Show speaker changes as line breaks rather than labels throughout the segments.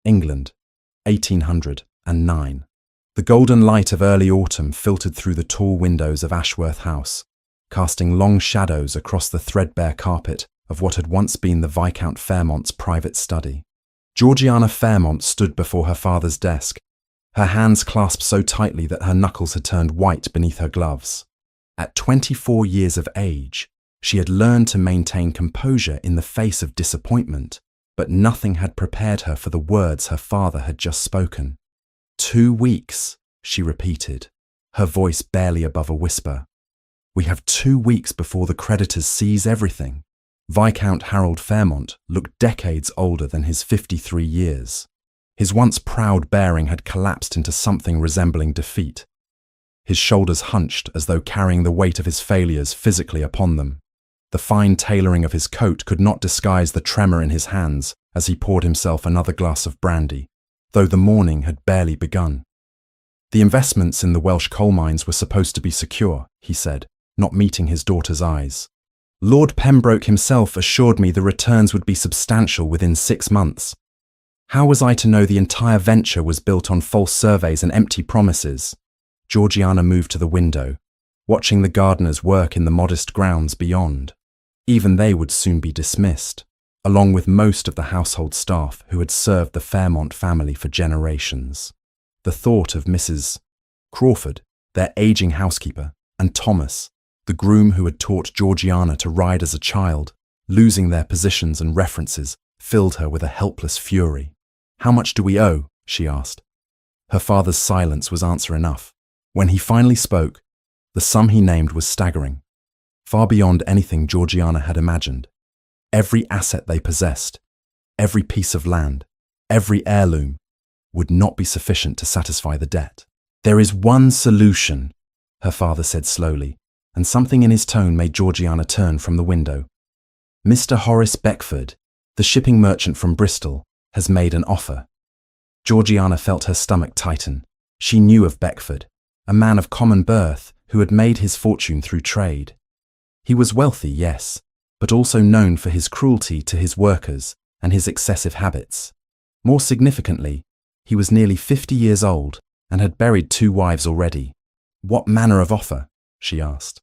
England, 1809. The golden light of early autumn filtered through the tall windows of Ashworth House, casting long shadows across the threadbare carpet of what had once been the Viscount Fairmont's private study. Georgiana Fairmont stood before her father's desk, her hands clasped so tightly that her knuckles had turned white beneath her gloves. At 24 years of age, she had learned to maintain composure in the face of disappointment, but nothing had prepared her for the words her father had just spoken. 2 weeks, she repeated, her voice barely above a whisper. We have 2 weeks before the creditors seize everything. Viscount Harold Fairmont looked decades older than his 53 years. His once proud bearing had collapsed into something resembling defeat. His shoulders hunched as though carrying the weight of his failures physically upon them. The fine tailoring of his coat could not disguise the tremor in his hands as he poured himself another glass of brandy, though the morning had barely begun. The investments in the Welsh coal mines were supposed to be secure, he said, not meeting his daughter's eyes. Lord Pembroke himself assured me the returns would be substantial within 6 months. How was I to know the entire venture was built on false surveys and empty promises? Georgiana moved to the window, watching the gardeners work in the modest grounds beyond. Even they would soon be dismissed, along with most of the household staff who had served the Fairmont family for generations. The thought of Mrs. Crawford, their aging housekeeper, and Thomas, the groom who had taught Georgiana to ride as a child, losing their positions and references, filled her with a helpless fury. "How much do we owe?" she asked. Her father's silence was answer enough. When he finally spoke, the sum he named was staggering, far beyond anything Georgiana had imagined. Every asset they possessed, every piece of land, every heirloom, would not be sufficient to satisfy the debt. "There is one solution," her father said slowly, and something in his tone made Georgiana turn from the window. "Mr. Horace Beckford, the shipping merchant from Bristol, has made an offer." Georgiana felt her stomach tighten. She knew of Beckford, a man of common birth who had made his fortune through trade. He was wealthy, yes, but also known for his cruelty to his workers and his excessive habits. More significantly, he was nearly 50 years old and had buried 2 wives already. "What manner of offer?" she asked,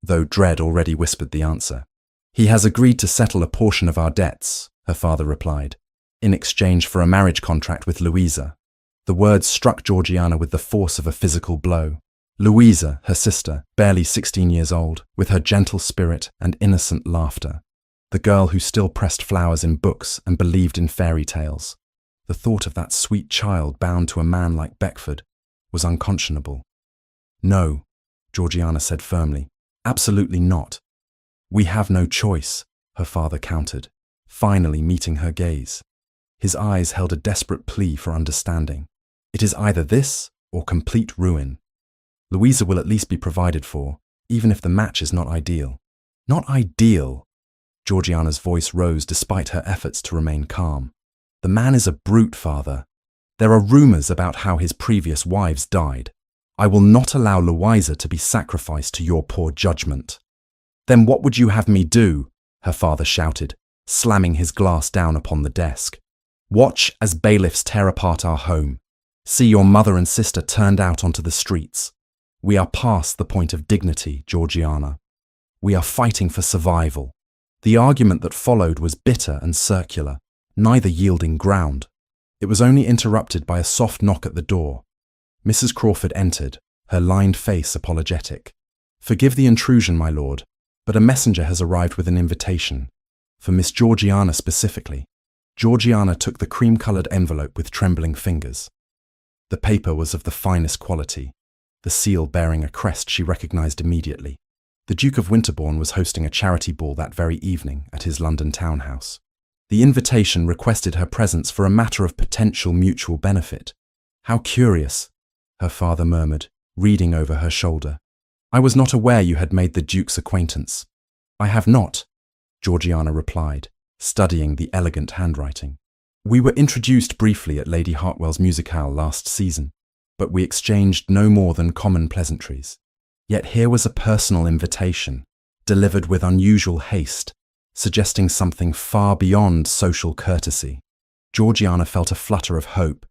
though dread already whispered the answer. "He has agreed to settle a portion of our debts," her father replied, "in exchange for a marriage contract with Louisa." The words struck Georgiana with the force of a physical blow. Louisa, her sister, barely 16 years old, with her gentle spirit and innocent laughter. The girl who still pressed flowers in books and believed in fairy tales. The thought of that sweet child bound to a man like Beckford was unconscionable. "No," Georgiana said firmly. "Absolutely not." "We have no choice," her father countered, finally meeting her gaze. His eyes held a desperate plea for understanding. "It is either this or complete ruin. Louisa will at least be provided for, even if the match is not ideal." "Not ideal?" Georgiana's voice rose despite her efforts to remain calm. "The man is a brute, father. There are rumors about how his previous wives died. I will not allow Louisa to be sacrificed to your poor judgment." "Then what would you have me do?" her father shouted, slamming his glass down upon the desk. "Watch as bailiffs tear apart our home. See your mother and sister turned out onto the streets. We are past the point of dignity, Georgiana. We are fighting for survival." The argument that followed was bitter and circular, neither yielding ground. It was only interrupted by a soft knock at the door. Mrs. Crawford entered, her lined face apologetic. "Forgive the intrusion, my lord, but a messenger has arrived with an invitation. For Miss Georgiana specifically." Georgiana took the cream-coloured envelope with trembling fingers. The paper was of the finest quality, the seal bearing a crest she recognised immediately. The Duke of Winterbourne was hosting a charity ball that very evening at his London townhouse. The invitation requested her presence for a matter of potential mutual benefit. "How curious," her father murmured, reading over her shoulder. "I was not aware you had made the Duke's acquaintance." "I have not," Georgiana replied, studying the elegant handwriting. "We were introduced briefly at Lady Hartwell's musicale last season, but we exchanged no more than common pleasantries. Yet here was a personal invitation, delivered with unusual haste, suggesting something far beyond social courtesy." Georgiana felt a flutter of hope,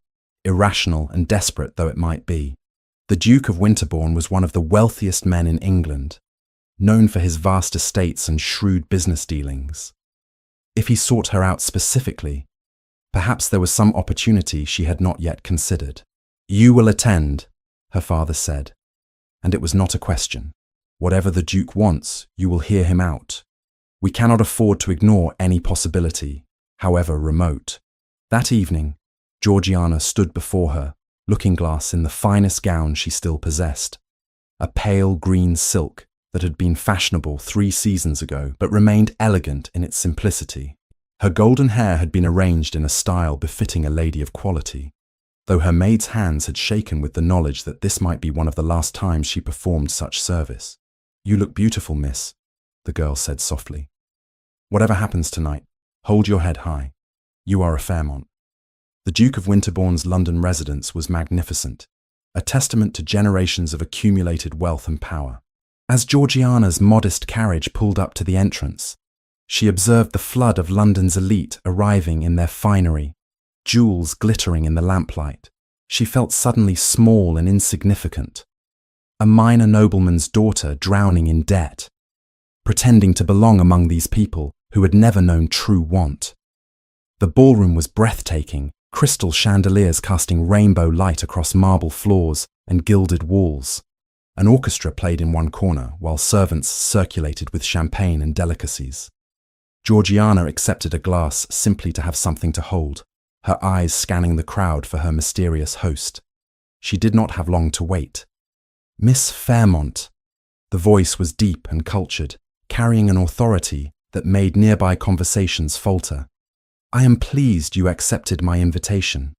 irrational and desperate though it might be. The Duke of Winterbourne was one of the wealthiest men in England, known for his vast estates and shrewd business dealings. If he sought her out specifically, perhaps there was some opportunity she had not yet considered. "You will attend," her father said, and it was not a question. "Whatever the Duke wants, you will hear him out. We cannot afford to ignore any possibility, however remote." That evening, Georgiana stood before her, looking-glass in the finest gown she still possessed, a pale green silk that had been fashionable 3 seasons ago but remained elegant in its simplicity. Her golden hair had been arranged in a style befitting a lady of quality, though her maid's hands had shaken with the knowledge that this might be one of the last times she performed such service. "You look beautiful, miss," the girl said softly. "Whatever happens tonight, hold your head high. You are a Fairmont." The Duke of Winterbourne's London residence was magnificent, a testament to generations of accumulated wealth and power. As Georgiana's modest carriage pulled up to the entrance, she observed the flood of London's elite arriving in their finery, jewels glittering in the lamplight. She felt suddenly small and insignificant, a minor nobleman's daughter drowning in debt, pretending to belong among these people who had never known true want. The ballroom was breathtaking, crystal chandeliers casting rainbow light across marble floors and gilded walls. An orchestra played in one corner, while servants circulated with champagne and delicacies. Georgiana accepted a glass simply to have something to hold, her eyes scanning the crowd for her mysterious host. She did not have long to wait. "Miss Fairmont." The voice was deep and cultured, carrying an authority that made nearby conversations falter. "I am pleased you accepted my invitation."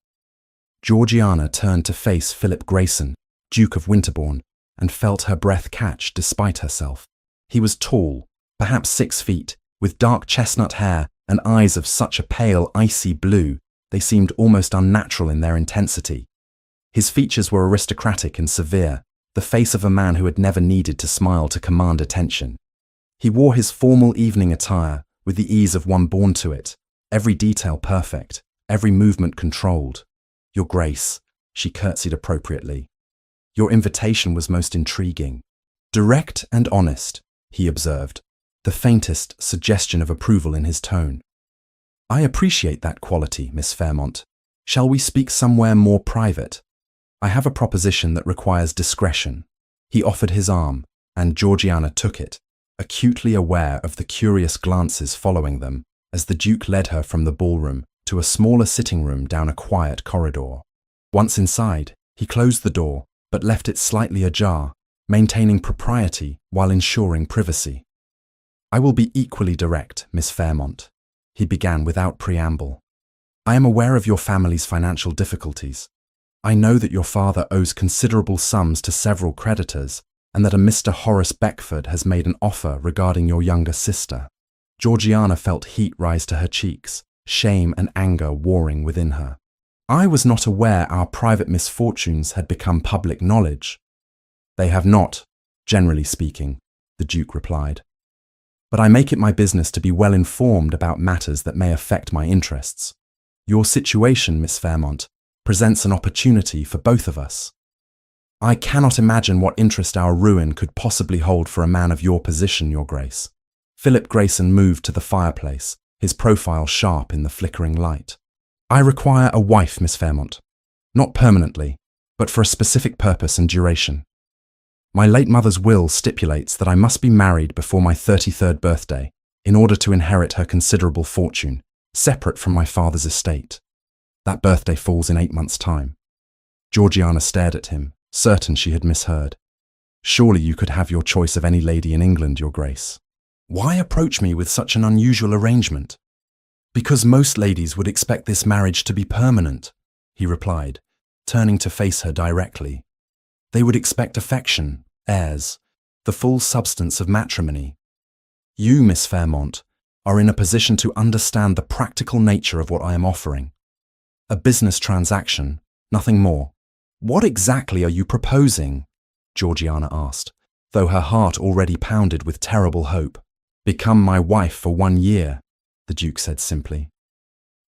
Georgiana turned to face Philip Grayson, Duke of Winterbourne, and felt her breath catch despite herself. He was tall, perhaps 6 feet, with dark chestnut hair and eyes of such a pale, icy blue, they seemed almost unnatural in their intensity. His features were aristocratic and severe, the face of a man who had never needed to smile to command attention. He wore his formal evening attire with the ease of one born to it, every detail perfect, every movement controlled. "Your Grace," she curtsied appropriately. "Your invitation was most intriguing." "Direct and honest," he observed, the faintest suggestion of approval in his tone. "I appreciate that quality, Miss Fairmont. Shall we speak somewhere more private? I have a proposition that requires discretion." He offered his arm, and Georgiana took it, acutely aware of the curious glances following them as the Duke led her from the ballroom to a smaller sitting room down a quiet corridor. Once inside, he closed the door, but left it slightly ajar, maintaining propriety while ensuring privacy. "I will be equally direct, Miss Fairmont," he began without preamble. "I am aware of your family's financial difficulties. I know that your father owes considerable sums to several creditors and that a Mr. Horace Beckford has made an offer regarding your younger sister." Georgiana felt heat rise to her cheeks, shame and anger warring within her. "I was not aware our private misfortunes had become public knowledge." "They have not, generally speaking," the Duke replied. "But I make it my business to be well informed about matters that may affect my interests. Your situation, Miss Fairmont, presents an opportunity for both of us. I cannot imagine what interest our ruin could possibly hold for a man of your position, Your Grace." Philip Grayson moved to the fireplace, his profile sharp in the flickering light. "I require a wife, Miss Fairmont. Not permanently, but for a specific purpose and duration. My late mother's will stipulates that I must be married before my 33rd birthday in order to inherit her considerable fortune, separate from my father's estate. That birthday falls in 8 months' time." Georgiana stared at him, certain she had misheard. "Surely you could have your choice of any lady in England, Your Grace." "Why approach me with such an unusual arrangement?" "Because most ladies would expect this marriage to be permanent," he replied, turning to face her directly. "They would expect affection, heirs, the full substance of matrimony. You, Miss Fairmont, are in a position to understand the practical nature of what I am offering. A business transaction, nothing more." "What exactly are you proposing?" Georgiana asked, though her heart already pounded with terrible hope. "Become my wife for 1 year," the Duke said simply.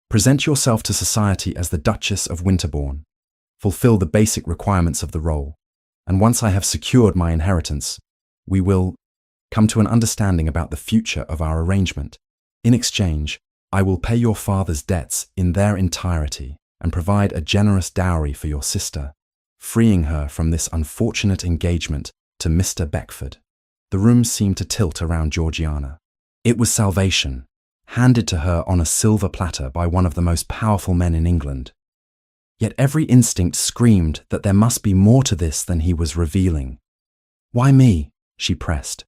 Present yourself to society as the Duchess of Winterbourne. Fulfill the basic requirements of the role. And once I have secured my inheritance, we will come to an understanding about the future of our arrangement. In exchange, I will pay your father's debts in their entirety and provide a generous dowry for your sister, freeing her from this unfortunate engagement to Mr. Beckford. The room seemed to tilt around Georgiana. It was salvation, handed to her on a silver platter by one of the most powerful men in England. Yet every instinct screamed that there must be more to this than he was revealing. "Why me?" she pressed.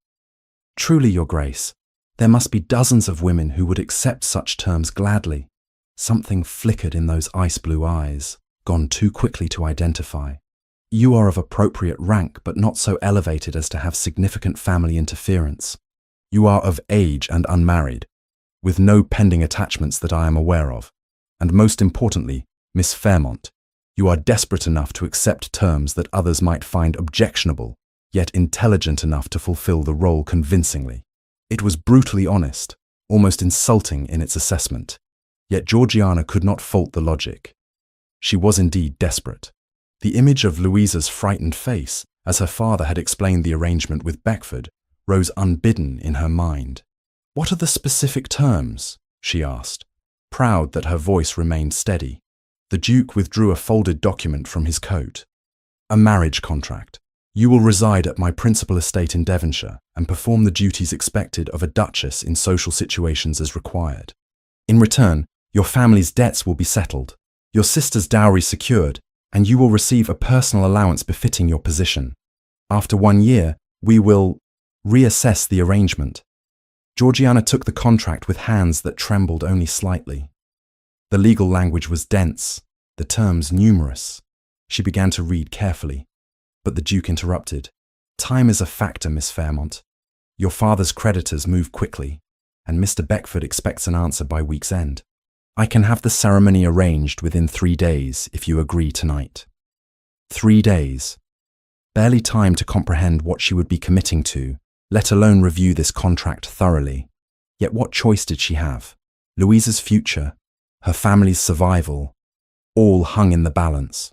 "Truly, Your Grace, there must be dozens of women who would accept such terms gladly." Something flickered in those ice-blue eyes, gone too quickly to identify. "You are of appropriate rank, but not so elevated as to have significant family interference. You are of age and unmarried, with no pending attachments that I am aware of. And most importantly, Miss Fairmont, you are desperate enough to accept terms that others might find objectionable, yet intelligent enough to fulfill the role convincingly." It was brutally honest, almost insulting in its assessment. Yet Georgiana could not fault the logic. She was indeed desperate. The image of Louisa's frightened face, as her father had explained the arrangement with Beckford, rose unbidden in her mind. "What are the specific terms?" she asked, proud that her voice remained steady. The Duke withdrew a folded document from his coat. "A marriage contract. You will reside at my principal estate in Devonshire and perform the duties expected of a duchess in social situations as required. In return, your family's debts will be settled, your sister's dowry secured, and you will receive a personal allowance befitting your position. After 1 year, we will reassess the arrangement." Georgiana took the contract with hands that trembled only slightly. The legal language was dense, the terms numerous. She began to read carefully, but the Duke interrupted. "Time is a factor, Miss Fairmont. Your father's creditors move quickly, and Mr. Beckford expects an answer by week's end. I can have the ceremony arranged within 3 days if you agree tonight." 3 days. Barely time to comprehend what she would be committing to, let alone review this contract thoroughly. Yet what choice did she have? Louisa's future, her family's survival, all hung in the balance.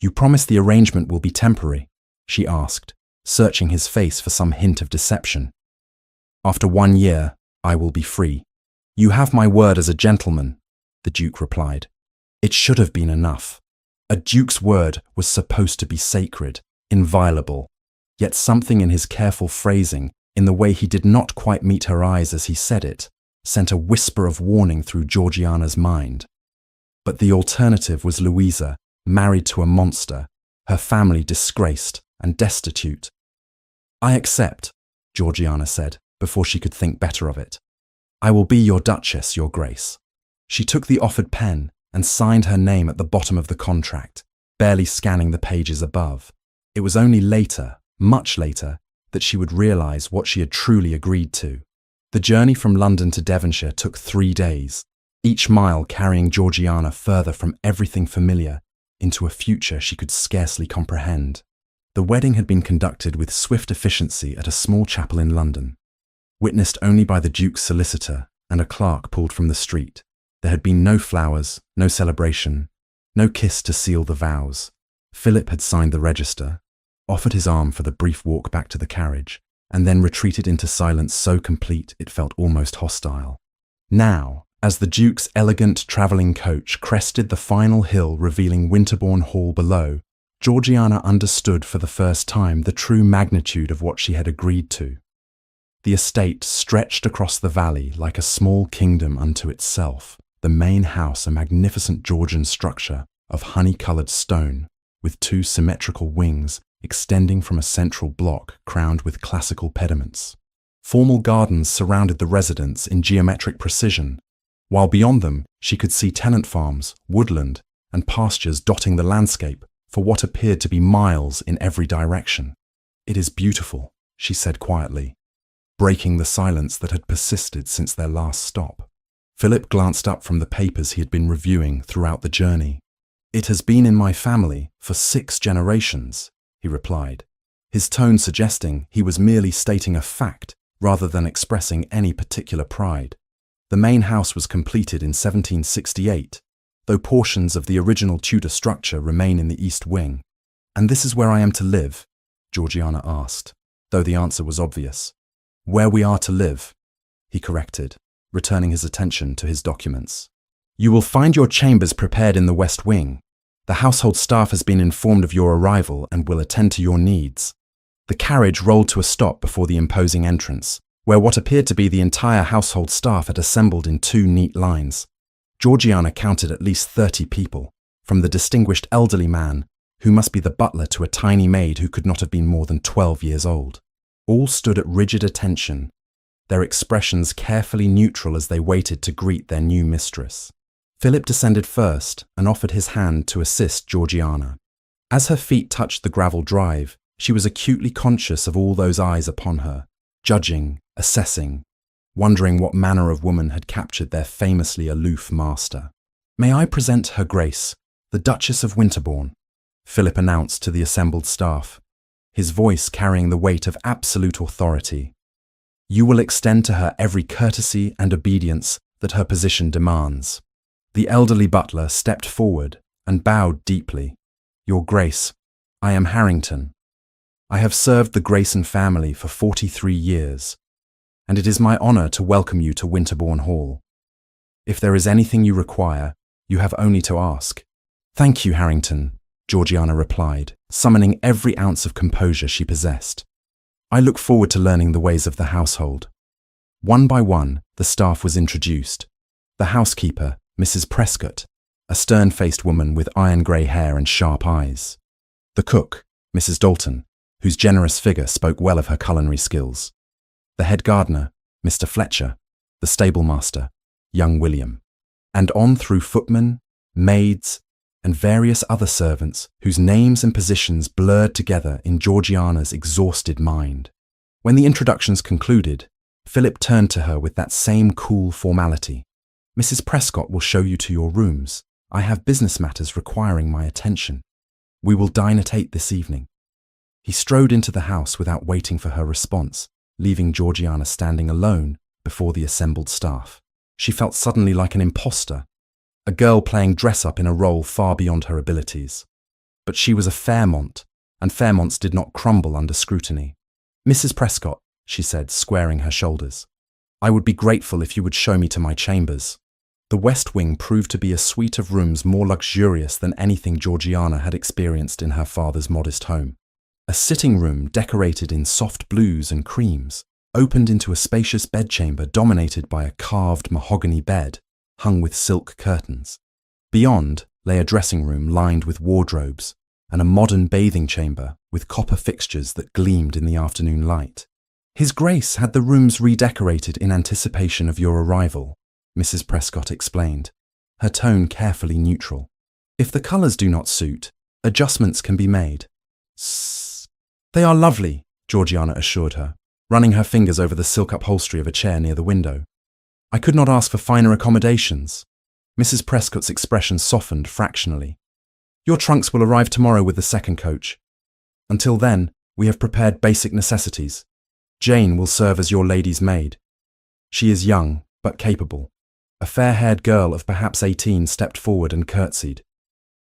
"You promise the arrangement will be temporary?" she asked, searching his face for some hint of deception. "After 1 year, I will be free." "You have my word as a gentleman," the Duke replied. It should have been enough. A duke's word was supposed to be sacred, inviolable. Yet something in his careful phrasing, in the way he did not quite meet her eyes as he said it, sent a whisper of warning through Georgiana's mind. But the alternative was Louisa, married to a monster, her family disgraced and destitute. "I accept," Georgiana said, before she could think better of it. "I will be your Duchess, Your Grace." She took the offered pen and signed her name at the bottom of the contract, barely scanning the pages above. It was only later, much later, that she would realize what she had truly agreed to. The journey from London to Devonshire took 3 days, each mile carrying Georgiana further from everything familiar into a future she could scarcely comprehend. The wedding had been conducted with swift efficiency at a small chapel in London. Witnessed only by the Duke's solicitor and a clerk pulled from the street, there had been no flowers, no celebration, no kiss to seal the vows. Philip had signed the register, offered his arm for the brief walk back to the carriage, and then retreated into silence so complete it felt almost hostile. Now, as the Duke's elegant travelling coach crested the final hill revealing Winterbourne Hall below, Georgiana understood for the first time the true magnitude of what she had agreed to. The estate stretched across the valley like a small kingdom unto itself, the main house a magnificent Georgian structure of honey-coloured stone, with 2 symmetrical wings extending from a central block crowned with classical pediments. Formal gardens surrounded the residence in geometric precision, while beyond them she could see tenant farms, woodland, and pastures dotting the landscape for what appeared to be miles in every direction. "It is beautiful," she said quietly, breaking the silence that had persisted since their last stop. Philip glanced up from the papers he had been reviewing throughout the journey. "It has been in my family for 6 generations, he replied, his tone suggesting he was merely stating a fact rather than expressing any particular pride. The main house was completed in 1768, though portions of the original Tudor structure remain in the east wing. "And this is where I am to live?" Georgiana asked, though the answer was obvious. "Where we are to live," he corrected, returning his attention to his documents. "You will find your chambers prepared in the west wing. The household staff has been informed of your arrival and will attend to your needs." The carriage rolled to a stop before the imposing entrance, where what appeared to be the entire household staff had assembled in two neat lines. Georgiana counted at least 30 people, from the distinguished elderly man, who must be the butler, to a tiny maid who could not have been more than 12 years old. All stood at rigid attention, their expressions carefully neutral as they waited to greet their new mistress. Philip descended first and offered his hand to assist Georgiana. As her feet touched the gravel drive, she was acutely conscious of all those eyes upon her, judging, assessing, wondering what manner of woman had captured their famously aloof master. "May I present Her Grace, the Duchess of Winterbourne," Philip announced to the assembled staff, his voice carrying the weight of absolute authority. "You will extend to her every courtesy and obedience that her position demands." The elderly butler stepped forward and bowed deeply. "Your Grace, I am Harrington. I have served the Grayson family for 43 years, and it is my honour to welcome you to Winterbourne Hall. If there is anything you require, you have only to ask." "Thank you, Harrington," Georgiana replied, summoning every ounce of composure she possessed. "I look forward to learning the ways of the household." One by one, the staff was introduced. The housekeeper, Mrs. Prescott, a stern-faced woman with iron-grey hair and sharp eyes. The cook, Mrs. Dalton, whose generous figure spoke well of her culinary skills. The head gardener, Mr. Fletcher, the stablemaster, young William, and on through footmen, maids, and various other servants whose names and positions blurred together in Georgiana's exhausted mind. When the introductions concluded, Philip turned to her with that same cool formality. "Mrs. Prescott will show you to your rooms. I have business matters requiring my attention. We will dine at 8 this evening." He strode into the house without waiting for her response, leaving Georgiana standing alone before the assembled staff. She felt suddenly like an imposter, a girl playing dress-up in a role far beyond her abilities. But she was a Fairmont, and Fairmonts did not crumble under scrutiny. "Mrs. Prescott," she said, squaring her shoulders, "I would be grateful if you would show me to my chambers." The west wing proved to be a suite of rooms more luxurious than anything Georgiana had experienced in her father's modest home. A sitting room decorated in soft blues and creams opened into a spacious bedchamber dominated by a carved mahogany bed hung with silk curtains. Beyond lay a dressing room lined with wardrobes and a modern bathing chamber with copper fixtures that gleamed in the afternoon light. "His Grace had the rooms redecorated in anticipation of your arrival," Mrs. Prescott explained, her tone carefully neutral. "If the colours do not suit, adjustments can be made." "They are lovely," Georgiana assured her, running her fingers over the silk upholstery of a chair near the window. "I could not ask for finer accommodations." Mrs. Prescott's expression softened fractionally. "Your trunks will arrive tomorrow with the second coach. Until then, we have prepared basic necessities. Jane will serve as your lady's maid. She is young, but capable." A fair-haired girl of perhaps 18 stepped forward and curtsied.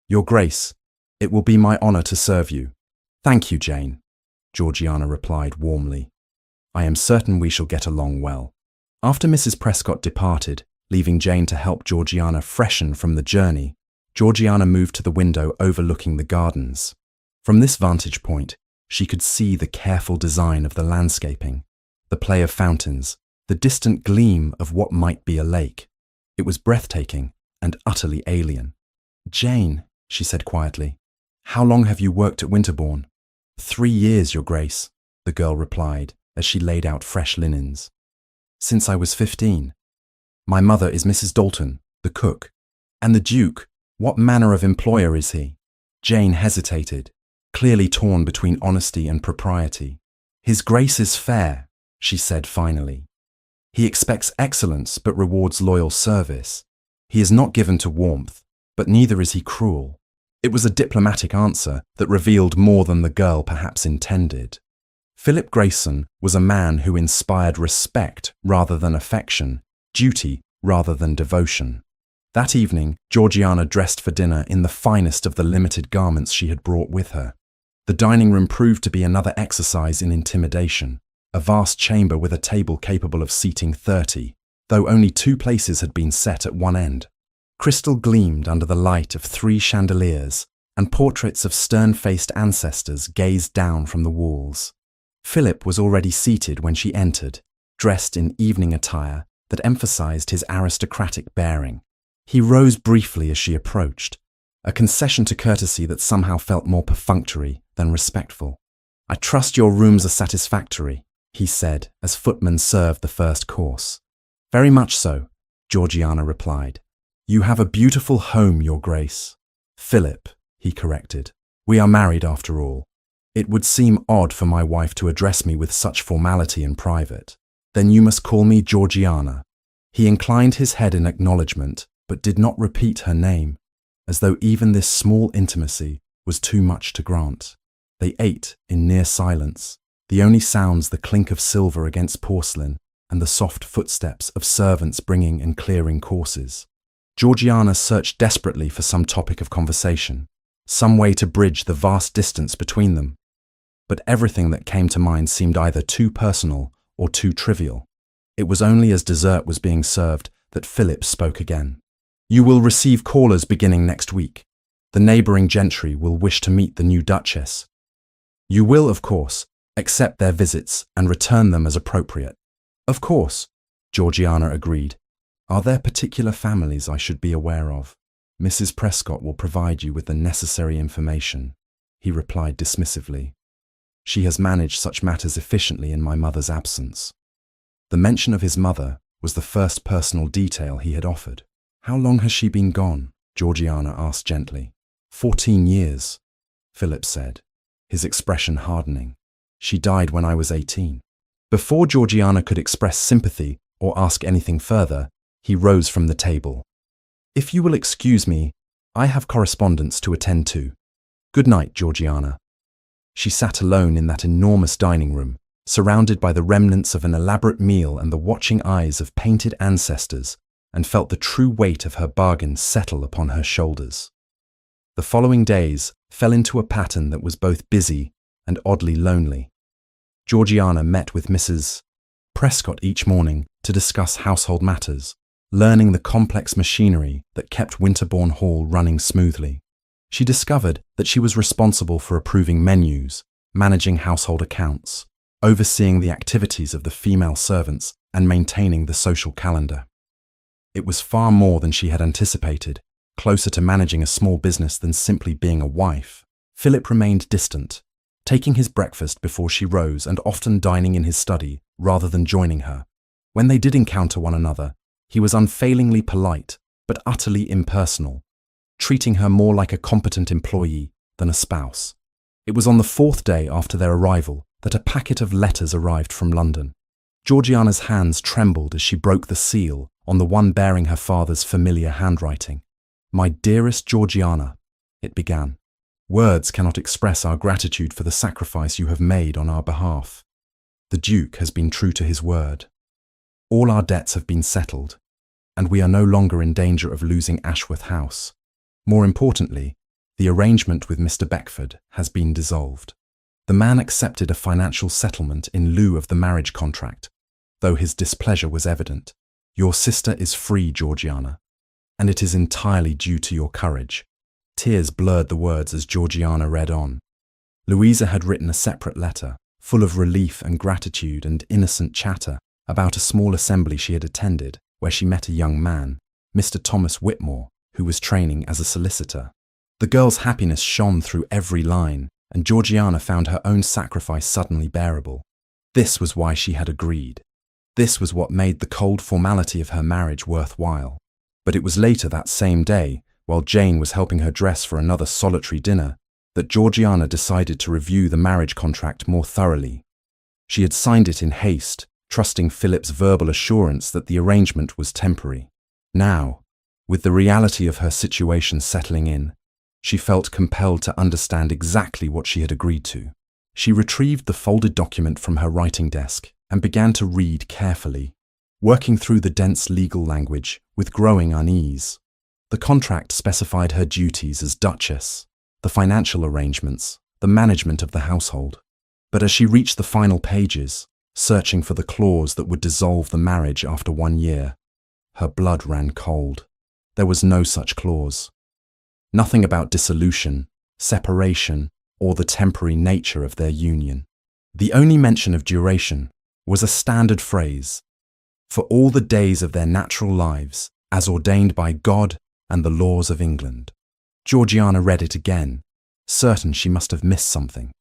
"Your Grace, it will be my honour to serve you." "Thank you, Jane," Georgiana replied warmly. "I am certain we shall get along well." After Mrs. Prescott departed, leaving Jane to help Georgiana freshen from the journey, Georgiana moved to the window overlooking the gardens. From this vantage point, she could see the careful design of the landscaping, the play of fountains, the distant gleam of what might be a lake. It was breathtaking and utterly alien. "Jane," she said quietly, "how long have you worked at Winterbourne?" 3 years, Your Grace," the girl replied as she laid out fresh linens. "Since I was 15. My mother is Mrs. Dalton, the cook. And the Duke, what manner of employer is he?" Jane hesitated, clearly torn between honesty and propriety. "His Grace is fair," she said finally. "He expects excellence but rewards loyal service. He is not given to warmth, but neither is he cruel." It was a diplomatic answer that revealed more than the girl perhaps intended. Philip Grayson was a man who inspired respect rather than affection, duty rather than devotion. That evening, Georgiana dressed for dinner in the finest of the limited garments she had brought with her. The dining room proved to be another exercise in intimidation, a vast chamber with a table capable of seating 30, though only 2 places had been set at one end. Crystal gleamed under the light of 3 chandeliers, and portraits of stern-faced ancestors gazed down from the walls. Philip was already seated when she entered, dressed in evening attire that emphasized his aristocratic bearing. He rose briefly as she approached, a concession to courtesy that somehow felt more perfunctory than respectful. "I trust your rooms are satisfactory," he said as footmen served the first course. "Very much so," Georgiana replied. "You have a beautiful home, Your Grace." "Philip," he corrected. "We are married after all. It would seem odd for my wife to address me with such formality in private. Then you must call me Georgiana." He inclined his head in acknowledgement, but did not repeat her name, as though even this small intimacy was too much to grant. They ate in near silence, the only sounds the clink of silver against porcelain and the soft footsteps of servants bringing and clearing courses. Georgiana searched desperately for some topic of conversation, some way to bridge the vast distance between them. But everything that came to mind seemed either too personal or too trivial. It was only as dessert was being served that Philip spoke again. "You will receive callers beginning next week. The neighbouring gentry will wish to meet the new Duchess. You will, of course, accept their visits and return them as appropriate." "Of course," Georgiana agreed. "Are there particular families I should be aware of?" "Mrs. Prescott will provide you with the necessary information," he replied dismissively. "She has managed such matters efficiently in my mother's absence." The mention of his mother was the first personal detail he had offered. "How long has she been gone?" Georgiana asked gently. 14 years, Philip said, his expression hardening. "She died when I was 18. Before Georgiana could express sympathy or ask anything further, he rose from the table. "If you will excuse me, I have correspondence to attend to. Good night, Georgiana." She sat alone in that enormous dining room, surrounded by the remnants of an elaborate meal and the watching eyes of painted ancestors, and felt the true weight of her bargain settle upon her shoulders. The following days fell into a pattern that was both busy and oddly lonely. Georgiana met with Mrs. Prescott each morning to discuss household matters, learning the complex machinery that kept Winterbourne Hall running smoothly. She discovered that she was responsible for approving menus, managing household accounts, overseeing the activities of the female servants, and maintaining the social calendar. It was far more than she had anticipated, closer to managing a small business than simply being a wife. Philip remained distant, taking his breakfast before she rose and often dining in his study rather than joining her. When they did encounter one another, he was unfailingly polite but utterly impersonal, treating her more like a competent employee than a spouse. It was on the 4th day after their arrival that a packet of letters arrived from London. Georgiana's hands trembled as she broke the seal on the one bearing her father's familiar handwriting. "My dearest Georgiana," it began. "Words cannot express our gratitude for the sacrifice you have made on our behalf. The Duke has been true to his word. All our debts have been settled, and we are no longer in danger of losing Ashworth House. More importantly, the arrangement with Mr. Beckford has been dissolved. The man accepted a financial settlement in lieu of the marriage contract, though his displeasure was evident. Your sister is free, Georgiana, and it is entirely due to your courage." Tears blurred the words as Georgiana read on. Louisa had written a separate letter, full of relief and gratitude and innocent chatter about a small assembly she had attended, where she met a young man, Mr. Thomas Whitmore, who was training as a solicitor. The girl's happiness shone through every line, and Georgiana found her own sacrifice suddenly bearable. This was why she had agreed. This was what made the cold formality of her marriage worthwhile. But it was later that same day, while Jane was helping her dress for another solitary dinner, that Georgiana decided to review the marriage contract more thoroughly. She had signed it in haste, trusting Philip's verbal assurance that the arrangement was temporary. Now, with the reality of her situation settling in, she felt compelled to understand exactly what she had agreed to. She retrieved the folded document from her writing desk and began to read carefully. working through the dense legal language with growing unease. The contract specified her duties as Duchess, the financial arrangements, the management of the household. But as she reached the final pages, searching for the clause that would dissolve the marriage after 1 year, her blood ran cold. There was no such clause. Nothing about dissolution, separation, or the temporary nature of their union. The only mention of duration was a standard phrase, "for all the days of their natural lives, as ordained by God and the laws of England." Georgiana read it again, certain she must have missed something.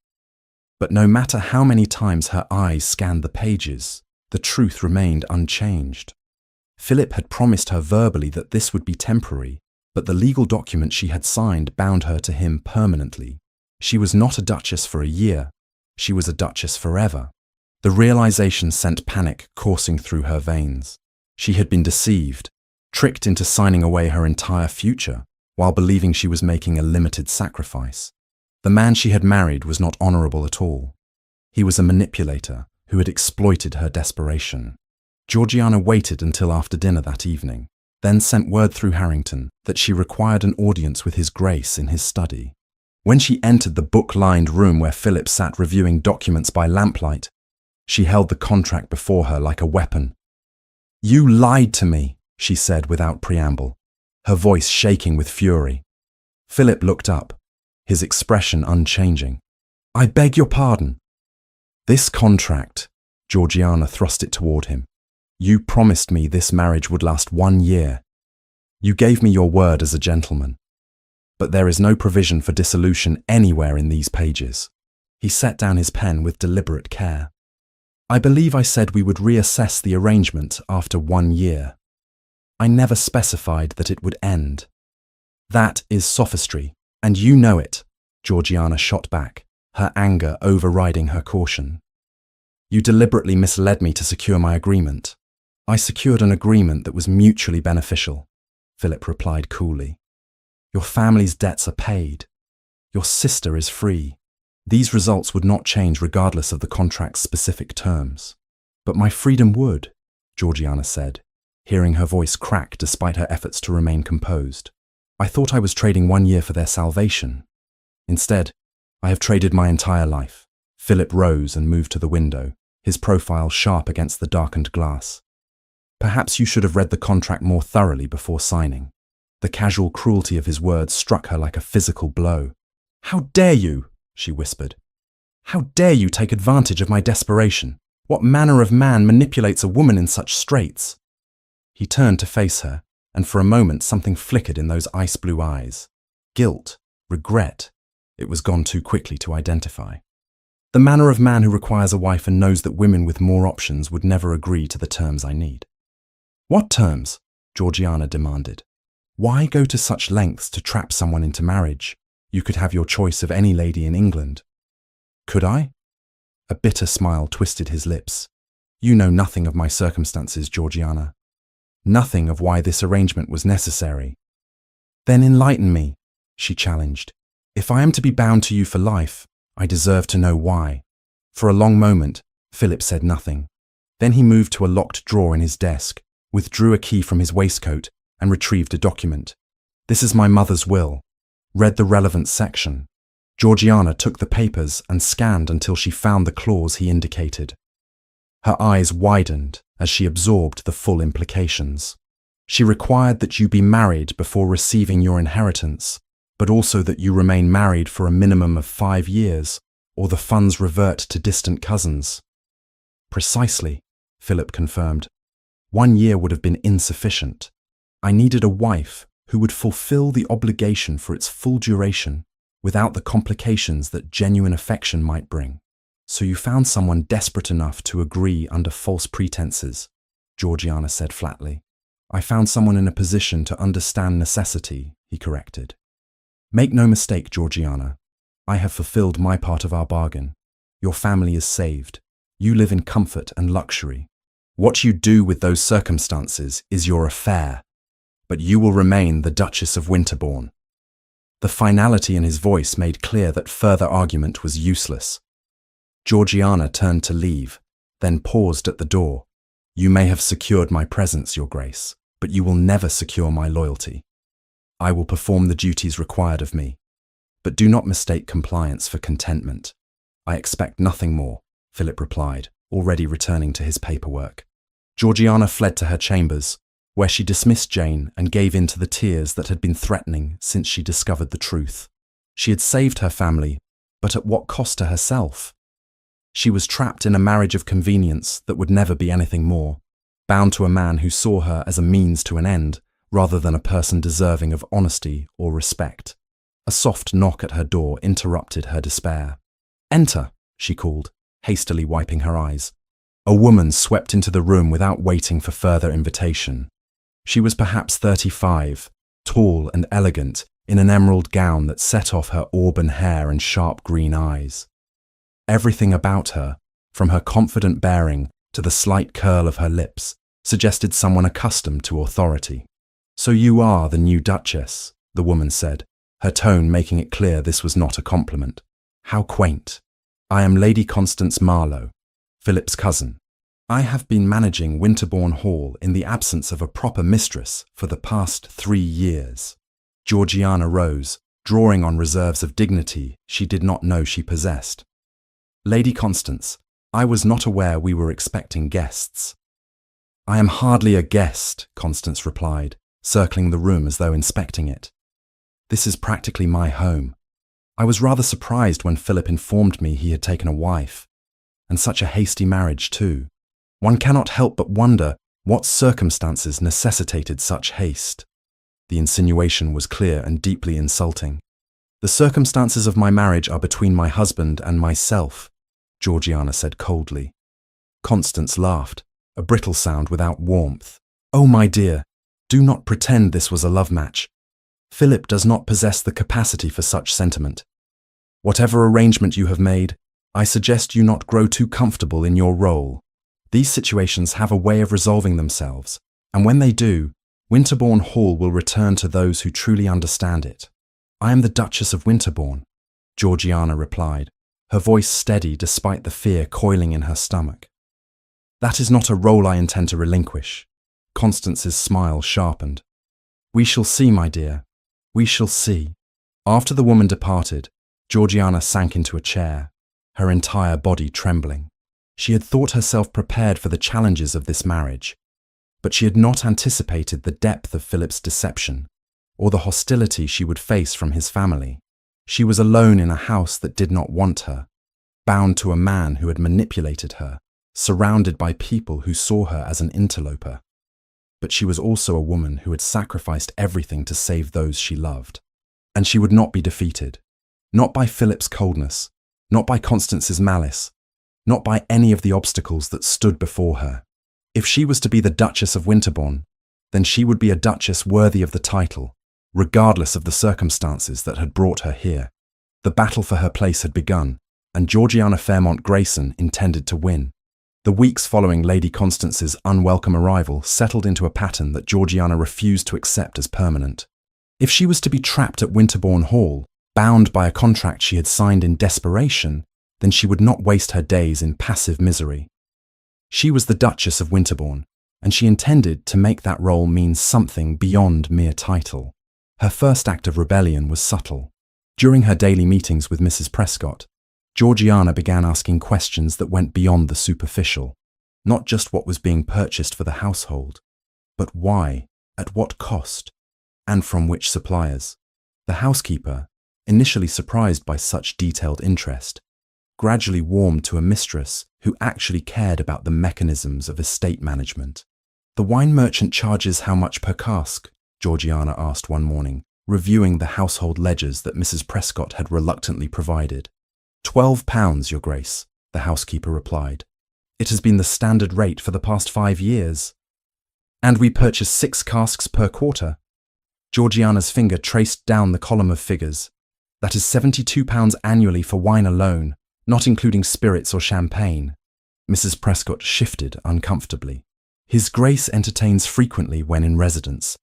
But no matter how many times her eyes scanned the pages, the truth remained unchanged. Philip had promised her verbally that this would be temporary, but the legal document she had signed bound her to him permanently. She was not a duchess for a year, she was a duchess forever. The realization sent panic coursing through her veins. She had been deceived, tricked into signing away her entire future, while believing she was making a limited sacrifice. The man she had married was not honorable at all. He was a manipulator who had exploited her desperation. Georgiana waited until after dinner that evening, then sent word through Harrington that she required an audience with His Grace in his study. When she entered the book-lined room where Philip sat reviewing documents by lamplight, she held the contract before her like a weapon. "You lied to me," she said without preamble, her voice shaking with fury. Philip looked up, his expression unchanging. "I beg your pardon." "This contract," Georgiana thrust it toward him. "You promised me this marriage would last 1 year. You gave me your word as a gentleman. But there is no provision for dissolution anywhere in these pages." He set down his pen with deliberate care. "I believe I said we would reassess the arrangement after 1 year. I never specified that it would end. That is sophistry, and you know it," Georgiana shot back, her anger overriding her caution. "You deliberately misled me to secure my agreement." "I secured an agreement that was mutually beneficial," Philip replied coolly. "Your family's debts are paid. Your sister is free. These results would not change regardless of the contract's specific terms." "But my freedom would," Georgiana said, hearing her voice crack despite her efforts to remain composed. "I thought I was trading 1 year for their salvation. Instead, I have traded my entire life." Philip rose and moved to the window, his profile sharp against the darkened glass. "Perhaps you should have read the contract more thoroughly before signing." The casual cruelty of his words struck her like a physical blow. "How dare you?" she whispered. "How dare you take advantage of my desperation? What manner of man manipulates a woman in such straits?" He turned to face her, and for a moment something flickered in those ice-blue eyes. Guilt, regret. It was gone too quickly to identify. "The manner of man who requires a wife and knows that women with more options would never agree to the terms I need." "What terms?" Georgiana demanded. "Why go to such lengths to trap someone into marriage? You could have your choice of any lady in England." "Could I?" A bitter smile twisted his lips. "You know nothing of my circumstances, Georgiana. Nothing of why this arrangement was necessary." "Then enlighten me," she challenged. "If I am to be bound to you for life, I deserve to know why." For a long moment, Philip said nothing. Then he moved to a locked drawer in his desk, withdrew a key from his waistcoat, and retrieved a document. "This is my mother's will." Read the relevant section. Georgiana took the papers and scanned until she found the clause he indicated. Her eyes widened as she absorbed the full implications. She required that you be married before receiving your inheritance, but also that you remain married for a minimum of 5 years, or the funds revert to distant cousins. "Precisely," Philip confirmed. 1 year would have been insufficient. I needed a wife who would fulfill the obligation for its full duration without the complications that genuine affection might bring. "So you found someone desperate enough to agree under false pretenses," Georgiana said flatly. "I found someone in a position to understand necessity," he corrected. "Make no mistake, Georgiana. I have fulfilled my part of our bargain. Your family is saved. You live in comfort and luxury. What you do with those circumstances is your affair. But you will remain the Duchess of Winterbourne." The finality in his voice made clear that further argument was useless. Georgiana turned to leave, then paused at the door. You may have secured my presence, Your Grace, but you will never secure my loyalty. I will perform the duties required of me, but do not mistake compliance for contentment. I expect nothing more, Philip replied, already returning to his paperwork. Georgiana fled to her chambers, where she dismissed Jane and gave in to the tears that had been threatening since she discovered the truth. She had saved her family, but at what cost to herself? She was trapped in a marriage of convenience that would never be anything more, bound to a man who saw her as a means to an end, rather than a person deserving of honesty or respect. A soft knock at her door interrupted her despair. "Enter," she called, hastily wiping her eyes. A woman swept into the room without waiting for further invitation. She was perhaps 35, tall and elegant, in an emerald gown that set off her auburn hair and sharp green eyes. Everything about her, from her confident bearing to the slight curl of her lips, suggested someone accustomed to authority. "So you are the new Duchess," the woman said, her tone making it clear this was not a compliment. "How quaint. I am Lady Constance Marlowe, Philip's cousin. I have been managing Winterbourne Hall in the absence of a proper mistress for the past 3 years. Georgiana rose, drawing on reserves of dignity she did not know she possessed. "Lady Constance, I was not aware we were expecting guests." "I am hardly a guest," Constance replied, circling the room as though inspecting it. "This is practically my home. I was rather surprised when Philip informed me he had taken a wife, and such a hasty marriage too. One cannot help but wonder what circumstances necessitated such haste." The insinuation was clear and deeply insulting. "The circumstances of my marriage are between my husband and myself," Georgiana said coldly. Constance laughed, a brittle sound without warmth. "Oh, my dear, do not pretend this was a love match. Philip does not possess the capacity for such sentiment. Whatever arrangement you have made, I suggest you not grow too comfortable in your role. These situations have a way of resolving themselves, and when they do, Winterbourne Hall will return to those who truly understand it." "I am the Duchess of Winterbourne," Georgiana replied, her voice steady despite the fear coiling in her stomach. "That is not a role I intend to relinquish." Constance's smile sharpened. "We shall see, my dear. We shall see." After the woman departed, Georgiana sank into a chair, her entire body trembling. She had thought herself prepared for the challenges of this marriage, but she had not anticipated the depth of Philip's deception, or the hostility she would face from his family. She was alone in a house that did not want her, bound to a man who had manipulated her, surrounded by people who saw her as an interloper. But she was also a woman who had sacrificed everything to save those she loved. And she would not be defeated. Not by Philip's coldness, not by Constance's malice, not by any of the obstacles that stood before her. If she was to be the Duchess of Winterbourne, then she would be a duchess worthy of the title, regardless of the circumstances that had brought her here. The battle for her place had begun, and Georgiana Fairmont Grayson intended to win. The weeks following Lady Constance's unwelcome arrival settled into a pattern that Georgiana refused to accept as permanent. If she was to be trapped at Winterbourne Hall, bound by a contract she had signed in desperation, then she would not waste her days in passive misery. She was the Duchess of Winterbourne, and she intended to make that role mean something beyond mere title. Her first act of rebellion was subtle. During her daily meetings with Mrs. Prescott, Georgiana began asking questions that went beyond the superficial. Not just what was being purchased for the household, but why, at what cost, and from which suppliers. The housekeeper, initially surprised by such detailed interest, gradually warmed to a mistress who actually cared about the mechanisms of estate management. "The wine merchant charges how much per cask?" Georgiana asked one morning, reviewing the household ledgers that Mrs. Prescott had reluctantly provided. £12, Your Grace," the housekeeper replied. "It has been the standard rate for the past 5 years. And we purchase 6 casks per quarter." Georgiana's finger traced down the column of figures. "That is £72 annually for wine alone, not including spirits or champagne." Mrs. Prescott shifted uncomfortably. "His Grace entertains frequently when in residence,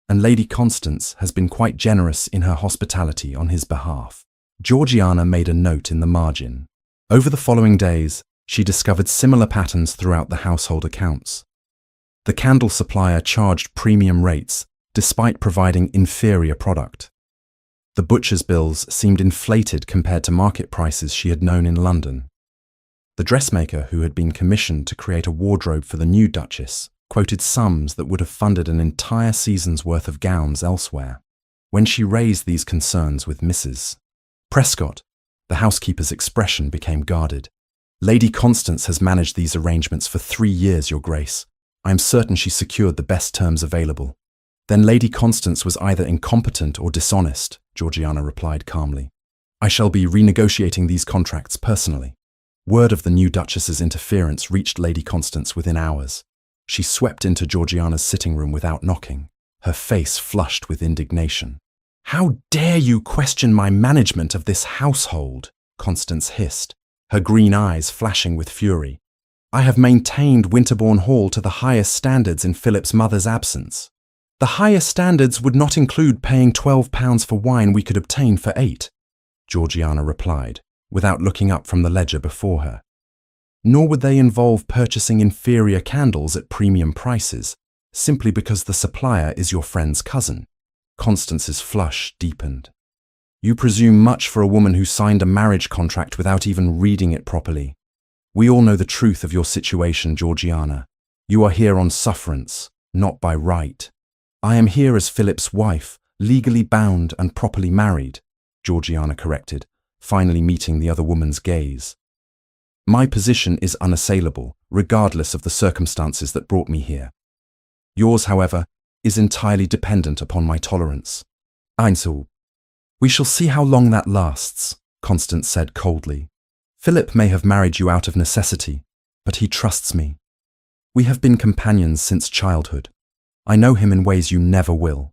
and Lady Constance has been quite generous in her hospitality on his behalf." Georgiana made a note in the margin. Over the following days, she discovered similar patterns throughout the household accounts. The candle supplier charged premium rates despite providing inferior product. The butcher's bills seemed inflated compared to market prices she had known in London. The dressmaker who had been commissioned to create a wardrobe for the new Duchess quoted sums that would have funded an entire season's worth of gowns elsewhere. When she raised these concerns with Mrs. Prescott, the housekeeper's expression became guarded. "Lady Constance has managed these arrangements for 3 years, Your Grace. I am certain she secured the best terms available." "Then Lady Constance was either incompetent or dishonest," Georgiana replied calmly. "I shall be renegotiating these contracts personally." Word of the new Duchess's interference reached Lady Constance within hours. She swept into Georgiana's sitting room without knocking, her face flushed with indignation. "How dare you question my management of this household?" Constance hissed, her green eyes flashing with fury. "I have maintained Winterbourne Hall to the highest standards in Philip's mother's absence." "The highest standards would not include paying £12 for wine we could obtain for 8, Georgiana replied, without looking up from the ledger before her. "Nor would they involve purchasing inferior candles at premium prices, simply because the supplier is your friend's cousin." Constance's flush deepened. "You presume much for a woman who signed a marriage contract without even reading it properly. We all know the truth of your situation, Georgiana. You are here on sufferance, not by right." "I am here as Philip's wife, legally bound and properly married," Georgiana corrected, finally meeting the other woman's gaze. "My position is unassailable, regardless of the circumstances that brought me here. Yours, however, is entirely dependent upon my tolerance." "Einzel, we shall see how long that lasts," Constance said coldly. "Philip may have married you out of necessity, but he trusts me. We have been companions since childhood. I know him in ways you never will."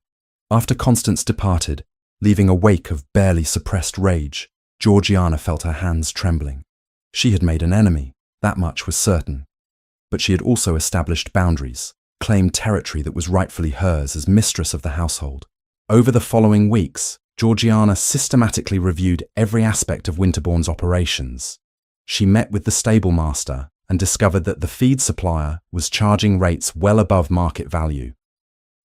After Constance departed, leaving a wake of barely suppressed rage, Georgiana felt her hands trembling. She had made an enemy, that much was certain. But she had also established boundaries, claimed territory that was rightfully hers as mistress of the household. Over the following weeks, Georgiana systematically reviewed every aspect of Winterbourne's operations. She met with the stable master and discovered that the feed supplier was charging rates well above market value.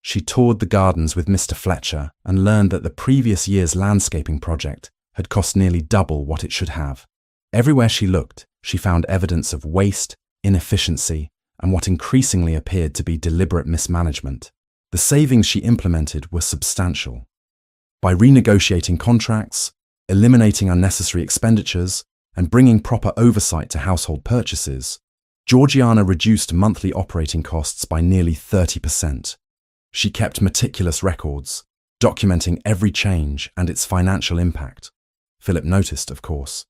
She toured the gardens with Mr. Fletcher and learned that the previous year's landscaping project had cost nearly double what it should have. Everywhere she looked, she found evidence of waste, inefficiency, and what increasingly appeared to be deliberate mismanagement. The savings she implemented were substantial. By renegotiating contracts, eliminating unnecessary expenditures, and bringing proper oversight to household purchases, Georgiana reduced monthly operating costs by nearly 30%. She kept meticulous records, documenting every change and its financial impact. Philip noticed, of course.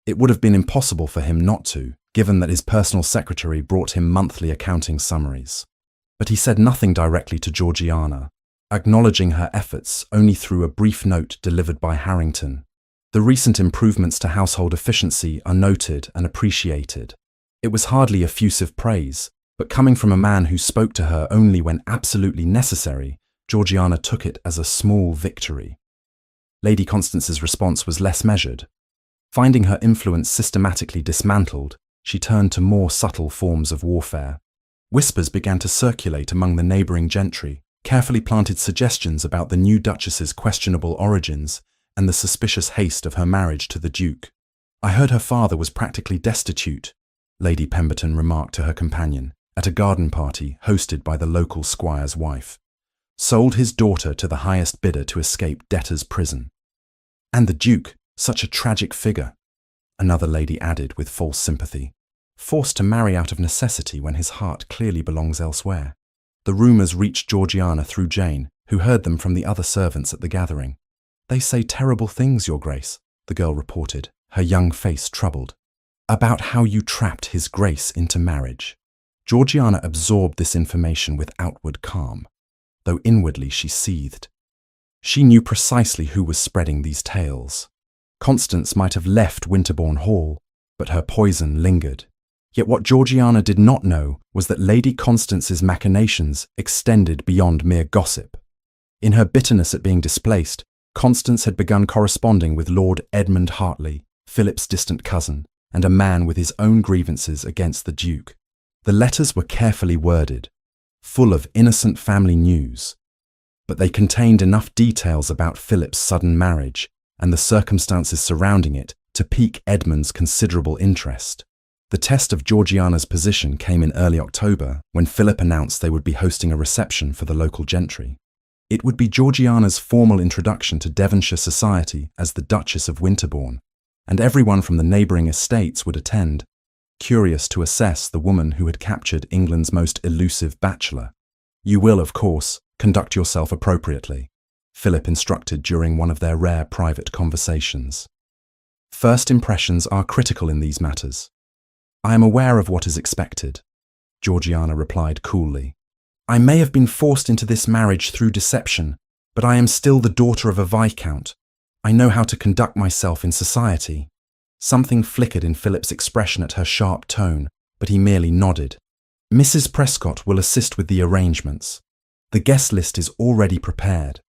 It would have been impossible for him not to, given that his personal secretary brought him monthly accounting summaries. But he said nothing directly to Georgiana, acknowledging her efforts only through a brief note delivered by Harrington. The recent improvements to household efficiency are noted and appreciated. It was hardly effusive praise, but coming from a man who spoke to her only when absolutely necessary, Georgiana took it as a small victory. Lady Constance's response was less measured. Finding her influence systematically dismantled, she turned to more subtle forms of warfare. Whispers began to circulate among the neighbouring gentry, carefully planted suggestions about the new Duchess's questionable origins and the suspicious haste of her marriage to the Duke. "I heard her father was practically destitute," Lady Pemberton remarked to her companion at a garden party hosted by the local squire's wife. "Sold his daughter to the highest bidder to escape debtor's prison." "And the Duke, such a tragic figure," another lady added with false sympathy. "Forced to marry out of necessity when his heart clearly belongs elsewhere." The rumours reached Georgiana through Jane, who heard them from the other servants at the gathering. "They say terrible things, Your Grace," the girl reported, her young face troubled. "About how you trapped His Grace into marriage." Georgiana absorbed this information with outward calm, though inwardly she seethed. She knew precisely who was spreading these tales. Constance might have left Winterbourne Hall, but her poison lingered. Yet what Georgiana did not know was that Lady Constance's machinations extended beyond mere gossip. In her bitterness at being displaced, Constance had begun corresponding with Lord Edmund Hartley, Philip's distant cousin, and a man with his own grievances against the Duke. The letters were carefully worded, full of innocent family news. But they contained enough details about Philip's sudden marriage and the circumstances surrounding it to pique Edmund's considerable interest. The test of Georgiana's position came in early October when Philip announced they would be hosting a reception for the local gentry. It would be Georgiana's formal introduction to Devonshire society as the Duchess of Winterbourne, and everyone from the neighbouring estates would attend, curious to assess the woman who had captured England's most elusive bachelor. "You will, of course, conduct yourself appropriately," Philip instructed during one of their rare private conversations. "First impressions are critical in these matters. I am aware of what is expected," Georgiana replied coolly. "I may have been forced into this marriage through deception, but I am still the daughter of a viscount. I know how to conduct myself in society." Something flickered in Philip's expression at her sharp tone, but he merely nodded. "Mrs. Prescott will assist with the arrangements. The guest list is already prepared."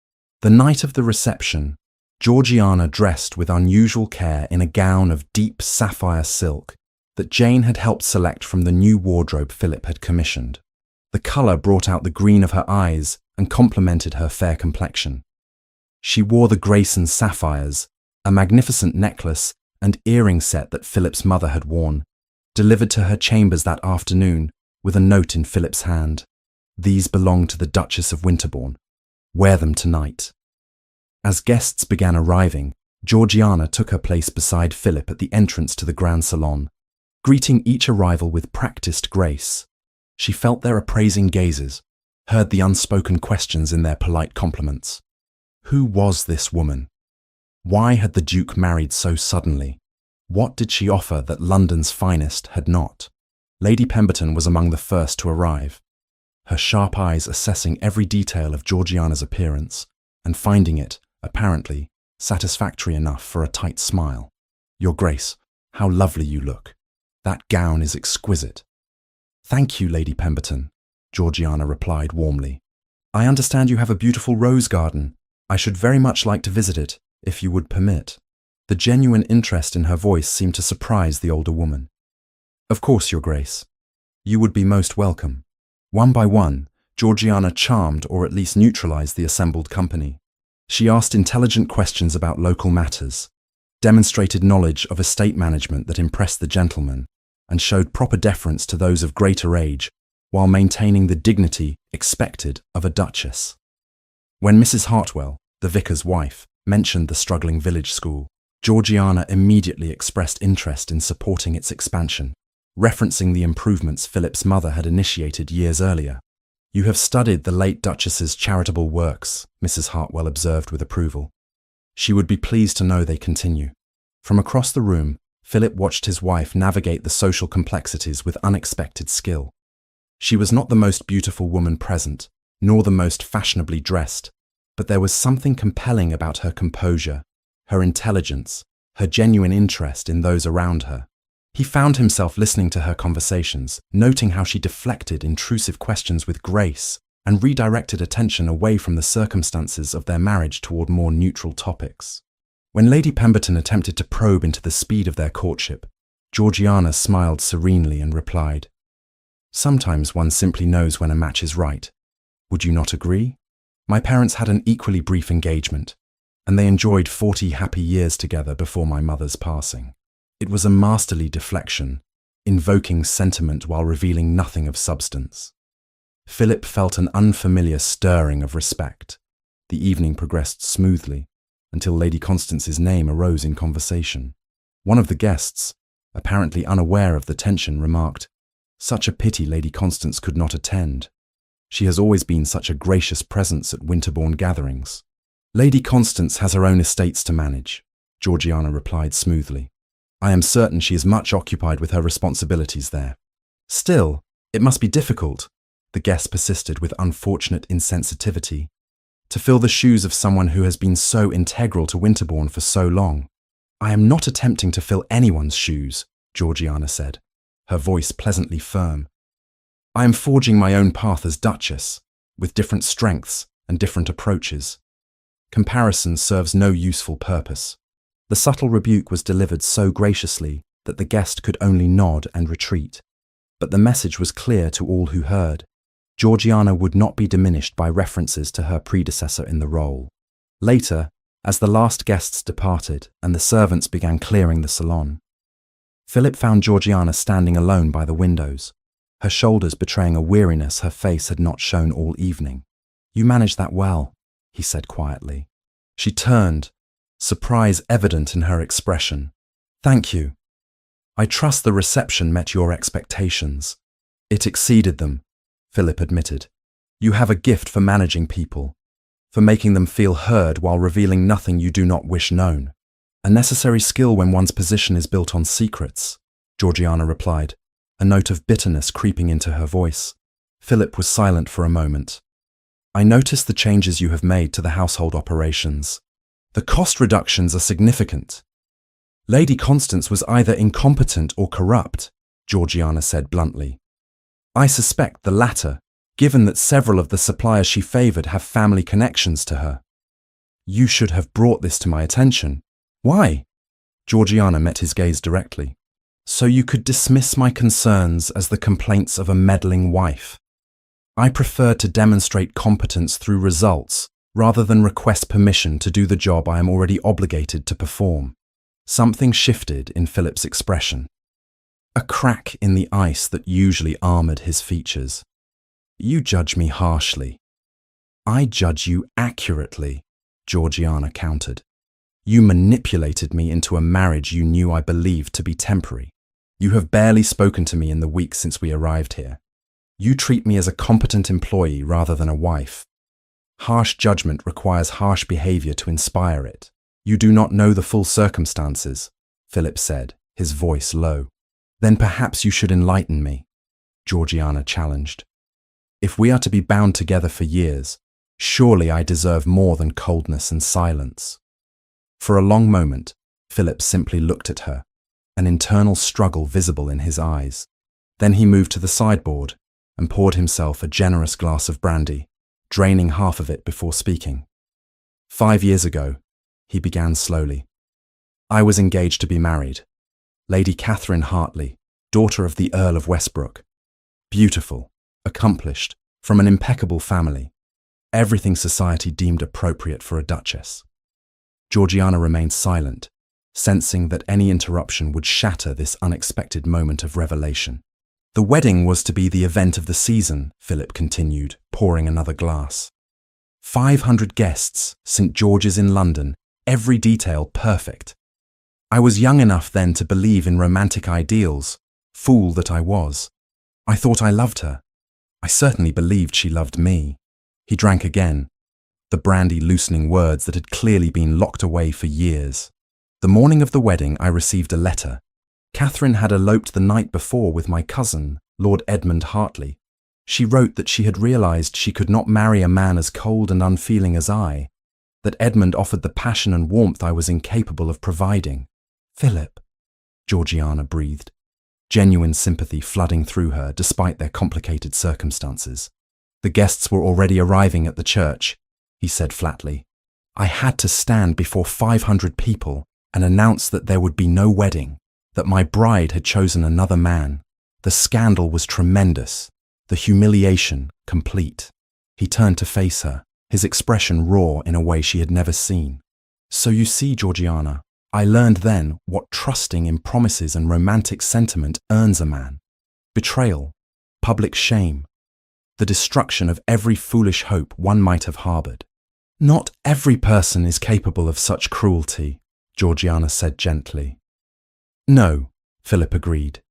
The night of the reception, Georgiana dressed with unusual care in a gown of deep sapphire silk that Jane had helped select from the new wardrobe Philip had commissioned. The colour brought out the green of her eyes and complemented her fair complexion. She wore the Grayson sapphires, a magnificent necklace and earring set that Philip's mother had worn, delivered to her chambers that afternoon with a note in Philip's hand. "These belong to the Duchess of Winterbourne. Wear them tonight." As guests began arriving, Georgiana took her place beside Philip at the entrance to the grand salon, greeting each arrival with practiced grace. She felt their appraising gazes, heard the unspoken questions in their polite compliments. Who was this woman? Why had the Duke married so suddenly? What did she offer that London's finest had not? Lady Pemberton was among the first to arrive, her sharp eyes assessing every detail of Georgiana's appearance and finding it, apparently, satisfactory enough for a tight smile. "Your Grace, how lovely you look. That gown is exquisite." "Thank you, Lady Pemberton," Georgiana replied warmly. "I understand you have a beautiful rose garden. I should very much like to visit it, if you would permit." The genuine interest in her voice seemed to surprise the older woman. "Of course, Your Grace. You would be most welcome." One by one, Georgiana charmed or at least neutralized the assembled company. She asked intelligent questions about local matters, demonstrated knowledge of estate management that impressed the gentlemen, and showed proper deference to those of greater age while maintaining the dignity expected of a duchess. When Mrs. Hartwell, the vicar's wife, mentioned the struggling village school, Georgiana immediately expressed interest in supporting its expansion, referencing the improvements Philip's mother had initiated years earlier. "You have studied the late Duchess's charitable works," Mrs. Hartwell observed with approval. "She would be pleased to know they continue." From across the room, Philip watched his wife navigate the social complexities with unexpected skill. She was not the most beautiful woman present, nor the most fashionably dressed, but there was something compelling about her composure, her intelligence, her genuine interest in those around her. He found himself listening to her conversations, noting how she deflected intrusive questions with grace and redirected attention away from the circumstances of their marriage toward more neutral topics. When Lady Pemberton attempted to probe into the speed of their courtship, Georgiana smiled serenely and replied, "Sometimes one simply knows when a match is right. Would you not agree? My parents had an equally brief engagement, and they enjoyed 40 happy years together before my mother's passing." It was a masterly deflection, invoking sentiment while revealing nothing of substance. Philip felt an unfamiliar stirring of respect. The evening progressed smoothly until Lady Constance's name arose in conversation. One of the guests, apparently unaware of the tension, remarked, "Such a pity Lady Constance could not attend. She has always been such a gracious presence at Winterbourne gatherings." "Lady Constance has her own estates to manage," Georgiana replied smoothly. "I am certain she is much occupied with her responsibilities there." "Still, it must be difficult," the guest persisted with unfortunate insensitivity, "to fill the shoes of someone who has been so integral to Winterbourne for so long." "I am not attempting to fill anyone's shoes," Georgiana said, her voice pleasantly firm. "I am forging my own path as Duchess, with different strengths and different approaches. Comparison serves no useful purpose." The subtle rebuke was delivered so graciously that the guest could only nod and retreat. But the message was clear to all who heard. Georgiana would not be diminished by references to her predecessor in the role. Later, as the last guests departed and the servants began clearing the salon, Philip found Georgiana standing alone by the windows, her shoulders betraying a weariness her face had not shown all evening. "You managed that well," he said quietly. She turned, surprise evident in her expression. "Thank you. I trust the reception met your expectations." "It exceeded them," Philip admitted. "You have a gift for managing people, for making them feel heard while revealing nothing you do not wish known. A necessary skill when one's position is built on secrets," Georgiana replied, a note of bitterness creeping into her voice. Philip was silent for a moment. "I noticed the changes you have made to the household operations. The cost reductions are significant." "Lady Constance was either incompetent or corrupt," Georgiana said bluntly. "I suspect the latter, given that several of the suppliers she favoured have family connections to her." "You should have brought this to my attention." "Why?" Georgiana met his gaze directly. "So you could dismiss my concerns as the complaints of a meddling wife. I prefer to demonstrate competence through results rather than request permission to do the job I am already obligated to perform." Something shifted in Philip's expression. A crack in the ice that usually armoured his features. "You judge me harshly." "I judge you accurately," Georgiana countered. "You manipulated me into a marriage you knew I believed to be temporary. You have barely spoken to me in the week since we arrived here. You treat me as a competent employee rather than a wife. Harsh judgment requires harsh behaviour to inspire it. You do not know the full circumstances," Philip said, his voice low. "Then perhaps you should enlighten me," Georgiana challenged. "If we are to be bound together for years, surely I deserve more than coldness and silence." For a long moment, Philip simply looked at her, an internal struggle visible in his eyes. Then he moved to the sideboard and poured himself a generous glass of brandy, draining half of it before speaking. "5 years ago," he began slowly, "I was engaged to be married. Lady Catherine Hartley, daughter of the Earl of Westbrook. Beautiful, accomplished, from an impeccable family. Everything society deemed appropriate for a duchess." Georgiana remained silent, sensing that any interruption would shatter this unexpected moment of revelation. "The wedding was to be the event of the season," Philip continued, pouring another glass. 500 guests, St. George's in London, every detail perfect. I was young enough then to believe in romantic ideals, fool that I was. I thought I loved her. I certainly believed she loved me." He drank again, the brandy loosening words that had clearly been locked away for years. "The morning of the wedding I received a letter. Catherine had eloped the night before with my cousin, Lord Edmund Hartley. She wrote that she had realised she could not marry a man as cold and unfeeling as I, that Edmund offered the passion and warmth I was incapable of providing." "Philip," Georgiana breathed, genuine sympathy flooding through her despite their complicated circumstances. "The guests were already arriving at the church," he said flatly. "I had to stand before 500 people and announce that there would be no wedding, that my bride had chosen another man. The scandal was tremendous, the humiliation complete." He turned to face her, his expression raw in a way she had never seen. "So you see, Georgiana, I learned then what trusting in promises and romantic sentiment earns a man. Betrayal, public shame, the destruction of every foolish hope one might have harboured." "Not every person is capable of such cruelty," Georgiana said gently. "No," Philip agreed.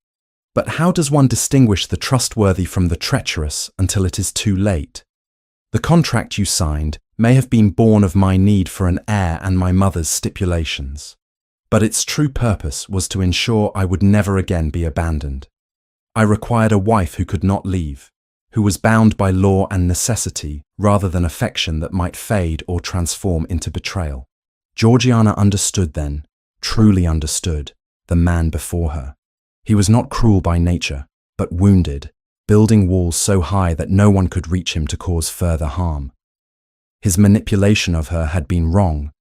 "But how does one distinguish the trustworthy from the treacherous until it is too late? The contract you signed may have been born of my need for an heir and my mother's stipulations. But its true purpose was to ensure I would never again be abandoned. I required a wife who could not leave, who was bound by law and necessity rather than affection that might fade or transform into betrayal." Georgiana understood then, truly understood, the man before her. He was not cruel by nature, but wounded, building walls so high that no one could reach him to cause further harm. His manipulation of her had been wrong,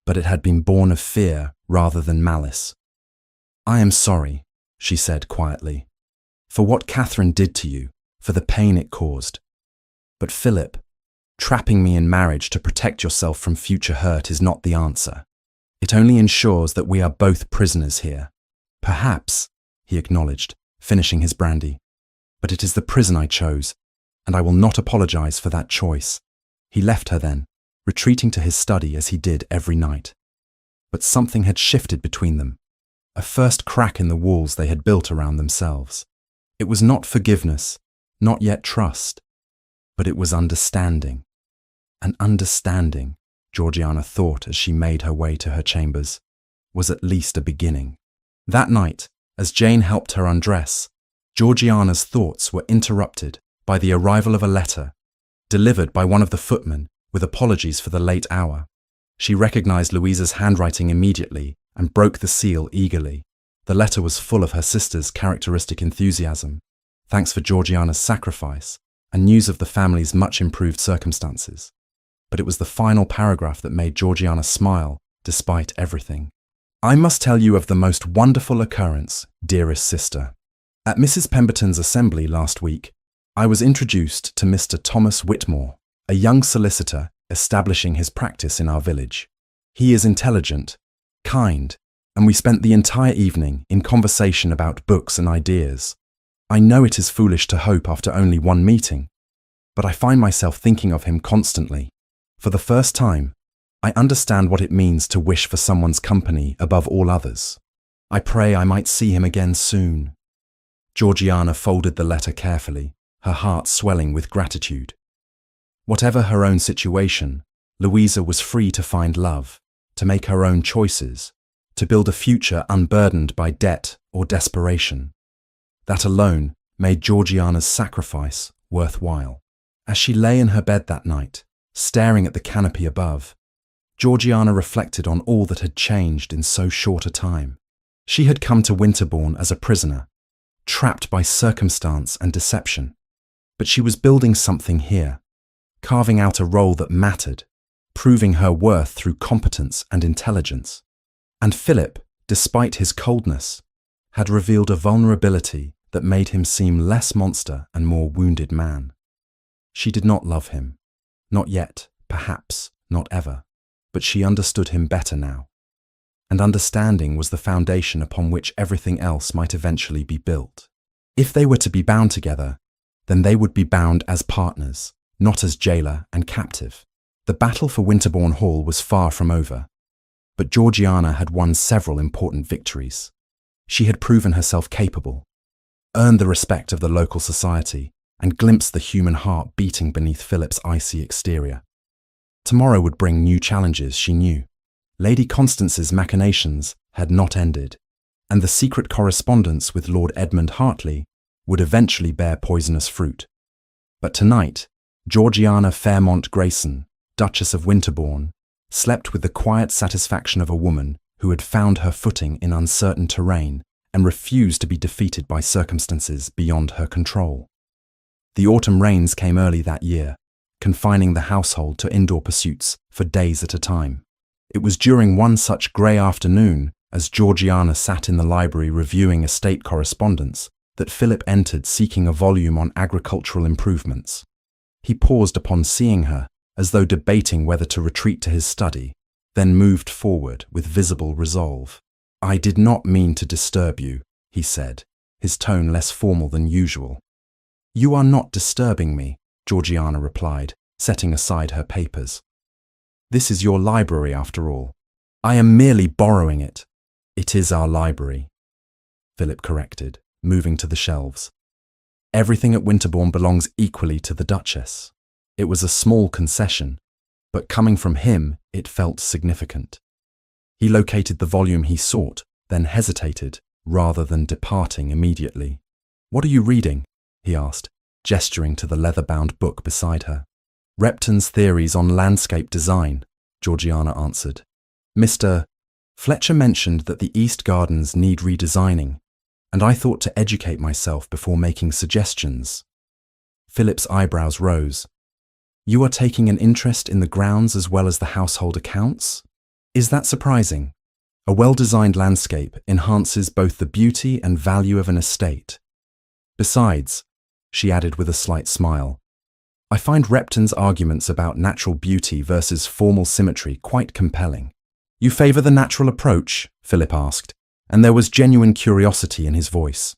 but it had been born of fear rather than malice. "I am sorry," she said quietly, "for what Catherine did to you, for the pain it caused. But Philip, trapping me in marriage to protect yourself from future hurt is not the answer. It only ensures that we are both prisoners here. Perhaps, he acknowledged, finishing his brandy. But it is the prison I chose, and I will not apologize for that choice. He left her then, retreating to his study as he did every night. But something had shifted between them, a first crack in the walls they had built around themselves. It was not forgiveness, not yet trust, but it was understanding. And understanding, Georgiana thought as she made her way to her chambers, was at least a beginning. That night, as Jane helped her undress, Georgiana's thoughts were interrupted by the arrival of a letter, delivered by one of the footmen with apologies for the late hour. She recognized Louisa's handwriting immediately and broke the seal eagerly. The letter was full of her sister's characteristic enthusiasm, thanks for Georgiana's sacrifice, and news of the family's much improved circumstances. But it was the final paragraph that made Georgiana smile, despite everything. I must tell you of the most wonderful occurrence, dearest sister. At Mrs. Pemberton's assembly last week, I was introduced to Mr. Thomas Whitmore, a young solicitor establishing his practice in our village. He is intelligent, kind, and we spent the entire evening in conversation about books and ideas. I know it is foolish to hope after only one meeting, but I find myself thinking of him constantly. For the first time, I understand what it means to wish for someone's company above all others. I pray I might see him again soon. Georgiana folded the letter carefully, her heart swelling with gratitude. Whatever her own situation, Louisa was free to find love, to make her own choices, to build a future unburdened by debt or desperation. That alone made Georgiana's sacrifice worthwhile. As she lay in her bed that night, staring at the canopy above, Georgiana reflected on all that had changed in so short a time. She had come to Winterbourne as a prisoner, trapped by circumstance and deception. But she was building something here, carving out a role that mattered, proving her worth through competence and intelligence. And Philip, despite his coldness, had revealed a vulnerability that made him seem less monster and more wounded man. She did not love him. Not yet, perhaps, not ever. But she understood him better now. And understanding was the foundation upon which everything else might eventually be built. If they were to be bound together, then they would be bound as partners, not as jailer and captive. The battle for Winterbourne Hall was far from over, but Georgiana had won several important victories. She had proven herself capable, earned the respect of the local society, and glimpsed the human heart beating beneath Philip's icy exterior. Tomorrow would bring new challenges, she knew. Lady Constance's machinations had not ended, and the secret correspondence with Lord Edmund Hartley would eventually bear poisonous fruit. But tonight, Georgiana Fairmont Grayson, Duchess of Winterbourne, slept with the quiet satisfaction of a woman who had found her footing in uncertain terrain and refused to be defeated by circumstances beyond her control. The autumn rains came early that year, confining the household to indoor pursuits for days at a time. It was during one such grey afternoon, as Georgiana sat in the library reviewing estate correspondence, that Philip entered seeking a volume on agricultural improvements. He paused upon seeing her, as though debating whether to retreat to his study, then moved forward with visible resolve. "I did not mean to disturb you," he said, his tone less formal than usual. "You are not disturbing me," Georgiana replied, setting aside her papers. "This is your library, after all. I am merely borrowing it." "It is our library," Philip corrected, moving to the shelves. "Everything at Winterbourne belongs equally to the Duchess." It was a small concession, but coming from him, it felt significant. He located the volume he sought, then hesitated, rather than departing immediately. "What are you reading?" he asked, gesturing to the leather-bound book beside her. "Repton's Theories on Landscape Design," Georgiana answered. "Mr. Fletcher mentioned that the East Gardens need redesigning, and I thought to educate myself before making suggestions." Philip's eyebrows rose. "You are taking an interest in the grounds as well as the household accounts? Is that surprising? A well-designed landscape enhances both the beauty and value of an estate. Besides," she added with a slight smile, I find Repton's arguments about natural beauty versus formal symmetry quite compelling. You favor the natural approach? Philip asked, and there was genuine curiosity in his voice.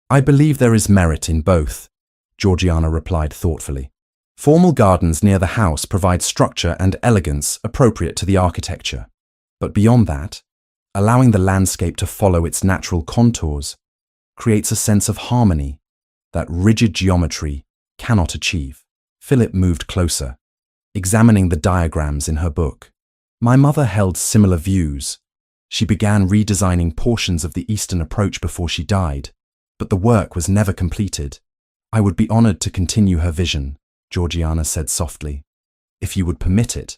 I believe there is merit in both, Georgiana replied thoughtfully. Formal gardens near the house provide structure and elegance appropriate to the architecture. But beyond that, allowing the landscape to follow its natural contours creates a sense of harmony that rigid geometry cannot achieve. Philip moved closer, examining the diagrams in her book. My mother held similar views. She began redesigning portions of the Eastern approach before she died, but the work was never completed. I would be honored to continue her vision, Georgiana said softly, if you would permit it.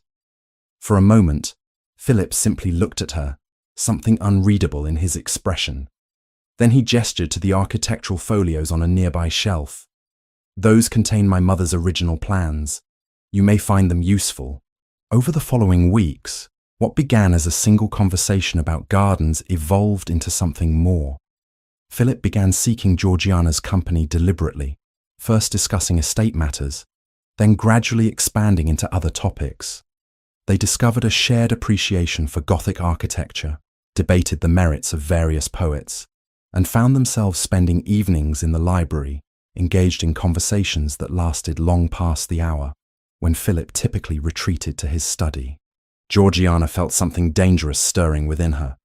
For a moment, Philip simply looked at her, something unreadable in his expression. Then he gestured to the architectural folios on a nearby shelf. Those contain my mother's original plans. You may find them useful. Over the following weeks, what began as a single conversation about gardens evolved into something more. Philip began seeking Georgiana's company deliberately, first discussing estate matters, then gradually expanding into other topics. They discovered a shared appreciation for Gothic architecture, debated the merits of various poets, and found themselves spending evenings in the library, engaged in conversations that lasted long past the hour, when Philip typically retreated to his study. Georgiana felt something dangerous stirring within her,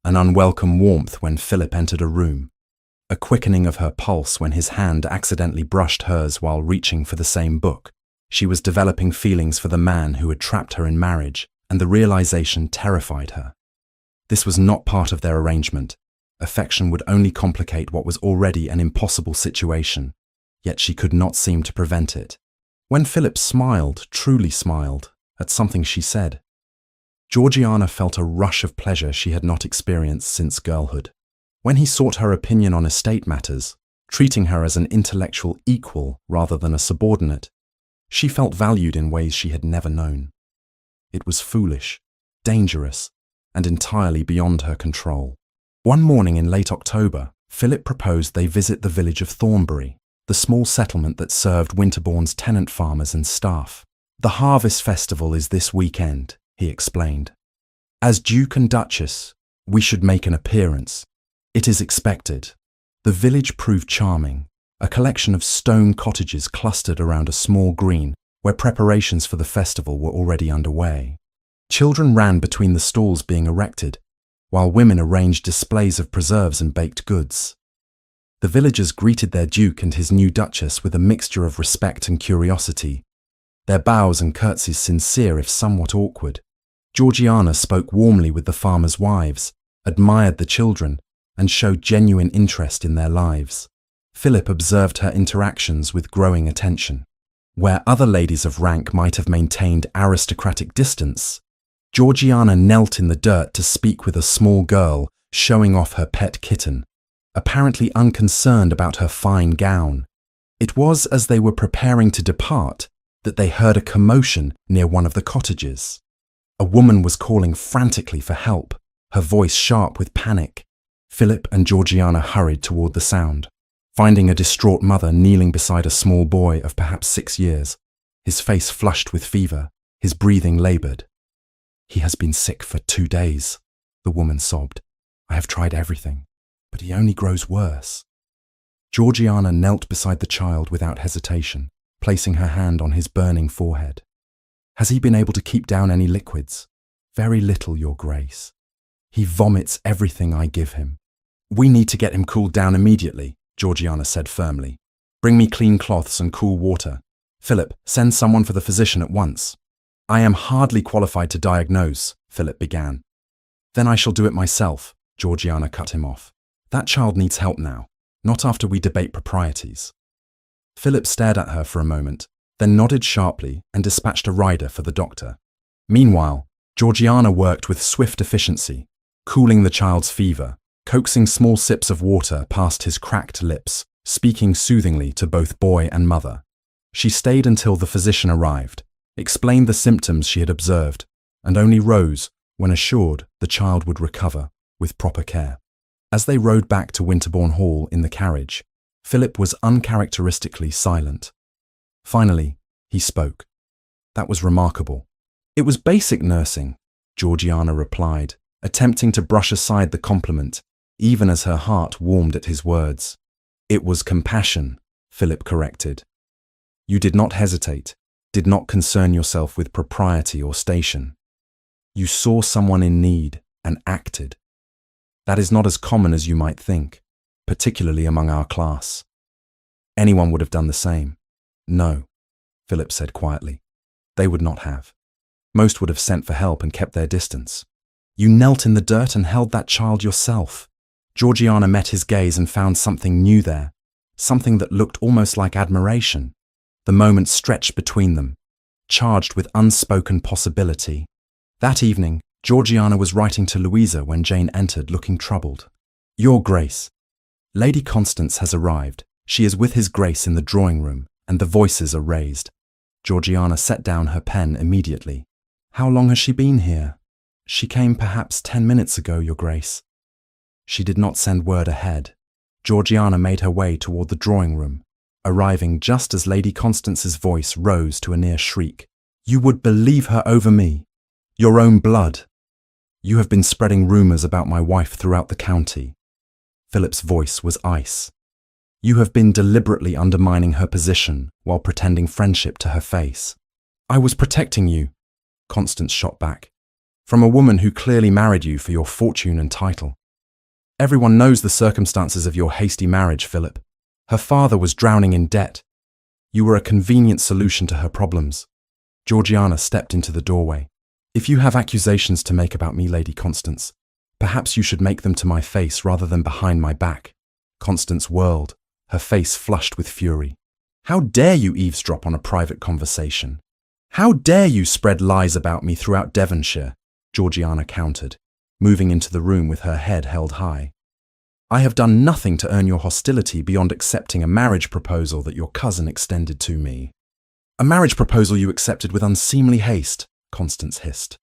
an unwelcome warmth when Philip entered a room, a quickening of her pulse when his hand accidentally brushed hers while reaching for the same book. She was developing feelings for the man who had trapped her in marriage, and the realization terrified her. This was not part of their arrangement. Affection would only complicate what was already an impossible situation, yet she could not seem to prevent it. When Philip smiled, truly smiled, at something she said, Georgiana felt a rush of pleasure she had not experienced since girlhood. When he sought her opinion on estate matters, treating her as an intellectual equal rather than a subordinate, she felt valued in ways she had never known. It was foolish, dangerous, and entirely beyond her control. One morning in late October, Philip proposed they visit the village of Thornbury, the small settlement that served Winterbourne's tenant farmers and staff. The harvest festival is this weekend, he explained. As Duke and Duchess, we should make an appearance. It is expected. The village proved charming, a collection of stone cottages clustered around a small green where preparations for the festival were already underway. Children ran between the stalls being erected, while women arranged displays of preserves and baked goods. The villagers greeted their Duke and his new Duchess with a mixture of respect and curiosity, their bows and curtsies sincere if somewhat awkward. Georgiana spoke warmly with the farmers' wives, admired the children, and showed genuine interest in their lives. Philip observed her interactions with growing attention. Where other ladies of rank might have maintained aristocratic distance, Georgiana knelt in the dirt to speak with a small girl, showing off her pet kitten, apparently unconcerned about her fine gown. It was as they were preparing to depart that they heard a commotion near one of the cottages. A woman was calling frantically for help, her voice sharp with panic. Philip and Georgiana hurried toward the sound, finding a distraught mother kneeling beside a small boy of perhaps 6 years, his face flushed with fever, his breathing labored. He has been sick for 2 days, the woman sobbed. I have tried everything, but he only grows worse. Georgiana knelt beside the child without hesitation, placing her hand on his burning forehead. Has he been able to keep down any liquids? Very little, Your Grace. He vomits everything I give him. We need to get him cooled down immediately, Georgiana said firmly. Bring me clean cloths and cool water. Philip, send someone for the physician at once. I am hardly qualified to diagnose, Philip began. Then I shall do it myself, Georgiana cut him off. That child needs help now, not after we debate proprieties. Philip stared at her for a moment, then nodded sharply and dispatched a rider for the doctor. Meanwhile, Georgiana worked with swift efficiency, cooling the child's fever, coaxing small sips of water past his cracked lips, speaking soothingly to both boy and mother. She stayed until the physician arrived, explained the symptoms she had observed, and only rose when assured the child would recover with proper care. As they rode back to Winterbourne Hall in the carriage, Philip was uncharacteristically silent. Finally, he spoke. That was remarkable. It was basic nursing, Georgiana replied, attempting to brush aside the compliment, even as her heart warmed at his words. It was compassion, Philip corrected. You did not hesitate, did not concern yourself with propriety or station. You saw someone in need and acted. That is not as common as you might think, particularly among our class. Anyone would have done the same. No, Philip said quietly. They would not have. Most would have sent for help and kept their distance. You knelt in the dirt and held that child yourself. Georgiana met his gaze and found something new there, something that looked almost like admiration. The moment stretched between them, charged with unspoken possibility. That evening, Georgiana was writing to Louisa when Jane entered looking troubled. Your Grace. Lady Constance has arrived. She is with His Grace in the drawing room, and the voices are raised. Georgiana set down her pen immediately. How long has she been here? She came perhaps 10 minutes ago, Your Grace. She did not send word ahead. Georgiana made her way toward the drawing room, arriving just as Lady Constance's voice rose to a near shriek. You would believe her over me. Your own blood. You have been spreading rumours about my wife throughout the county. Philip's voice was ice. You have been deliberately undermining her position while pretending friendship to her face. I was protecting you, Constance shot back, from a woman who clearly married you for your fortune and title. Everyone knows the circumstances of your hasty marriage, Philip. Her father was drowning in debt. You were a convenient solution to her problems. Georgiana stepped into the doorway. If you have accusations to make about me, Lady Constance, perhaps you should make them to my face rather than behind my back. Constance whirled, her face flushed with fury. How dare you eavesdrop on a private conversation? How dare you spread lies about me throughout Devonshire? Georgiana countered, moving into the room with her head held high. I have done nothing to earn your hostility beyond accepting a marriage proposal that your cousin extended to me. A marriage proposal you accepted with unseemly haste, Constance hissed.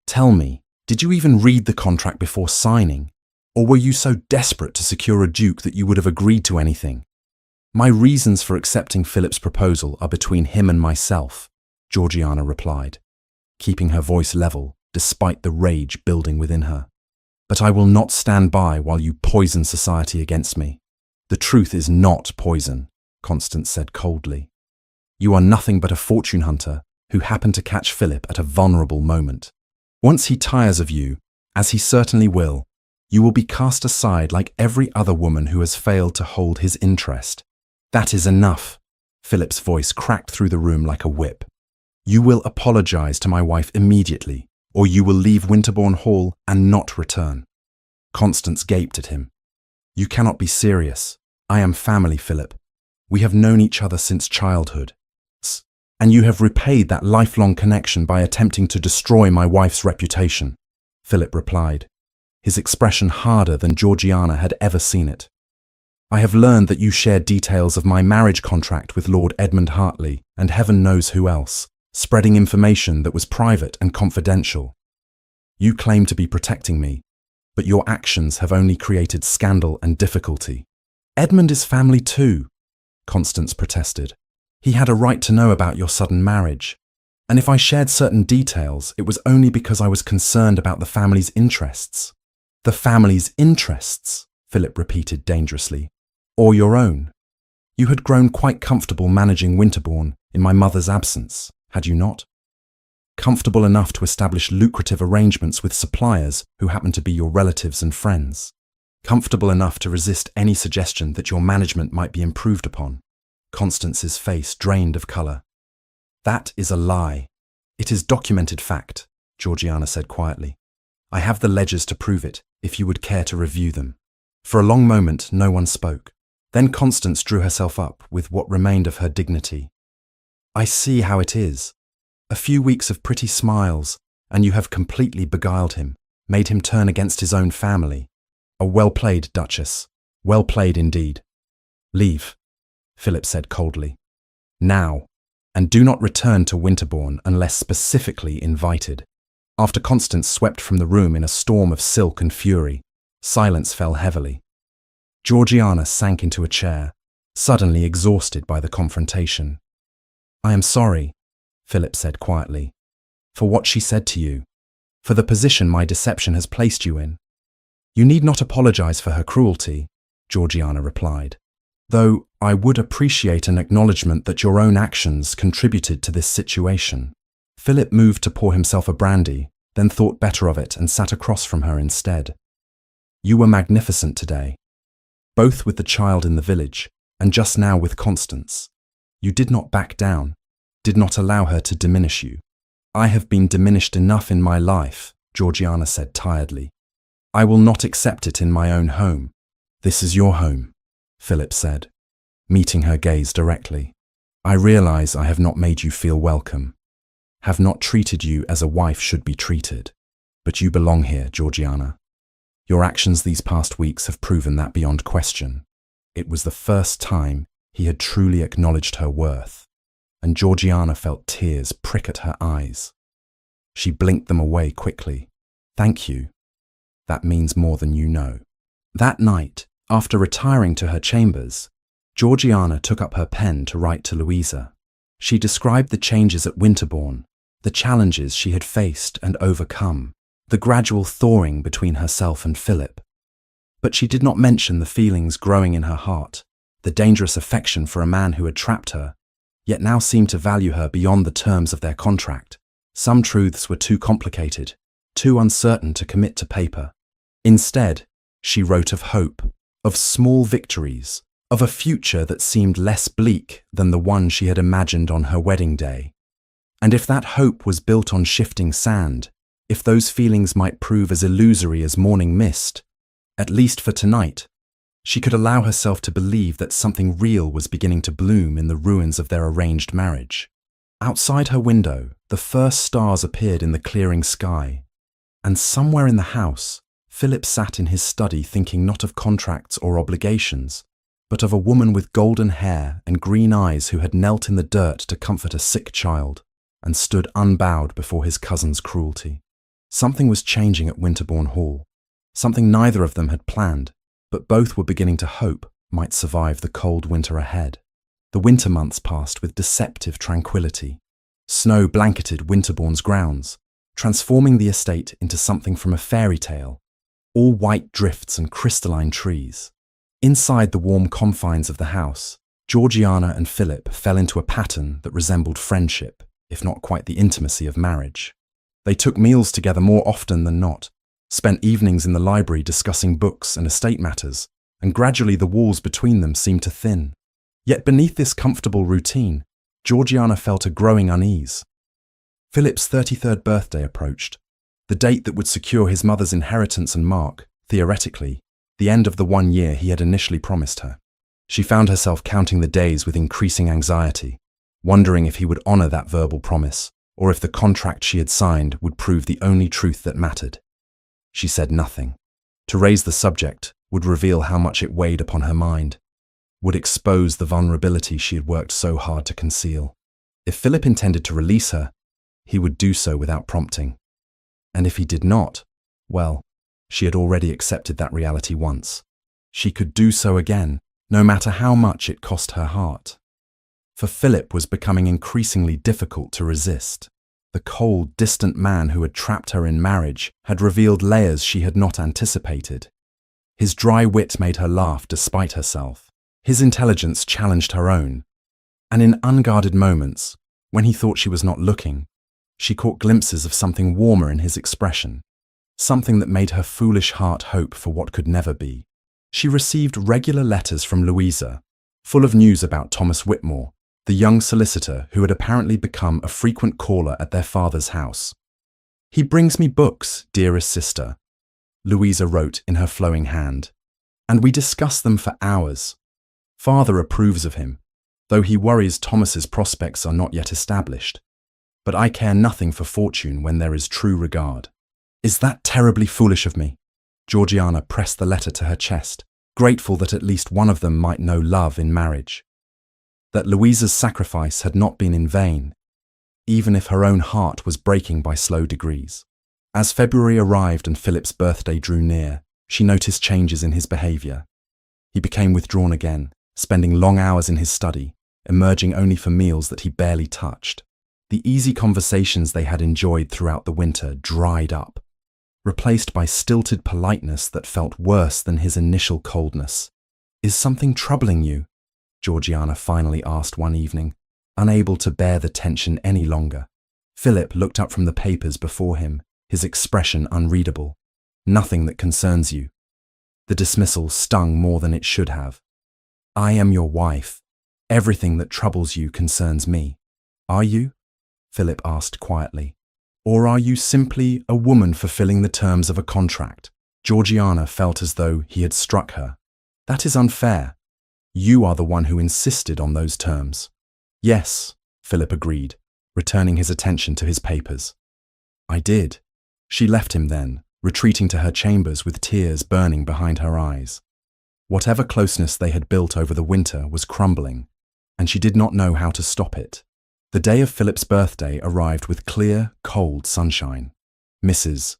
Tell me, did you even read the contract before signing? Or were you so desperate to secure a duke that you would have agreed to anything? My reasons for accepting Philip's proposal are between him and myself, Georgiana replied, keeping her voice level despite the rage building within her. But I will not stand by while you poison society against me. The truth is not poison, Constance said coldly. You are nothing but a fortune hunter who happened to catch Philip at a vulnerable moment. Once he tires of you, as he certainly will, you will be cast aside like every other woman who has failed to hold his interest. That is enough. Philip's voice cracked through the room like a whip. You will apologize to my wife immediately, or you will leave Winterbourne Hall and not return. Constance gaped at him. You cannot be serious. I am family, Philip. We have known each other since childhood. And you have repaid that lifelong connection by attempting to destroy my wife's reputation, Philip replied, his expression harder than Georgiana had ever seen it. I have learned that you shared details of my marriage contract with Lord Edmund Hartley and heaven knows who else, spreading information that was private and confidential. You claim to be protecting me, but your actions have only created scandal and difficulty. Edmund is family too, Constance protested. He had a right to know about your sudden marriage. And if I shared certain details, it was only because I was concerned about the family's interests. The family's interests, Philip repeated dangerously. Or your own. You had grown quite comfortable managing Winterbourne in my mother's absence, had you not? Comfortable enough to establish lucrative arrangements with suppliers who happened to be your relatives and friends. Comfortable enough to resist any suggestion that your management might be improved upon. Constance's face drained of colour. That is a lie. It is documented fact, Georgiana said quietly. I have the ledgers to prove it, if you would care to review them. For a long moment, no one spoke. Then Constance drew herself up with what remained of her dignity. I see how it is. A few weeks of pretty smiles, and you have completely beguiled him, made him turn against his own family. A well played, Duchess. Well played indeed. Leave, Philip said coldly. Now, and do not return to Winterbourne unless specifically invited. After Constance swept from the room in a storm of silk and fury, silence fell heavily. Georgiana sank into a chair, suddenly exhausted by the confrontation. I am sorry, Philip said quietly, for what she said to you, for the position my deception has placed you in. You need not apologize for her cruelty, Georgiana replied, though I would appreciate an acknowledgement that your own actions contributed to this situation. Philip moved to pour himself a brandy, then thought better of it and sat across from her instead. You were magnificent today, both with the child in the village and just now with Constance. You did not back down, did not allow her to diminish you. I have been diminished enough in my life, Georgiana said tiredly. I will not accept it in my own home. This is your home, Philip said, meeting her gaze directly. I realize I have not made you feel welcome, have not treated you as a wife should be treated, but you belong here, Georgiana. Your actions these past weeks have proven that beyond question. It was the first time he had truly acknowledged her worth, and Georgiana felt tears prick at her eyes. She blinked them away quickly. Thank you. That means more than you know. That night, after retiring to her chambers, Georgiana took up her pen to write to Louisa. She described the changes at Winterbourne, the challenges she had faced and overcome, the gradual thawing between herself and Philip. But she did not mention the feelings growing in her heart, the dangerous affection for a man who had trapped her, yet now seemed to value her beyond the terms of their contract. Some truths were too complicated, too uncertain to commit to paper. Instead, she wrote of hope, of small victories, of a future that seemed less bleak than the one she had imagined on her wedding day. And if that hope was built on shifting sand, if those feelings might prove as illusory as morning mist, at least for tonight, she could allow herself to believe that something real was beginning to bloom in the ruins of their arranged marriage. Outside her window, the first stars appeared in the clearing sky, and somewhere in the house, Philip sat in his study thinking not of contracts or obligations, but of a woman with golden hair and green eyes who had knelt in the dirt to comfort a sick child and stood unbowed before his cousin's cruelty. Something was changing at Winterbourne Hall, something neither of them had planned, but both were beginning to hope might survive the cold winter ahead. The winter months passed with deceptive tranquility. Snow blanketed Winterbourne's grounds, transforming the estate into something from a fairy tale, all white drifts and crystalline trees. Inside the warm confines of the house, Georgiana and Philip fell into a pattern that resembled friendship, if not quite the intimacy of marriage. They took meals together more often than not, spent evenings in the library discussing books and estate matters, and gradually the walls between them seemed to thin. Yet beneath this comfortable routine, Georgiana felt a growing unease. Philip's 33rd birthday approached, the date that would secure his mother's inheritance and mark, theoretically, the end of the 1 year he had initially promised her. She found herself counting the days with increasing anxiety, wondering if he would honor that verbal promise, or if the contract she had signed would prove the only truth that mattered. She said nothing. To raise the subject would reveal how much it weighed upon her mind, would expose the vulnerability she had worked so hard to conceal. If Philip intended to release her, he would do so without prompting. And if he did not, well, she had already accepted that reality once. She could do so again, no matter how much it cost her heart. For Philip was becoming increasingly difficult to resist. The cold, distant man who had trapped her in marriage had revealed layers she had not anticipated. His dry wit made her laugh despite herself. His intelligence challenged her own. And in unguarded moments, when he thought she was not looking, she caught glimpses of something warmer in his expression, something that made her foolish heart hope for what could never be. She received regular letters from Louisa, full of news about Thomas Whitmore, the young solicitor who had apparently become a frequent caller at their father's house. "He brings me books, dearest sister," Louisa wrote in her flowing hand, "and we discuss them for hours. Father approves of him, though he worries Thomas's prospects are not yet established. But I care nothing for fortune when there is true regard." "Is that terribly foolish of me?" Georgiana pressed the letter to her chest, grateful that at least one of them might know love in marriage. That Louisa's sacrifice had not been in vain, even if her own heart was breaking by slow degrees. As February arrived and Philip's birthday drew near, she noticed changes in his behaviour. He became withdrawn again, spending long hours in his study, emerging only for meals that he barely touched. The easy conversations they had enjoyed throughout the winter dried up, replaced by stilted politeness that felt worse than his initial coldness. "Is something troubling you?" Georgiana finally asked one evening, unable to bear the tension any longer. Philip looked up from the papers before him, his expression unreadable. "Nothing that concerns you." The dismissal stung more than it should have. "I am your wife. Everything that troubles you concerns me." "Are you?" Philip asked quietly. "Or are you simply a woman fulfilling the terms of a contract?" Georgiana felt as though he had struck her. "That is unfair. You are the one who insisted on those terms." "Yes," Philip agreed, returning his attention to his papers. "I did." She left him then, retreating to her chambers with tears burning behind her eyes. Whatever closeness they had built over the winter was crumbling, and she did not know how to stop it. The day of Philip's birthday arrived with clear, cold sunshine. Mrs.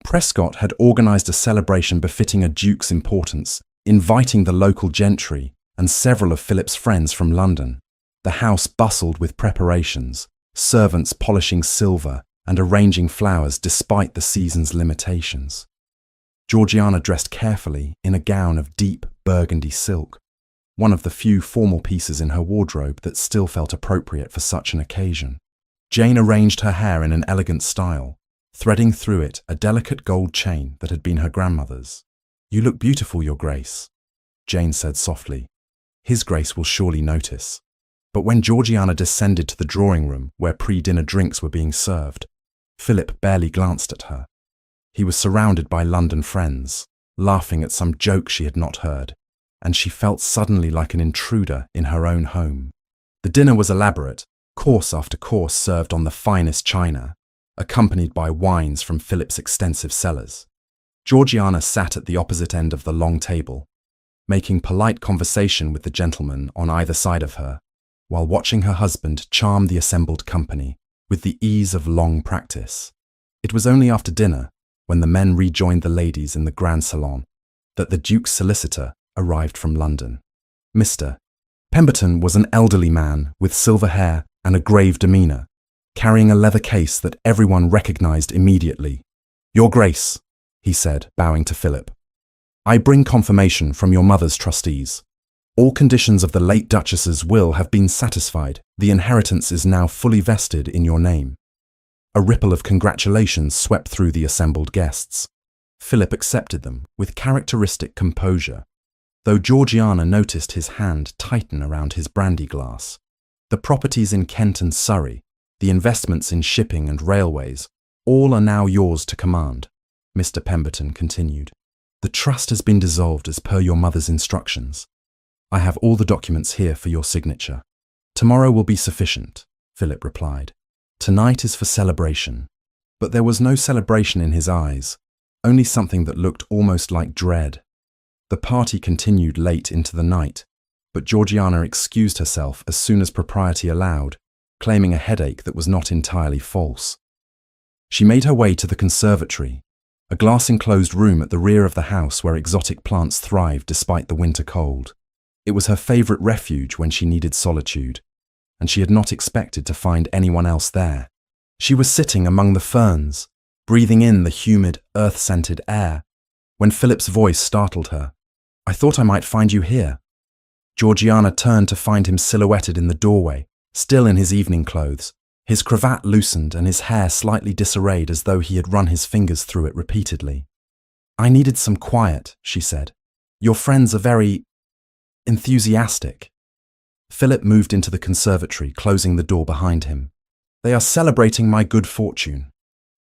Prescott had organized a celebration befitting a duke's importance, inviting the local gentry and several of Philip's friends from London. The house bustled with preparations, servants polishing silver and arranging flowers despite the season's limitations. Georgiana dressed carefully in a gown of deep burgundy silk, one of the few formal pieces in her wardrobe that still felt appropriate for such an occasion. Jane arranged her hair in an elegant style, threading through it a delicate gold chain that had been her grandmother's. "You look beautiful, Your Grace," Jane said softly. "His Grace will surely notice." But when Georgiana descended to the drawing room where pre-dinner drinks were being served, Philip barely glanced at her. He was surrounded by London friends, laughing at some joke she had not heard, and she felt suddenly like an intruder in her own home. The dinner was elaborate, course after course served on the finest china, accompanied by wines from Philip's extensive cellars. Georgiana sat at the opposite end of the long table, making polite conversation with the gentlemen on either side of her, while watching her husband charm the assembled company with the ease of long practice. It was only after dinner, when the men rejoined the ladies in the grand salon, that the Duke's solicitor arrived from London. Mr. Pemberton was an elderly man with silver hair and a grave demeanour, carrying a leather case that everyone recognised immediately. "Your Grace," he said, bowing to Philip, "I bring confirmation from your mother's trustees. All conditions of the late Duchess's will have been satisfied. The inheritance is now fully vested in your name." A ripple of congratulations swept through the assembled guests. Philip accepted them with characteristic composure, though Georgiana noticed his hand tighten around his brandy glass. "The properties in Kent and Surrey, the investments in shipping and railways, all are now yours to command," Mr. Pemberton continued. "The trust has been dissolved as per your mother's instructions. I have all the documents here for your signature." "Tomorrow will be sufficient," Philip replied. "Tonight is for celebration." But there was no celebration in his eyes, only something that looked almost like dread. The party continued late into the night, but Georgiana excused herself as soon as propriety allowed, claiming a headache that was not entirely false. She made her way to the conservatory, a glass-enclosed room at the rear of the house where exotic plants thrived despite the winter cold. It was her favourite refuge when she needed solitude, and she had not expected to find anyone else there. She was sitting among the ferns, breathing in the humid, earth-scented air, when Philip's voice startled her. "I thought I might find you here." Georgiana turned to find him silhouetted in the doorway, still in his evening clothes, his cravat loosened and his hair slightly disarrayed as though he had run his fingers through it repeatedly. "I needed some quiet," she said. "Your friends are very enthusiastic." Philip moved into the conservatory, closing the door behind him. "They are celebrating my good fortune.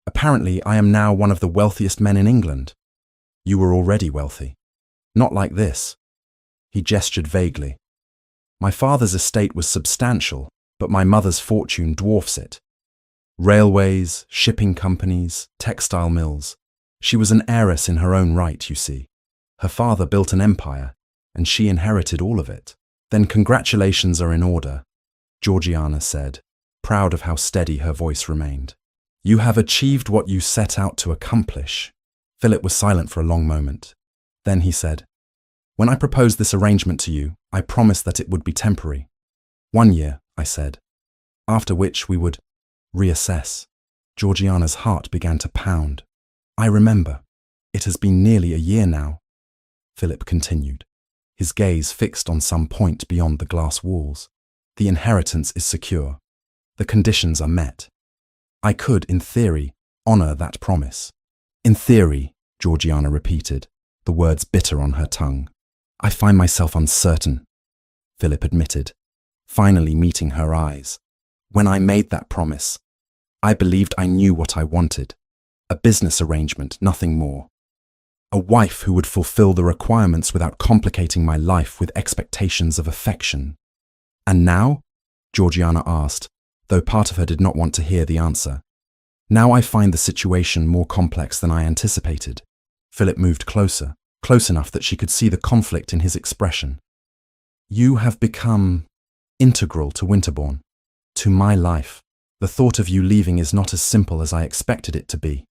Apparently, I am now one of the wealthiest men in England." "You were already wealthy." "Not like this." He gestured vaguely. "My father's estate was substantial, but my mother's fortune dwarfs it. Railways, shipping companies, textile mills. She was an heiress in her own right, you see. Her father built an empire, and she inherited all of it." "Then congratulations are in order," Georgiana said, proud of how steady her voice remained. "You have achieved what you set out to accomplish." Philip was silent for a long moment. Then he said, "When I proposed this arrangement to you, I promised that it would be temporary. 1 year, I said, after which we would reassess. Georgiana's heart began to pound. I remember. It has been nearly a year now, Philip continued, his gaze fixed on some point beyond the glass walls. The inheritance is secure. The conditions are met. I could, in theory, honor that promise. In theory, Georgiana repeated, the words bitter on her tongue. I find myself uncertain, Philip admitted, finally meeting her eyes. When I made that promise, I believed I knew what I wanted. A business arrangement, nothing more. A wife who would fulfill the requirements without complicating my life with expectations of affection. And now? Georgiana asked, though part of her did not want to hear the answer. Now I find the situation more complex than I anticipated. Philip moved closer, close enough that she could see the conflict in his expression. You have become integral to Winterbourne, to my life. The thought of you leaving is not as simple as I expected it to be.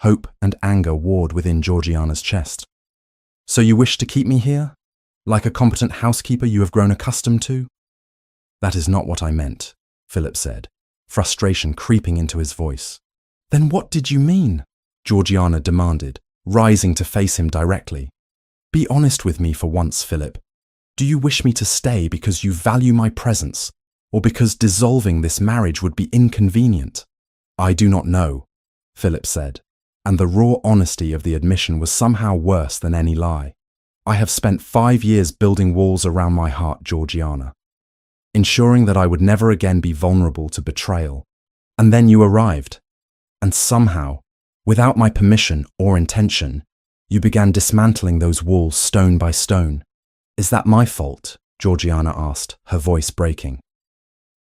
Hope and anger warred within Georgiana's chest. So you wish to keep me here? Like a competent housekeeper you have grown accustomed to? That is not what I meant, Philip said, frustration creeping into his voice. Then what did you mean? Georgiana demanded, rising to face him directly. Be honest with me for once, Philip. Do you wish me to stay because you value my presence, or because dissolving this marriage would be inconvenient? I do not know, Philip said, and the raw honesty of the admission was somehow worse than any lie. I have spent 5 years building walls around my heart, Georgiana, ensuring that I would never again be vulnerable to betrayal. And then you arrived, and somehow, without my permission or intention, you began dismantling those walls stone by stone. Is that my fault? Georgiana asked, her voice breaking.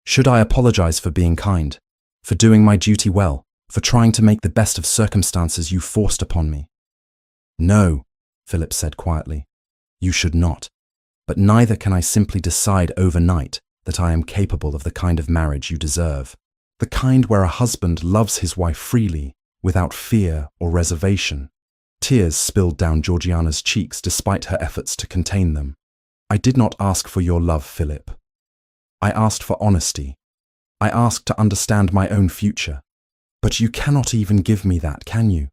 Should I apologize for being kind, for doing my duty well, for trying to make the best of circumstances you forced upon me? No, Philip said quietly. You should not. But neither can I simply decide overnight that I am capable of the kind of marriage you deserve. The kind where a husband loves his wife freely, without fear or reservation. Tears spilled down Georgiana's cheeks despite her efforts to contain them. I did not ask for your love, Philip. I asked for honesty. I asked to understand my own future. But you cannot even give me that, can you?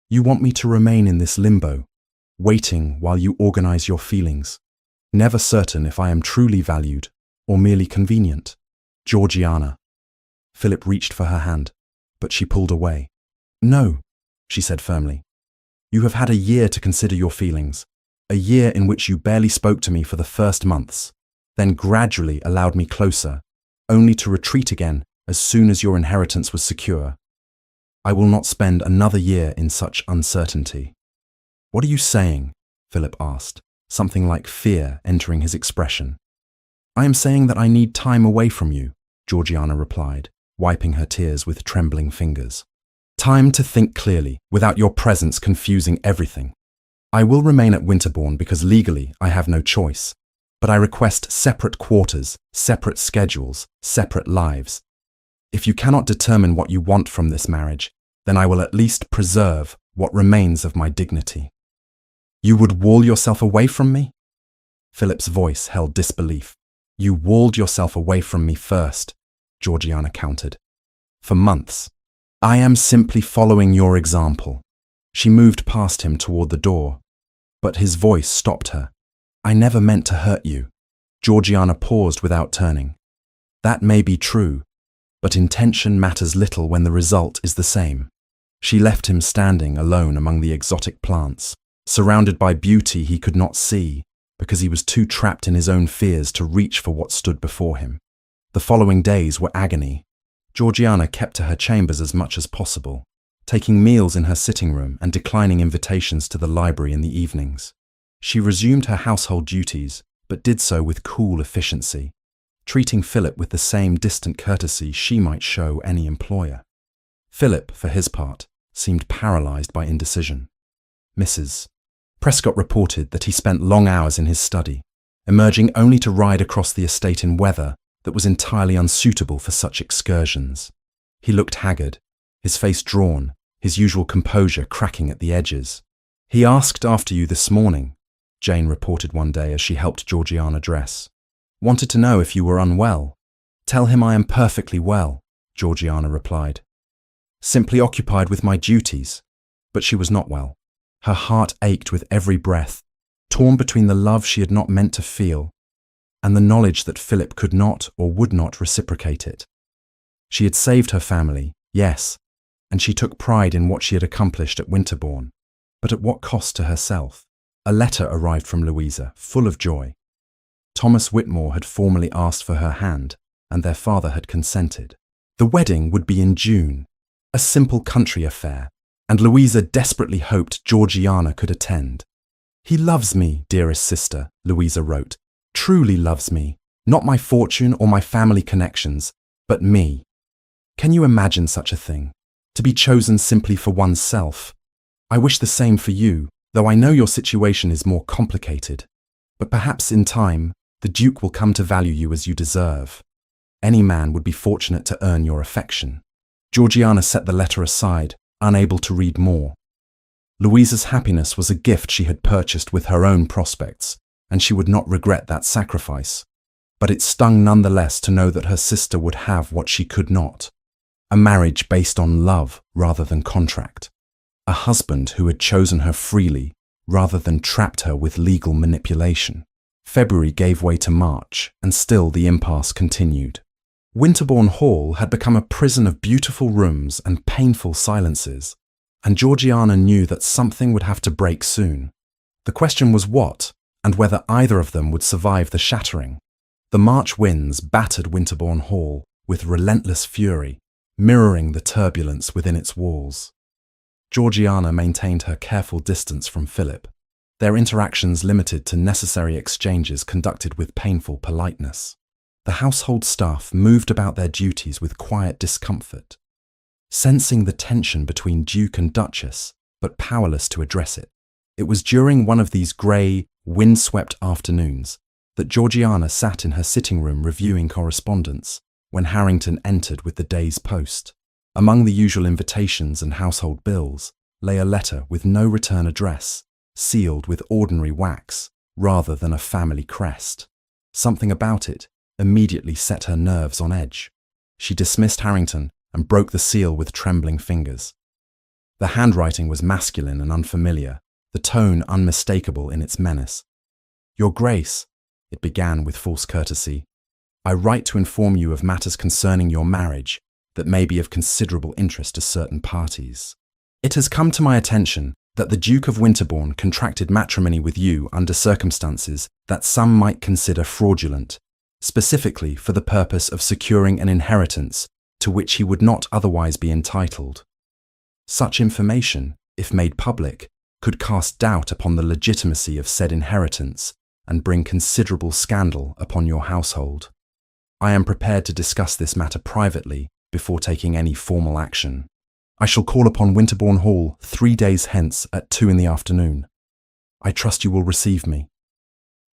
You want me to remain in this limbo, waiting while you organize your feelings, never certain if I am truly valued or merely convenient. Georgiana. Philip reached for her hand, but she pulled away. No, she said firmly. You have had a year to consider your feelings, a year in which you barely spoke to me for the first months, then gradually allowed me closer, only to retreat again as soon as your inheritance was secure. I will not spend another year in such uncertainty. What are you saying? Philip asked, something like fear entering his expression. I am saying that I need time away from you, Georgiana replied, wiping her tears with trembling fingers. Time to think clearly, without your presence confusing everything. I will remain at Winterbourne because legally I have no choice, but I request separate quarters, separate schedules, separate lives. If you cannot determine what you want from this marriage, then I will at least preserve what remains of my dignity. You would wall yourself away from me? Philip's voice held disbelief. You walled yourself away from me first, Georgiana countered. For months. I am simply following your example. She moved past him toward the door, but his voice stopped her. I never meant to hurt you. Georgiana paused without turning. That may be true, but intention matters little when the result is the same. She left him standing alone among the exotic plants, surrounded by beauty he could not see because he was too trapped in his own fears to reach for what stood before him. The following days were agony. Georgiana kept to her chambers as much as possible, taking meals in her sitting room and declining invitations to the library in the evenings. She resumed her household duties, but did so with cool efficiency, treating Philip with the same distant courtesy she might show any employer. Philip, for his part, seemed paralyzed by indecision. Mrs. Prescott reported that he spent long hours in his study, emerging only to ride across the estate in weather that was entirely unsuitable for such excursions. He looked haggard, his face drawn, his usual composure cracking at the edges. He asked after you this morning, Jane reported one day as she helped Georgiana dress. Wanted to know if you were unwell. Tell him I am perfectly well, Georgiana replied. Simply occupied with my duties. But she was not well. Her heart ached with every breath, torn between the love she had not meant to feel and the knowledge that Philip could not or would not reciprocate it. She had saved her family, yes, and she took pride in what she had accomplished at Winterbourne, but at what cost to herself? A letter arrived from Louisa, full of joy. Thomas Whitmore had formally asked for her hand, and their father had consented. The wedding would be in June, a simple country affair, and Louisa desperately hoped Georgiana could attend. He loves me, dearest sister, Louisa wrote, truly loves me, not my fortune or my family connections, but me. Can you imagine such a thing? To be chosen simply for oneself? I wish the same for you, though I know your situation is more complicated. But perhaps in time, the Duke will come to value you as you deserve. Any man would be fortunate to earn your affection. Georgiana set the letter aside, unable to read more. Louisa's happiness was a gift she had purchased with her own prospects, and she would not regret that sacrifice. But it stung nonetheless to know that her sister would have what she could not. A marriage based on love rather than contract. A husband who had chosen her freely rather than trapped her with legal manipulation. February gave way to March, and still the impasse continued. Winterbourne Hall had become a prison of beautiful rooms and painful silences, and Georgiana knew that something would have to break soon. The question was what, and whether either of them would survive the shattering. The March winds battered Winterbourne Hall with relentless fury, mirroring the turbulence within its walls. Georgiana maintained her careful distance from Philip, their interactions limited to necessary exchanges conducted with painful politeness. The household staff moved about their duties with quiet discomfort, sensing the tension between Duke and Duchess, but powerless to address it. It was during one of these grey, wind-swept afternoons that Georgiana sat in her sitting room reviewing correspondence when Harrington entered with the day's post. Among the usual invitations and household bills lay a letter with no return address, sealed with ordinary wax rather than a family crest. Something about it immediately set her nerves on edge. She dismissed Harrington and broke the seal with trembling fingers. The handwriting was masculine and unfamiliar, the tone unmistakable in its menace. Your Grace, it began with false courtesy, I write to inform you of matters concerning your marriage that may be of considerable interest to certain parties. It has come to my attention that the Duke of Winterbourne contracted matrimony with you under circumstances that some might consider fraudulent, specifically for the purpose of securing an inheritance to which he would not otherwise be entitled. Such information, if made public, could cast doubt upon the legitimacy of said inheritance and bring considerable scandal upon your household. I am prepared to discuss this matter privately before taking any formal action. I shall call upon Winterbourne Hall 3 days hence at 2 p.m. I trust you will receive me.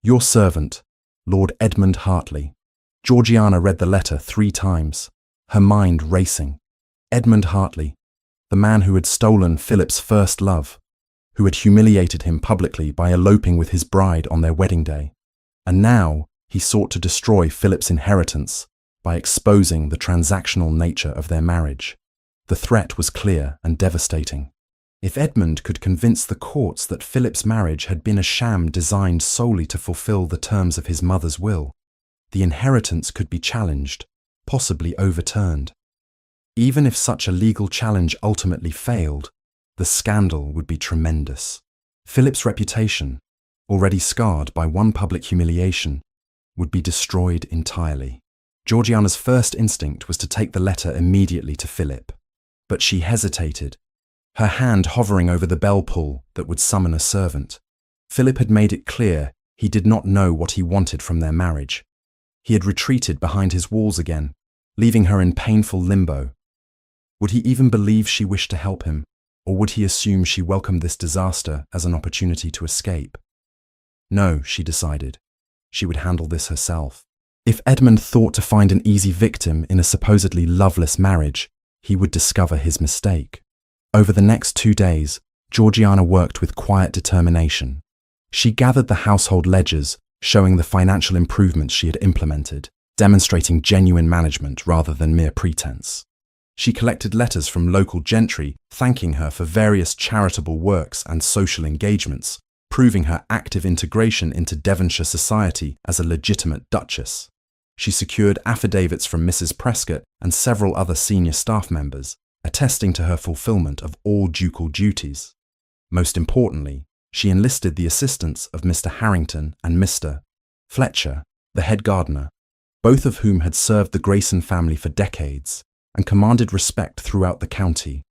Your servant, Lord Edmund Hartley. Georgiana read the letter 3 times, her mind racing. Edmund Hartley, the man who had stolen Philip's first love, who had humiliated him publicly by eloping with his bride on their wedding day, and now he sought to destroy Philip's inheritance by exposing the transactional nature of their marriage. The threat was clear and devastating. If Edmund could convince the courts that Philip's marriage had been a sham designed solely to fulfill the terms of his mother's will, the inheritance could be challenged, possibly overturned. Even if such a legal challenge ultimately failed, the scandal would be tremendous. Philip's reputation, already scarred by one public humiliation, would be destroyed entirely. Georgiana's first instinct was to take the letter immediately to Philip, but she hesitated, her hand hovering over the bell pull that would summon a servant. Philip had made it clear he did not know what he wanted from their marriage. He had retreated behind his walls again, leaving her in painful limbo. Would he even believe she wished to help him, or would he assume she welcomed this disaster as an opportunity to escape? No, she decided. She would handle this herself. If Edmund thought to find an easy victim in a supposedly loveless marriage, he would discover his mistake. Over the next 2 days, Georgiana worked with quiet determination. She gathered the household ledgers, showing the financial improvements she had implemented, demonstrating genuine management rather than mere pretense. She collected letters from local gentry thanking her for various charitable works and social engagements, proving her active integration into Devonshire society as a legitimate Duchess. She secured affidavits from Mrs. Prescott and several other senior staff members, attesting to her fulfillment of all ducal duties. Most importantly, she enlisted the assistance of Mr. Harrington and Mr. Fletcher, the head gardener, both of whom had served the Grayson family for decades and commanded respect throughout the county.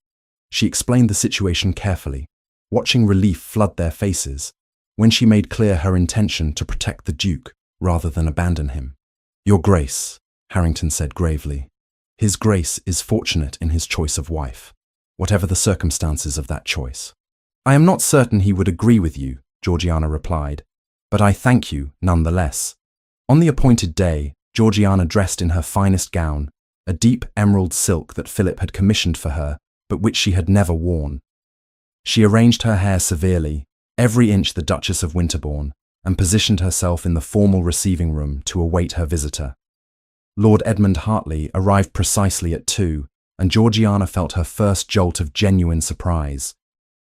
She explained the situation carefully, watching relief flood their faces, when she made clear her intention to protect the Duke rather than abandon him. "Your Grace," Harrington said gravely, "His Grace is fortunate in his choice of wife, whatever the circumstances of that choice." "I am not certain he would agree with you," Georgiana replied, "but I thank you nonetheless." On the appointed day, Georgiana dressed in her finest gown, a deep emerald silk that Philip had commissioned for her, but which she had never worn. She arranged her hair severely, every inch the Duchess of Winterbourne, and positioned herself in the formal receiving room to await her visitor. Lord Edmund Hartley arrived precisely at 2, and Georgiana felt her first jolt of genuine surprise.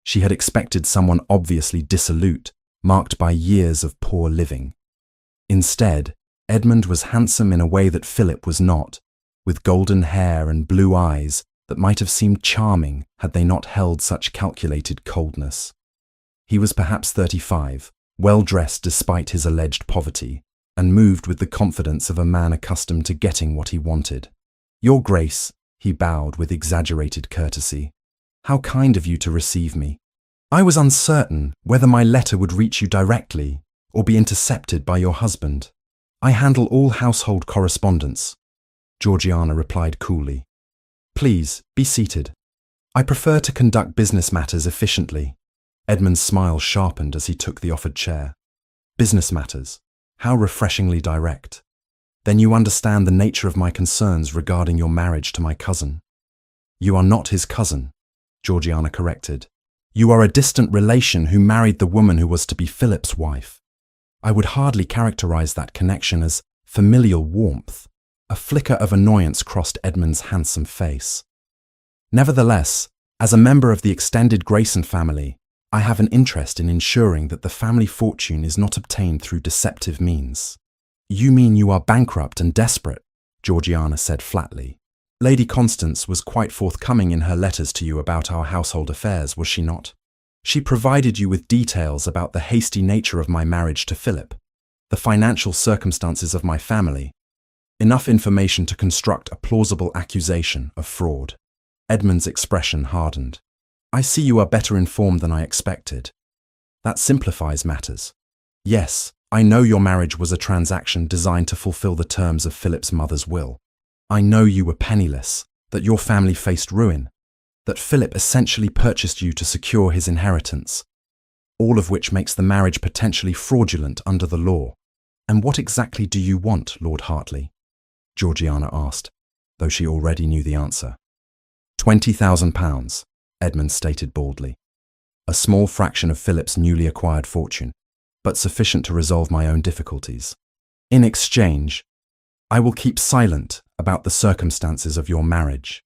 She had expected someone obviously dissolute, marked by years of poor living. Instead, Edmund was handsome in a way that Philip was not, with golden hair and blue eyes that might have seemed charming had they not held such calculated coldness. He was perhaps 35, well-dressed despite his alleged poverty, and moved with the confidence of a man accustomed to getting what he wanted. "Your Grace," he bowed with exaggerated courtesy, "how kind of you to receive me. I was uncertain whether my letter would reach you directly or be intercepted by your husband. I handle all household correspondence," Georgiana replied coolly. "Please, be seated. I prefer to conduct business matters efficiently." Edmund's smile sharpened as he took the offered chair. "Business matters. How refreshingly direct. Then you understand the nature of my concerns regarding your marriage to my cousin." "You are not his cousin," Georgiana corrected. "You are a distant relation who married the woman who was to be Philip's wife. I would hardly characterize that connection as familial warmth." A flicker of annoyance crossed Edmund's handsome face. "Nevertheless, as a member of the extended Grayson family, I have an interest in ensuring that the family fortune is not obtained through deceptive means." "You mean you are bankrupt and desperate," Georgiana said flatly. "Lady Constance was quite forthcoming in her letters to you about our household affairs, was she not? She provided you with details about the hasty nature of my marriage to Philip, the financial circumstances of my family, enough information to construct a plausible accusation of fraud." Edmund's expression hardened. "I see you are better informed than I expected. That simplifies matters. Yes, I know your marriage was a transaction designed to fulfill the terms of Philip's mother's will. I know you were penniless, that your family faced ruin, that Philip essentially purchased you to secure his inheritance, all of which makes the marriage potentially fraudulent under the law. And what exactly do you want, Lord Hartley?" Georgiana asked, though she already knew the answer. £20,000, Edmund stated baldly. "A small fraction of Philip's newly acquired fortune, but sufficient to resolve my own difficulties. In exchange, I will keep silent about the circumstances of your marriage."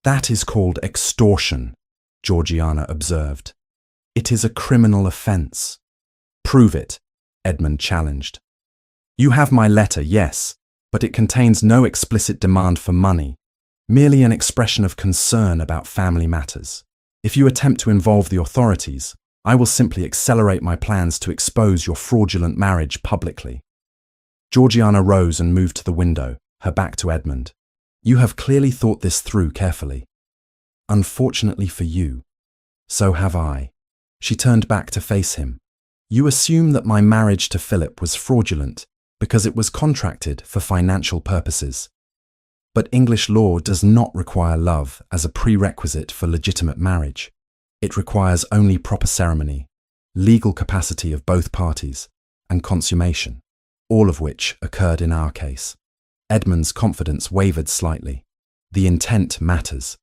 "That is called extortion," Georgiana observed. "It is a criminal offence." "Prove it," Edmund challenged. "You have my letter, yes, but it contains no explicit demand for money, merely an expression of concern about family matters. If you attempt to involve the authorities, I will simply accelerate my plans to expose your fraudulent marriage publicly." Georgiana rose and moved to the window, her back to Edmund. "You have clearly thought this through carefully." "Unfortunately for you, so have I." She turned back to face him. "You assume that my marriage to Philip was fraudulent because it was contracted for financial purposes. But English law does not require love as a prerequisite for legitimate marriage. It requires only proper ceremony, legal capacity of both parties, and consummation, all of which occurred in our case." Edmund's confidence wavered slightly. "The intent matters.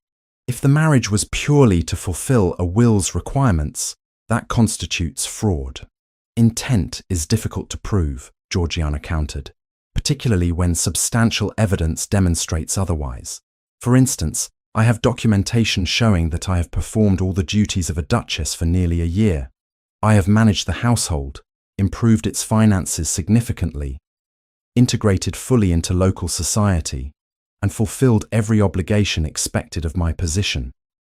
If the marriage was purely to fulfill a will's requirements, that constitutes fraud." Intent is difficult to prove, Georgiana countered, particularly when substantial evidence demonstrates otherwise. For instance, I have documentation showing that I have performed all the duties of a duchess for nearly a year. I have managed the household, improved its finances significantly, integrated fully into local society, and fulfilled every obligation expected of my position.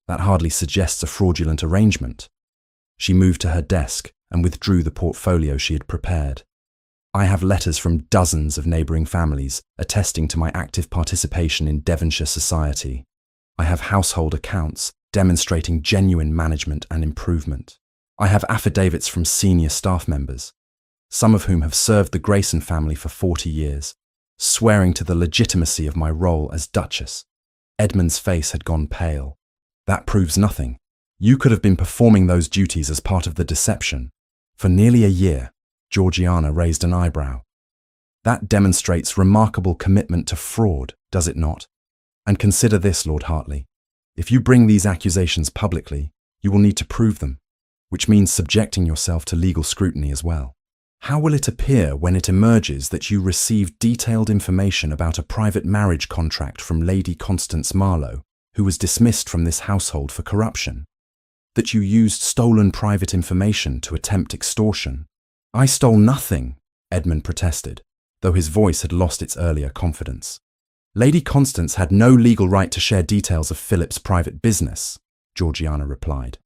That hardly suggests a fraudulent arrangement. She moved to her desk and withdrew the portfolio she had prepared. I have letters from dozens of neighbouring families attesting to my active participation in Devonshire society. I have household accounts demonstrating genuine management and improvement. I have affidavits from senior staff members, some of whom have served the Grayson family for 40 years, swearing to the legitimacy of my role as Duchess. Edmund's face had gone pale. That proves nothing. You could have been performing those duties as part of the deception. For nearly a year, Georgiana raised an eyebrow. That demonstrates remarkable commitment to fraud, does it not? And consider this, Lord Hartley. If you bring these accusations publicly, you will need to prove them, which means subjecting yourself to legal scrutiny as well. How will it appear when it emerges that you received detailed information about a private marriage contract from Lady Constance Marlowe, who was dismissed from this household for corruption? That you used stolen private information to attempt extortion? I stole nothing, Edmund protested, though his voice had lost its earlier confidence. Lady Constance had no legal right to share details of Philip's private business, Georgiana replied.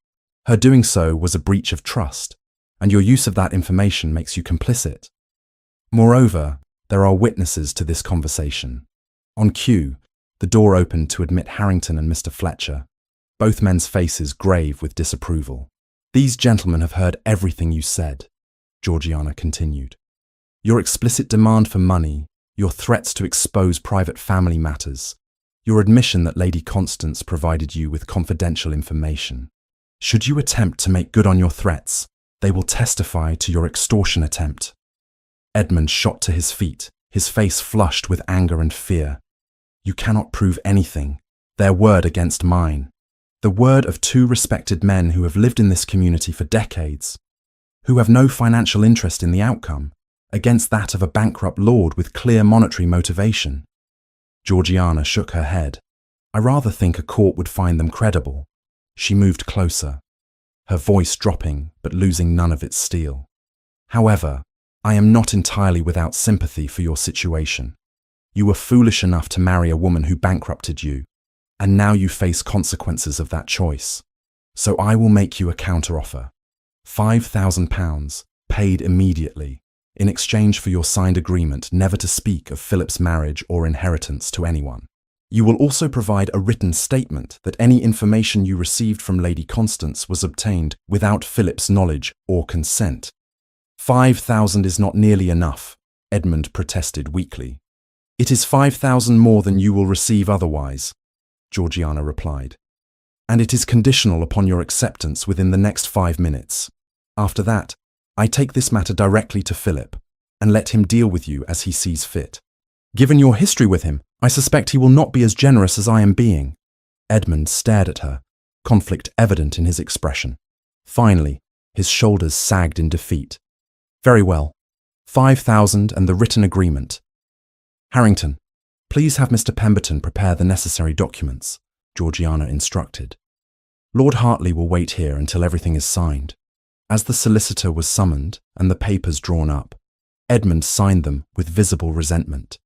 Her doing so was a breach of trust, and your use of that information makes you complicit. Moreover, there are witnesses to this conversation. On cue, the door opened to admit Harrington and Mr. Fletcher, both men's faces grave with disapproval. These gentlemen have heard everything you said, Georgiana continued. Your explicit demand for money, your threats to expose private family matters, your admission that Lady Constance provided you with confidential information. Should you attempt to make good on your threats, they will testify to your extortion attempt. Edmund shot to his feet, his face flushed with anger and fear. You cannot prove anything, their word against mine. The word of two respected men who have lived in this community for decades, who have no financial interest in the outcome, against that of a bankrupt lord with clear monetary motivation. Georgiana shook her head. I rather think a court would find them credible. She moved closer, her voice dropping but losing none of its steel. However, I am not entirely without sympathy for your situation. You were foolish enough to marry a woman who bankrupted you, and now you face consequences of that choice. So I will make you a counteroffer. £5,000, paid immediately, in exchange for your signed agreement never to speak of Philip's marriage or inheritance to anyone. You will also provide a written statement that any information you received from Lady Constance was obtained without Philip's knowledge or consent. 5,000 is not nearly enough, Edmund protested weakly. It is 5,000 more than you will receive otherwise, Georgiana replied. And it is conditional upon your acceptance within the next 5 minutes. After that, I take this matter directly to Philip and let him deal with you as he sees fit. Given your history with him, I suspect he will not be as generous as I am being. Edmund stared at her, conflict evident in his expression. Finally, his shoulders sagged in defeat. Very well. 5,000 and the written agreement. Harrington, please have Mr. Pemberton prepare the necessary documents, Georgiana instructed. Lord Hartley will wait here until everything is signed. As the solicitor was summoned and the papers drawn up, Edmund signed them with visible resentment.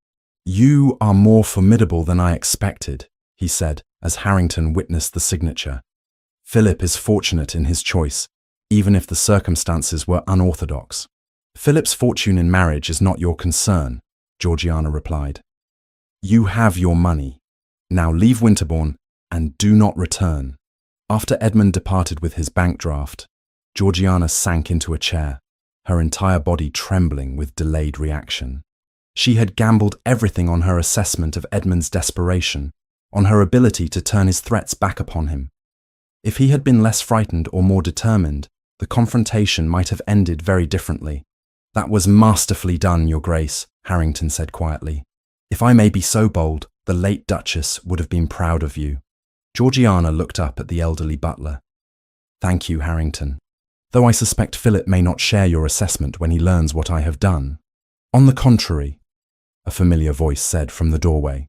You are more formidable than I expected, he said as Harrington witnessed the signature. Philip is fortunate in his choice, even if the circumstances were unorthodox. Philip's fortune in marriage is not your concern, Georgiana replied. You have your money. Now leave Winterbourne and do not return. After Edmund departed with his bank draft, Georgiana sank into a chair, her entire body trembling with delayed reaction. She had gambled everything on her assessment of Edmund's desperation, on her ability to turn his threats back upon him. If he had been less frightened or more determined, the confrontation might have ended very differently. That was masterfully done, Your Grace, Harrington said quietly. If I may be so bold, the late Duchess would have been proud of you. Georgiana looked up at the elderly butler. Thank you, Harrington. though I suspect Philip may not share your assessment when he learns what I have done. On the contrary, a familiar voice said from the doorway,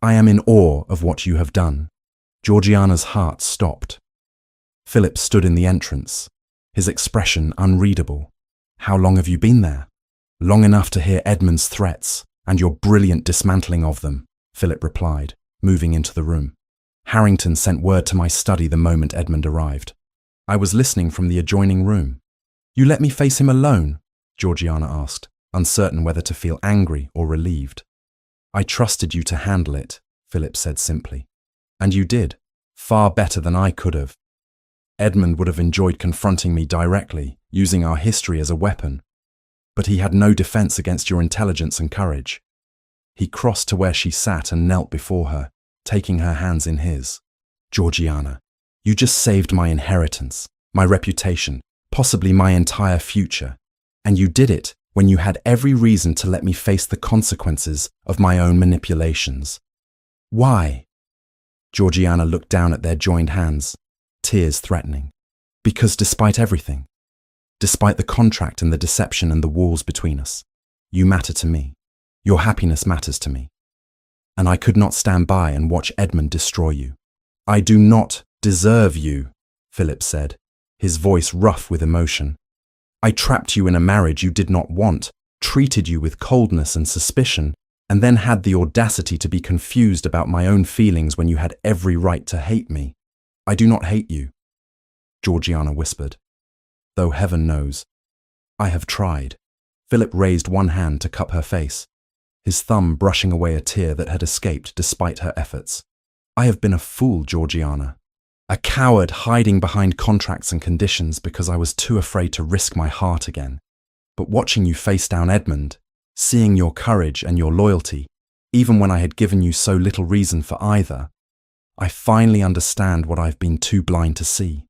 I am in awe of what you have done. Georgiana's heart stopped. Philip stood in the entrance, his expression unreadable. How long have you been there? Long enough to hear Edmund's threats and your brilliant dismantling of them, Philip replied, moving into the room. Harrington sent word to my study the moment Edmund arrived. I was listening from the adjoining room. You let me face him alone? Georgiana asked, uncertain whether to feel angry or relieved. I trusted you to handle it, Philip said simply. And you did, far better than I could have. Edmund would have enjoyed confronting me directly, using our history as a weapon. But he had no defense against your intelligence and courage. He crossed to where she sat and knelt before her, taking her hands in his. Georgiana, you just saved my inheritance, my reputation, possibly my entire future. And you did it when you had every reason to let me face the consequences of my own manipulations. Why? Georgiana looked down at their joined hands, tears threatening. Because despite everything, despite the contract and the deception and the walls between us, you matter to me. Your happiness matters to me. And I could not stand by and watch Edmund destroy you. I do not deserve you, Philip said, his voice rough with emotion. I trapped you in a marriage you did not want, treated you with coldness and suspicion, and then had the audacity to be confused about my own feelings when you had every right to hate me. I do not hate you, Georgiana whispered. Though heaven knows, I have tried. Philip raised one hand to cup her face, his thumb brushing away a tear that had escaped despite her efforts. I have been a fool, Georgiana. A coward hiding behind contracts and conditions because I was too afraid to risk my heart again. But watching you face down Edmund, seeing your courage and your loyalty, even when I had given you so little reason for either, I finally understand what I've been too blind to see.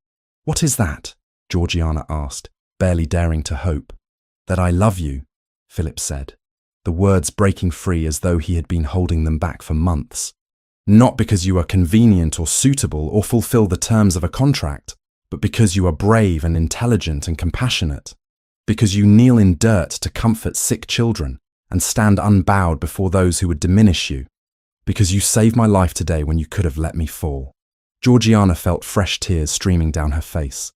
What is that? Georgiana asked, barely daring to hope. That I love you, Philip said, the words breaking free as though he had been holding them back for months. Not because you are convenient or suitable or fulfill the terms of a contract, but because you are brave and intelligent and compassionate. Because you kneel in dirt to comfort sick children and stand unbowed before those who would diminish you. Because you saved my life today when you could have let me fall. Georgiana felt fresh tears streaming down her face.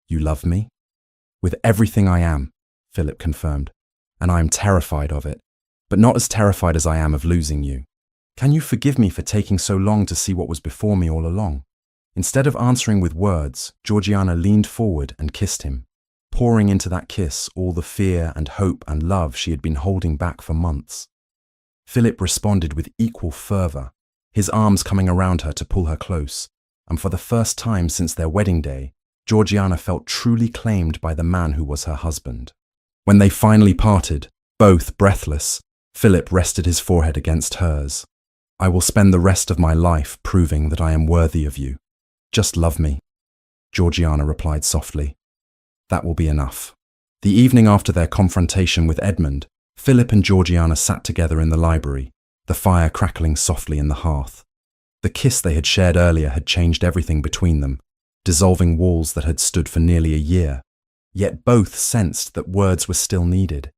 You love me? With everything I am, Philip confirmed, and I am terrified of it, but not as terrified as I am of losing you. Can you forgive me for taking so long to see what was before me all along? Instead of answering with words, Georgiana leaned forward and kissed him, pouring into that kiss all the fear and hope and love she had been holding back for months. Philip responded with equal fervor, his arms coming around her to pull her close, and for the first time since their wedding day, Georgiana felt truly claimed by the man who was her husband. When they finally parted, both breathless, Philip rested his forehead against hers. I will spend the rest of my life proving that I am worthy of you. Just love me, Georgiana replied softly. That will be enough. The evening after their confrontation with Edmund, Philip and Georgiana sat together in the library, the fire crackling softly in the hearth. The kiss they had shared earlier had changed everything between them, dissolving walls that had stood for nearly a year. Yet both sensed that words were still needed,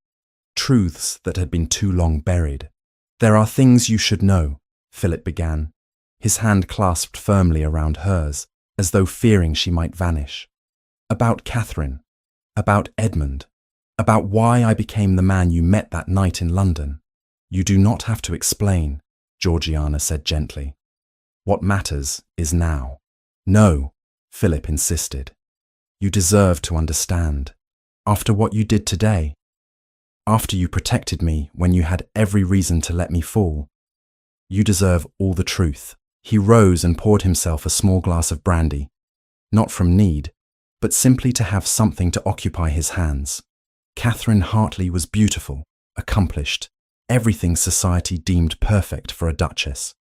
truths that had been too long buried. There are things you should know, Philip began, his hand clasped firmly around hers, as though fearing she might vanish. About Catherine, about Edmund, about why I became the man you met that night in London. You do not have to explain, Georgiana said gently. What matters is now. No, Philip insisted. You deserve to understand. After what you did today, after you protected me when you had every reason to let me fall, you deserve all the truth. He rose and poured himself a small glass of brandy, not from need, but simply to have something to occupy his hands. Catherine Hartley was beautiful, accomplished, everything society deemed perfect for a duchess.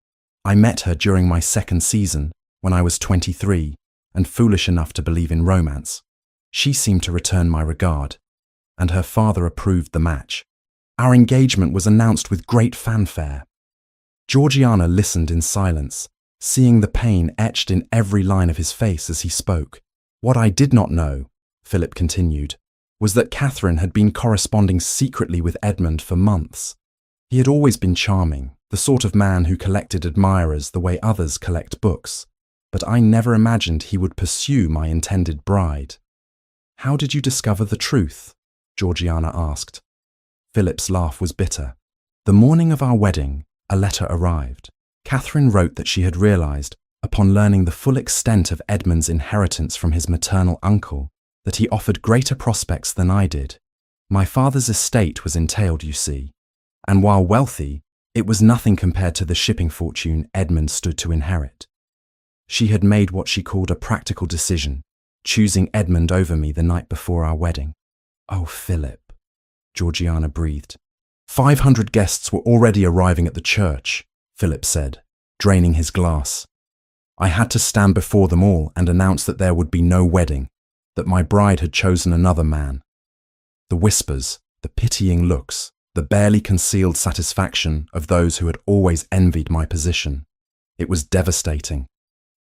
I met her during my second season, when I was 23, and foolish enough to believe in romance. She seemed to return my regard, and her father approved the match. Our engagement was announced with great fanfare. Georgiana listened in silence, seeing the pain etched in every line of his face as he spoke. What I did not know, Philip continued, was that Catherine had been corresponding secretly with Edmund for months. He had always been charming, the sort of man who collected admirers the way others collect books, but I never imagined he would pursue my intended bride. How did you discover the truth? Georgiana asked. Philip's laugh was bitter. The morning of our wedding, a letter arrived. Catherine wrote that she had realized, upon learning the full extent of Edmund's inheritance from his maternal uncle, that he offered greater prospects than I did. My father's estate was entailed, you see, and while wealthy, it was nothing compared to the shipping fortune Edmund stood to inherit. She had made what she called a practical decision, choosing Edmund over me the night before our wedding. Oh, Philip, Georgiana breathed. 500 guests were already arriving at the church, Philip said, draining his glass. I had to stand before them all and announce that there would be no wedding, that my bride had chosen another man. The whispers, the pitying looks, the barely concealed satisfaction of those who had always envied my position. It was devastating.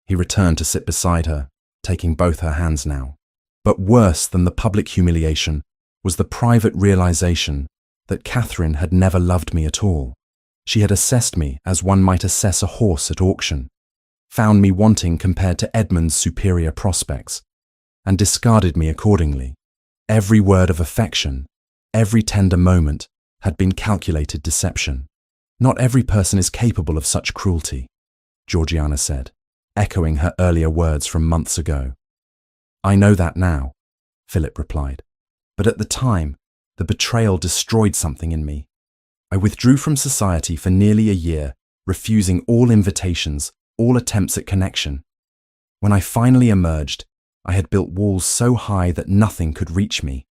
He returned to sit beside her, taking both her hands now. But worse than the public humiliation was the private realization that Catherine had never loved me at all. She had assessed me as one might assess a horse at auction, found me wanting compared to Edmund's superior prospects, and discarded me accordingly. Every word of affection, every tender moment had been calculated deception. Not every person is capable of such cruelty, Georgiana said, echoing her earlier words from months ago. I know that now, Philip replied, but at the time, the betrayal destroyed something in me. I withdrew from society for nearly a year, refusing all invitations, all attempts at connection. When I finally emerged, I had built walls so high that nothing could reach me.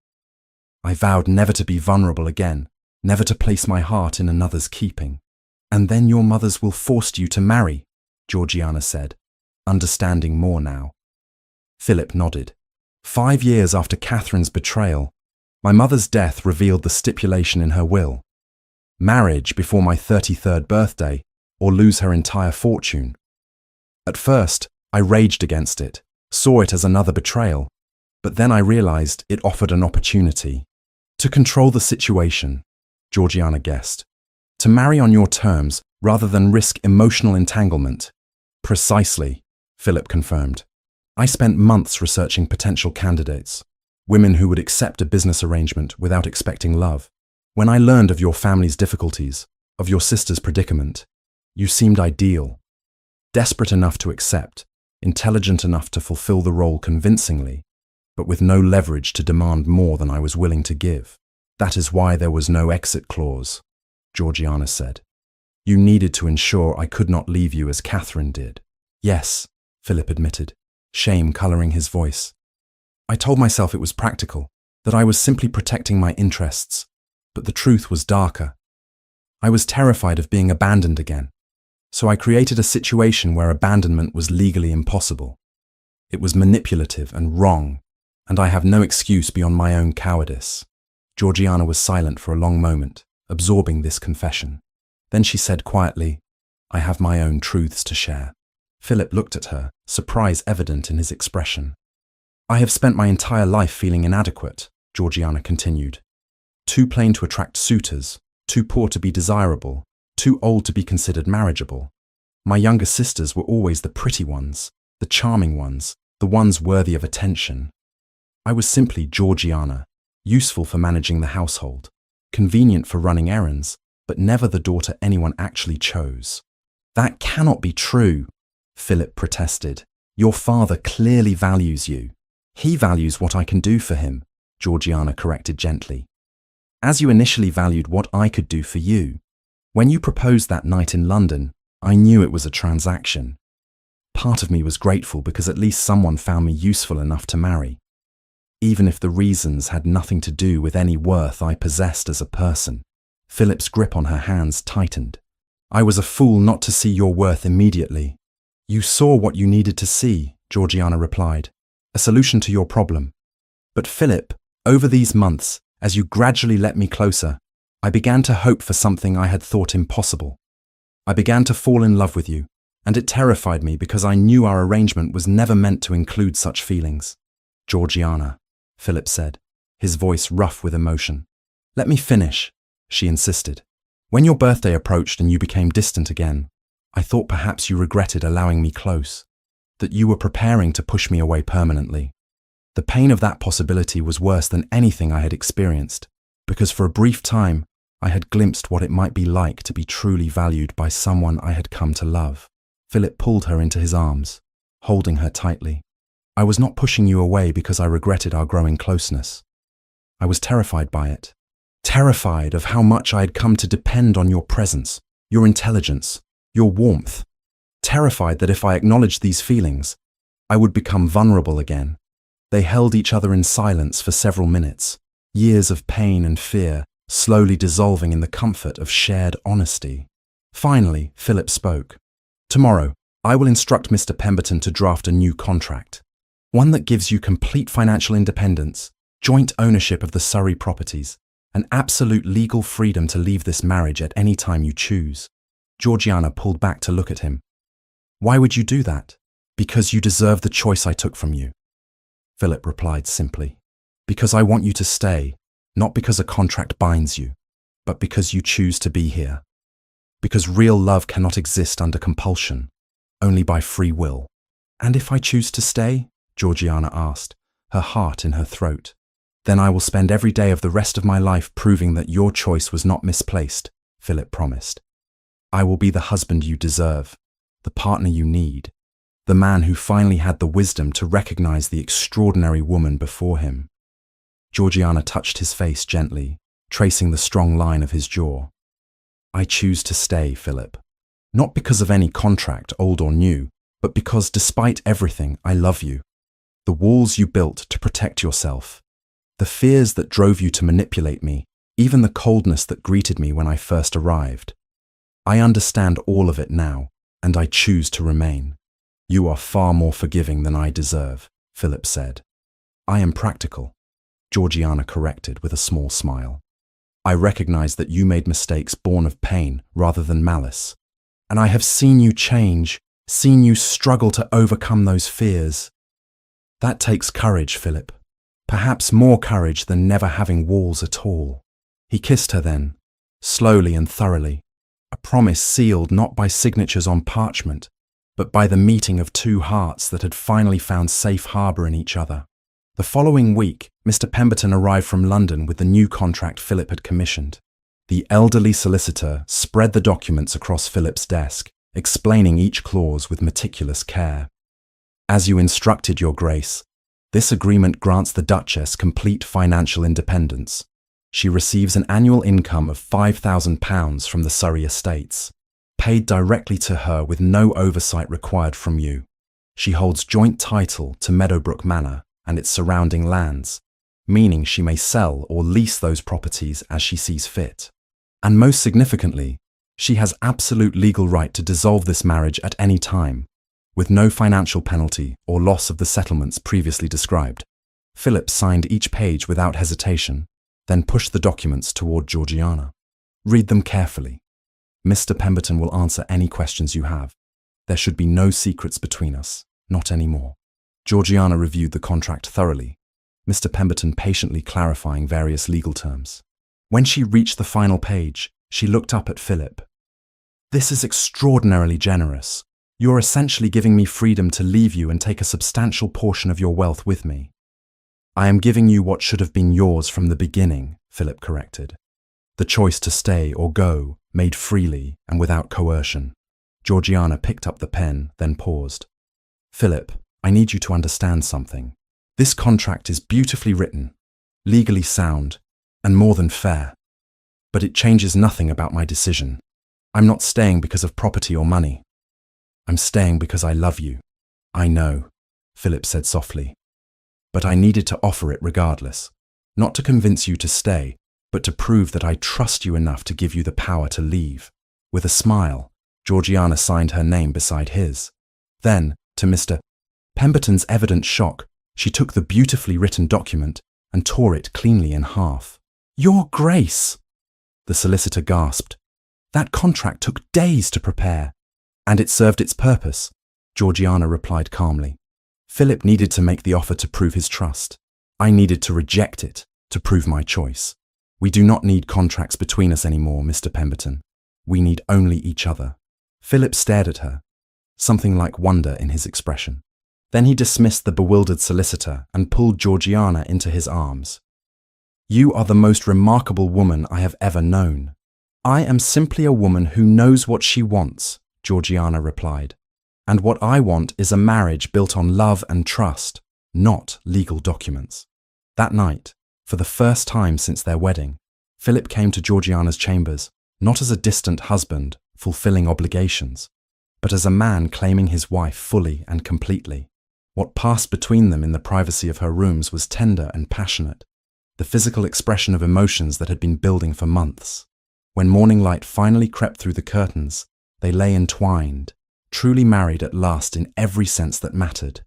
I vowed never to be vulnerable again, never to place my heart in another's keeping. And then your mothers will force you to marry, Georgiana said, understanding more now. Philip nodded. 5 years after Catherine's betrayal, my mother's death revealed the stipulation in her will. Marriage before my 33rd birthday, or lose her entire fortune. At first, I raged against it, saw it as another betrayal, but then I realized it offered an opportunity. To control the situation, Georgiana guessed. To marry on your terms rather than risk emotional entanglement. Precisely, Philip confirmed. I spent months researching potential candidates, women who would accept a business arrangement without expecting love. When I learned of your family's difficulties, of your sister's predicament, you seemed ideal. Desperate enough to accept, intelligent enough to fulfill the role convincingly, but with no leverage to demand more than I was willing to give. That is why there was no exit clause, Georgiana said. You needed to ensure I could not leave you as Catherine did. Yes, Philip admitted, shame colouring his voice. I told myself it was practical, that I was simply protecting my interests, but the truth was darker. I was terrified of being abandoned again, so I created a situation where abandonment was legally impossible. It was manipulative and wrong, and I have no excuse beyond my own cowardice. Georgiana was silent for a long moment, absorbing this confession. Then she said quietly, I have my own truths to share. Philip looked at her, surprise evident in his expression. I have spent my entire life feeling inadequate, Georgiana continued. Too plain to attract suitors, too poor to be desirable, too old to be considered marriageable. My younger sisters were always the pretty ones, the charming ones, the ones worthy of attention. I was simply Georgiana, useful for managing the household, convenient for running errands, but never the daughter anyone actually chose. That cannot be true, Philip protested. Your father clearly values you. He values what I can do for him, Georgiana corrected gently. As you initially valued what I could do for you. When you proposed that night in London, I knew it was a transaction. Part of me was grateful because at least someone found me useful enough to marry, even if the reasons had nothing to do with any worth I possessed as a person. Philip's grip on her hands tightened. I was a fool not to see your worth immediately. You saw what you needed to see, Georgiana replied, a solution to your problem. But Philip, over these months, as you gradually let me closer, I began to hope for something I had thought impossible. I began to fall in love with you, and it terrified me because I knew our arrangement was never meant to include such feelings. Georgiana, Philip said, his voice rough with emotion. Let me finish, she insisted. When your birthday approached and you became distant again, I thought perhaps you regretted allowing me close, that you were preparing to push me away permanently. The pain of that possibility was worse than anything I had experienced, because for a brief time I had glimpsed what it might be like to be truly valued by someone I had come to love. Philip pulled her into his arms, holding her tightly. I was not pushing you away because I regretted our growing closeness. I was terrified by it. Terrified of how much I had come to depend on your presence, your intelligence, your warmth. Terrified that if I acknowledged these feelings, I would become vulnerable again. They held each other in silence for several minutes, years of pain and fear slowly dissolving in the comfort of shared honesty. Finally, Philip spoke. Tomorrow, I will instruct Mr. Pemberton to draft a new contract, one that gives you complete financial independence, joint ownership of the Surrey properties, and absolute legal freedom to leave this marriage at any time you choose. Georgiana pulled back to look at him. Why would you do that? Because you deserve the choice I took from you. Philip replied simply. Because I want you to stay, not because a contract binds you, but because you choose to be here. Because real love cannot exist under compulsion, only by free will. And if I choose to stay? Georgiana asked, her heart in her throat. Then I will spend every day of the rest of my life proving that your choice was not misplaced, Philip promised. I will be the husband you deserve, the partner you need, the man who finally had the wisdom to recognize the extraordinary woman before him. Georgiana touched his face gently, tracing the strong line of his jaw. I choose to stay, Philip. Not because of any contract, old or new, but because despite everything, I love you. The walls you built to protect yourself, the fears that drove you to manipulate me, even the coldness that greeted me when I first arrived. I understand all of it now, and I choose to remain. You are far more forgiving than I deserve, Philip said. I am practical, Georgiana corrected with a small smile. I recognize that you made mistakes born of pain rather than malice, and I have seen you change, seen you struggle to overcome those fears. That takes courage, Philip. Perhaps more courage than never having walls at all. He kissed her then, slowly and thoroughly, a promise sealed not by signatures on parchment, but by the meeting of two hearts that had finally found safe harbour in each other. The following week, Mr. Pemberton arrived from London with the new contract Philip had commissioned. The elderly solicitor spread the documents across Philip's desk, explaining each clause with meticulous care. As you instructed, Your Grace, this agreement grants the Duchess complete financial independence. She receives an annual income of £5,000 from the Surrey estates, paid directly to her with no oversight required from you. She holds joint title to Meadowbrook Manor and its surrounding lands, meaning she may sell or lease those properties as she sees fit. And most significantly, she has absolute legal right to dissolve this marriage at any time, with no financial penalty or loss of the settlements previously described. Philip signed each page without hesitation, then pushed the documents toward Georgiana. Read them carefully. Mr. Pemberton will answer any questions you have. There should be no secrets between us, not anymore. Georgiana reviewed the contract thoroughly, Mr. Pemberton patiently clarifying various legal terms. When she reached the final page, she looked up at Philip. This is extraordinarily generous. You're essentially giving me freedom to leave you and take a substantial portion of your wealth with me. I am giving you what should have been yours from the beginning, Philip corrected. The choice to stay or go, made freely and without coercion. Georgiana picked up the pen, then paused. Philip, I need you to understand something. This contract is beautifully written, legally sound, and more than fair. But it changes nothing about my decision. I'm not staying because of property or money. I'm staying because I love you. I know, Philip said softly. But I needed to offer it regardless, not to convince you to stay, but to prove that I trust you enough to give you the power to leave. With a smile, Georgiana signed her name beside his. Then, to Mr. Pemberton's evident shock, she took the beautifully written document and tore it cleanly in half. Your Grace! The solicitor gasped. That contract took days to prepare. And it served its purpose, Georgiana replied calmly. Philip needed to make the offer to prove his trust. I needed to reject it to prove my choice. We do not need contracts between us anymore, Mr. Pemberton. We need only each other. Philip stared at her, something like wonder in his expression. Then he dismissed the bewildered solicitor and pulled Georgiana into his arms. You are the most remarkable woman I have ever known. I am simply a woman who knows what she wants, Georgiana replied. And what I want is a marriage built on love and trust, not legal documents. That night, for the first time since their wedding, Philip came to Georgiana's chambers, not as a distant husband fulfilling obligations, but as a man claiming his wife fully and completely. What passed between them in the privacy of her rooms was tender and passionate, the physical expression of emotions that had been building for months. When morning light finally crept through the curtains, they lay entwined, truly married at last in every sense that mattered.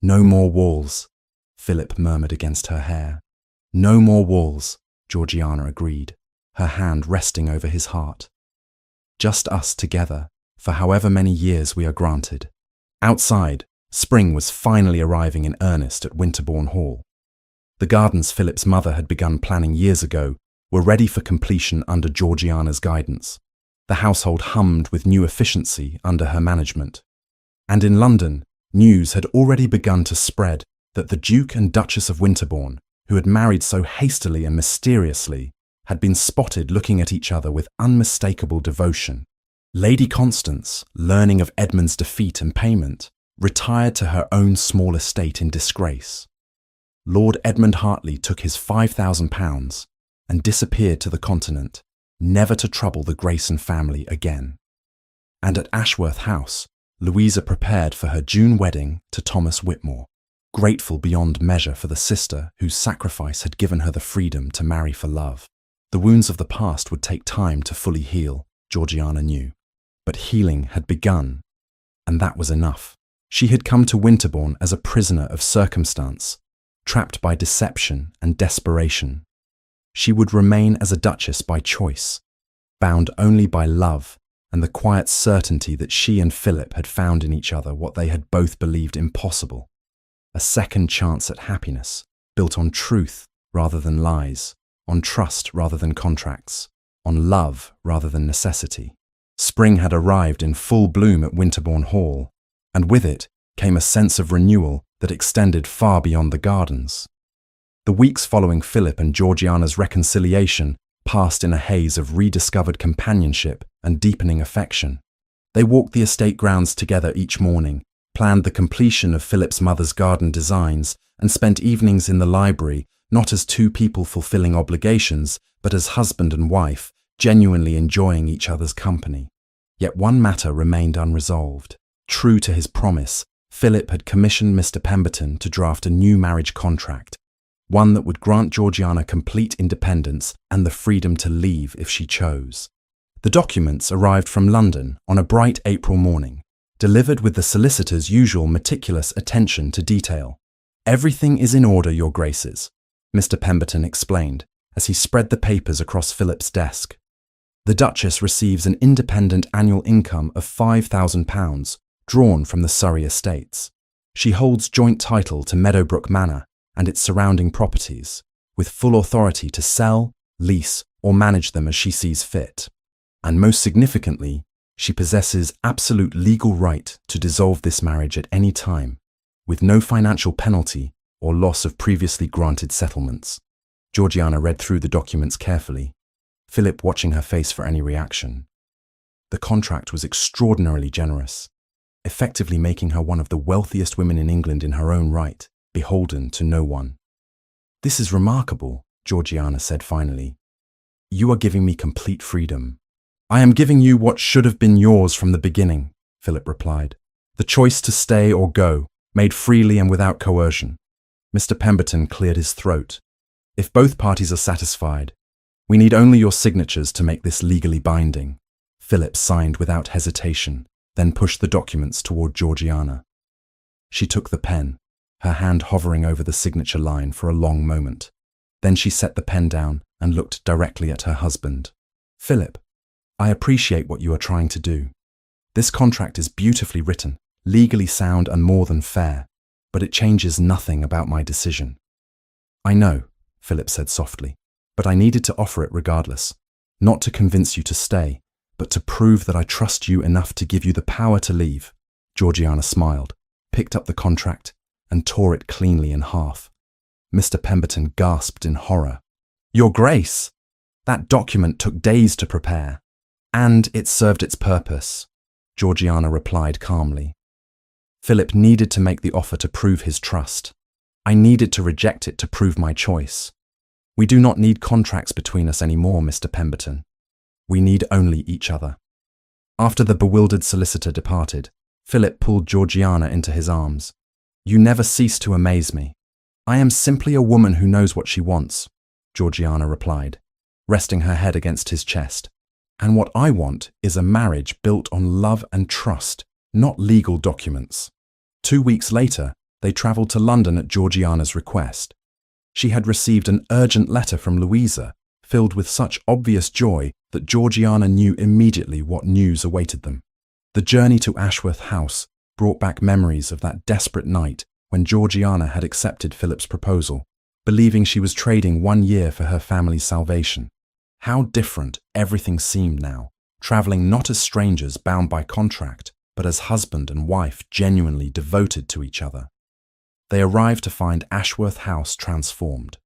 No more walls, Philip murmured against her hair. No more walls, Georgiana agreed, her hand resting over his heart. Just us together, for however many years we are granted. Outside, spring was finally arriving in earnest at Winterbourne Hall. The gardens Philip's mother had begun planning years ago were ready for completion under Georgiana's guidance. The household hummed with new efficiency under her management. And in London, news had already begun to spread that the Duke and Duchess of Winterbourne, who had married so hastily and mysteriously, had been spotted looking at each other with unmistakable devotion. Lady Constance, learning of Edmund's defeat and payment, retired to her own small estate in disgrace. Lord Edmund Hartley took his £5,000 and disappeared to the continent, never to trouble the Grayson family again. And at Ashworth House, Louisa prepared for her June wedding to Thomas Whitmore, grateful beyond measure for the sister whose sacrifice had given her the freedom to marry for love. The wounds of the past would take time to fully heal, Georgiana knew. But healing had begun, and that was enough. She had come to Winterbourne as a prisoner of circumstance, trapped by deception and desperation. She would remain as a duchess by choice, bound only by love and the quiet certainty that she and Philip had found in each other what they had both believed impossible. A second chance at happiness, built on truth rather than lies, on trust rather than contracts, on love rather than necessity. Spring had arrived in full bloom at Winterbourne Hall, and with it came a sense of renewal that extended far beyond the gardens. The weeks following Philip and Georgiana's reconciliation passed in a haze of rediscovered companionship and deepening affection. They walked the estate grounds together each morning, planned the completion of Philip's mother's garden designs, and spent evenings in the library, not as two people fulfilling obligations, but as husband and wife, genuinely enjoying each other's company. Yet one matter remained unresolved. True to his promise, Philip had commissioned Mr. Pemberton to draft a new marriage contract, one that would grant Georgiana complete independence and the freedom to leave if she chose. The documents arrived from London on a bright April morning, delivered with the solicitor's usual meticulous attention to detail. "Everything is in order, Your Graces," Mr. Pemberton explained as he spread the papers across Philip's desk. "The Duchess receives an independent annual income of £5,000 drawn from the Surrey estates. She holds joint title to Meadowbrook Manor and its surrounding properties, with full authority to sell, lease, or manage them as she sees fit. And most significantly, she possesses absolute legal right to dissolve this marriage at any time, with no financial penalty or loss of previously granted settlements." Georgiana read through the documents carefully, Philip watching her face for any reaction. The contract was extraordinarily generous, effectively making her one of the wealthiest women in England in her own right, beholden to no one. "This is remarkable," Georgiana said finally. "You are giving me complete freedom." "I am giving you what should have been yours from the beginning," Philip replied. "The choice to stay or go, made freely and without coercion." Mr. Pemberton cleared his throat. "If both parties are satisfied, we need only your signatures to make this legally binding." Philip signed without hesitation, then pushed the documents toward Georgiana. She took the pen, her hand hovering over the signature line for a long moment. Then she set the pen down and looked directly at her husband. "Philip, I appreciate what you are trying to do. This contract is beautifully written, legally sound and more than fair, but it changes nothing about my decision. I know, Philip said softly, but I needed to offer it regardless, not to convince you to stay, but to prove that I trust you enough to give you the power to leave. Georgiana smiled, picked up the contract, and tore it cleanly in half. Mr. Pemberton gasped in horror. Your Grace! That document took days to prepare. And it served its purpose, Georgiana replied calmly. Philip needed to make the offer to prove his trust. I needed to reject it to prove my choice. We do not need contracts between us anymore, Mr. Pemberton. We need only each other. After the bewildered solicitor departed, Philip pulled Georgiana into his arms. You never cease to amaze me. I am simply a woman who knows what she wants, Georgiana replied, resting her head against his chest. And what I want is a marriage built on love and trust, not legal documents. 2 weeks later, they travelled to London at Georgiana's request. She had received an urgent letter from Louisa, filled with such obvious joy that Georgiana knew immediately what news awaited them. The journey to Ashworth House brought back memories of that desperate night when Georgiana had accepted Philip's proposal, believing she was trading 1 year for her family's salvation. How different everything seemed now, travelling not as strangers bound by contract, but as husband and wife genuinely devoted to each other. They arrived to find Ashworth House transformed.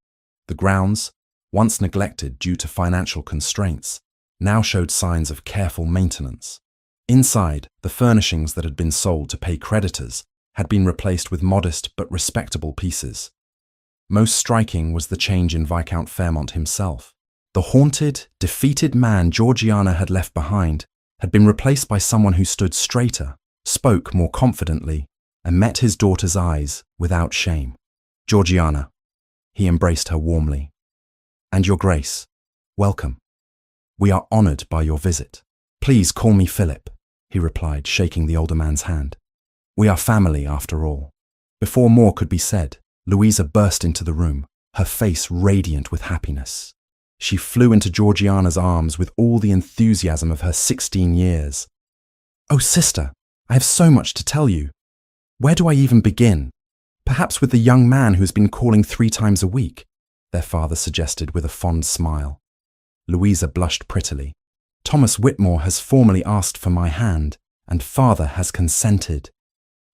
The grounds, once neglected due to financial constraints, now showed signs of careful maintenance. Inside, the furnishings that had been sold to pay creditors had been replaced with modest but respectable pieces. Most striking was the change in Viscount Fairmont himself. The haunted, defeated man Georgiana had left behind had been replaced by someone who stood straighter, spoke more confidently, and met his daughter's eyes without shame. Georgiana. He embraced her warmly. And Your Grace, welcome. We are honoured by your visit. Please call me Philip, he replied, shaking the older man's hand. We are family, after all. Before more could be said, Louisa burst into the room, her face radiant with happiness. She flew into Georgiana's arms with all the enthusiasm of her 16 years. Oh, sister, I have so much to tell you. Where do I even begin? Perhaps with the young man who has been calling 3 times a week, their father suggested with a fond smile. Louisa blushed prettily. Thomas Whitmore has formally asked for my hand, and father has consented.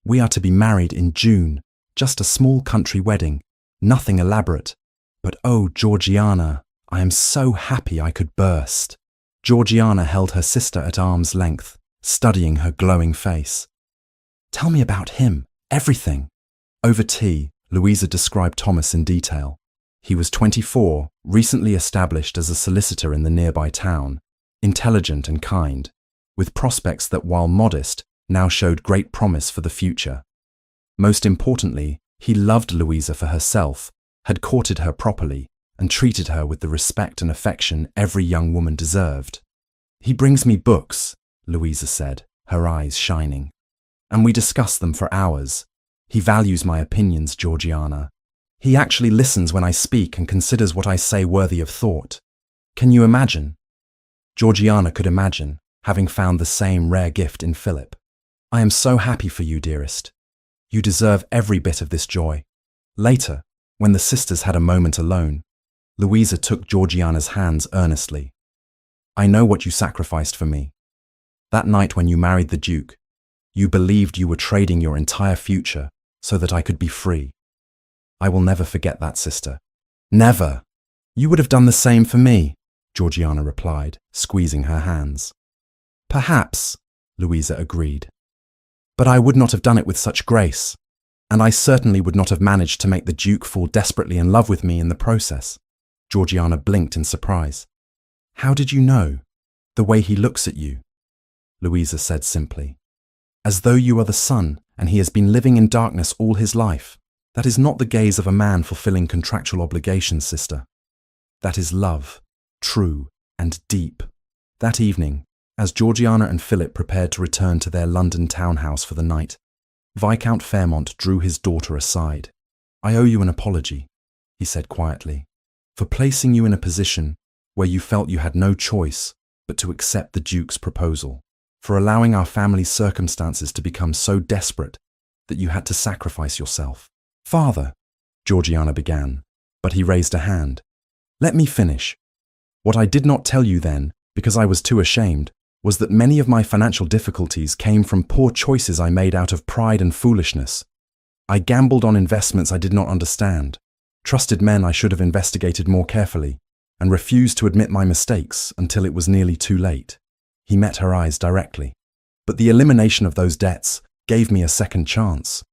We are to be married in June, just a small country wedding, nothing elaborate. But oh, Georgiana, I am so happy I could burst. Georgiana held her sister at arm's length, studying her glowing face. Tell me about him, everything. Over tea, Louisa described Thomas in detail. He was 24, recently established as a solicitor in the nearby town, intelligent and kind, with prospects that, while modest, now showed great promise for the future. Most importantly, he loved Louisa for herself, had courted her properly, and treated her with the respect and affection every young woman deserved. He brings me books, Louisa said, her eyes shining, and we discuss them for hours. He values my opinions, Georgiana. He actually listens when I speak and considers what I say worthy of thought. Can you imagine? Georgiana could imagine, having found the same rare gift in Philip. I am so happy for you, dearest. You deserve every bit of this joy. Later, when the sisters had a moment alone, Louisa took Georgiana's hands earnestly. I know what you sacrificed for me. That night when you married the Duke, you believed you were trading your entire future so that I could be free. I will never forget that, sister. Never! You would have done the same for me, Georgiana replied, squeezing her hands. Perhaps, Louisa agreed. But I would not have done it with such grace, and I certainly would not have managed to make the Duke fall desperately in love with me in the process. Georgiana blinked in surprise. How did you know? The way he looks at you, Louisa said simply. As though you are the sun and he has been living in darkness all his life. That is not the gaze of a man fulfilling contractual obligations, sister. That is love, true and deep. That evening, as Georgiana and Philip prepared to return to their London townhouse for the night, Viscount Fairmont drew his daughter aside. I owe you an apology, he said quietly, for placing you in a position where you felt you had no choice but to accept the Duke's proposal, for allowing our family's circumstances to become so desperate that you had to sacrifice yourself. Father, Georgiana began, But he raised a hand. Let me finish. What I did not tell you then, because I was too ashamed, was that many of my financial difficulties came from poor choices I made out of pride and foolishness. I gambled on investments I did not understand, trusted men I should have investigated more carefully, and refused to admit my mistakes until it was nearly too late. He met her eyes directly. But the elimination of those debts gave me a second chance.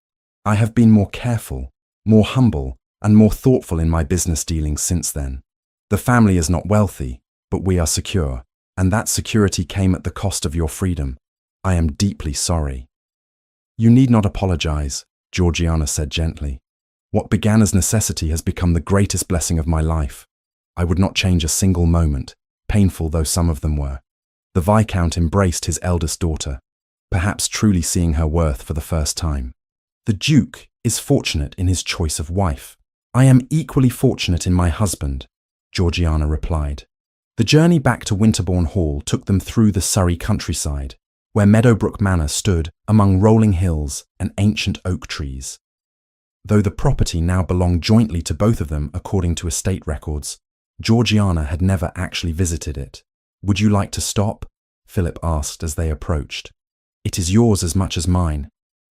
I have been more careful, more humble, and more thoughtful in my business dealings since then. The family is not wealthy, but we are secure, and that security came at the cost of your freedom. I am deeply sorry. You need not apologize, Georgiana said gently. What began as necessity has become the greatest blessing of my life. I would not change a single moment, painful though some of them were. The Viscount embraced his eldest daughter, perhaps truly seeing her worth for the first time. The Duke is fortunate in his choice of wife. I am equally fortunate in my husband, Georgiana replied. The journey back to Winterbourne Hall took them through the Surrey countryside, where Meadowbrook Manor stood among rolling hills and ancient oak trees. Though the property now belonged jointly to both of them according to estate records, Georgiana had never actually visited it. Would you like to stop? Philip asked as they approached. It is yours as much as mine.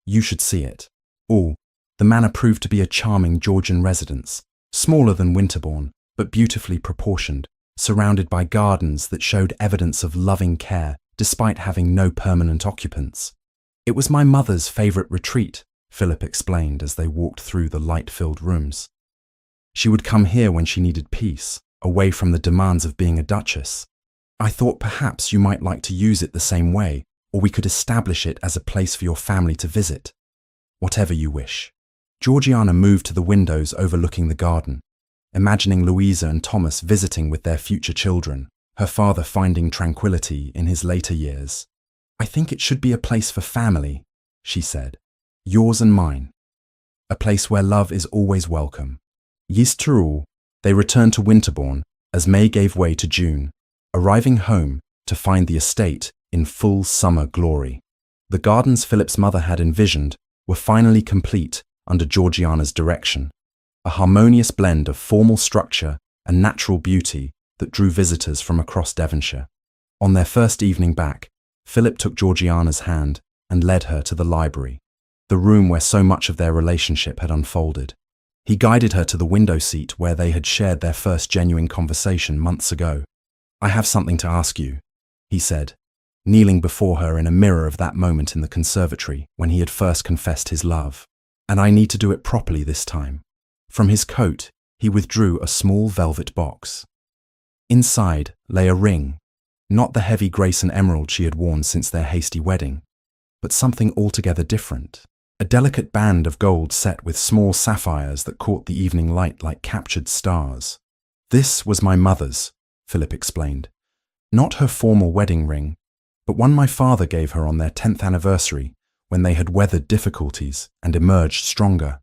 You should see it. Oh, the manor proved to be a charming Georgian residence, smaller than Winterbourne, but beautifully proportioned, surrounded by gardens that showed evidence of loving care despite having no permanent occupants. It was my mother's favourite retreat, Philip explained as they walked through the light-filled rooms. She would come here when she needed peace, away from the demands of being a duchess. I thought perhaps you might like to use it the same way, or we could establish it as a place for your family to visit. Whatever you wish. Georgiana moved to the windows overlooking the garden, imagining Louisa and Thomas visiting with their future children, her father finding tranquility in his later years. I think it should be a place for family, she said. Yours and mine. A place where love is always welcome. Yistrul, they returned to Winterbourne as May gave way to June, arriving home to find the estate in full summer glory. The gardens Philip's mother had envisioned were finally complete under Georgiana's direction, a harmonious blend of formal structure and natural beauty that drew visitors from across Devonshire. On their first evening back, Philip took Georgiana's hand and led her to the library, the room where so much of their relationship had unfolded. He guided her to the window seat where they had shared their first genuine conversation months ago. I have something to ask you, he said, kneeling before her in a mirror of that moment in the conservatory when he had first confessed his love. And I need to do it properly this time. From his coat, he withdrew a small velvet box. Inside lay a ring, not the heavy Grayson emerald she had worn since their hasty wedding, but something altogether different. A delicate band of gold set with small sapphires that caught the evening light like captured stars. This was my mother's, Philip explained. Not her formal wedding ring, but one my father gave her on their 10th anniversary when they had weathered difficulties and emerged stronger.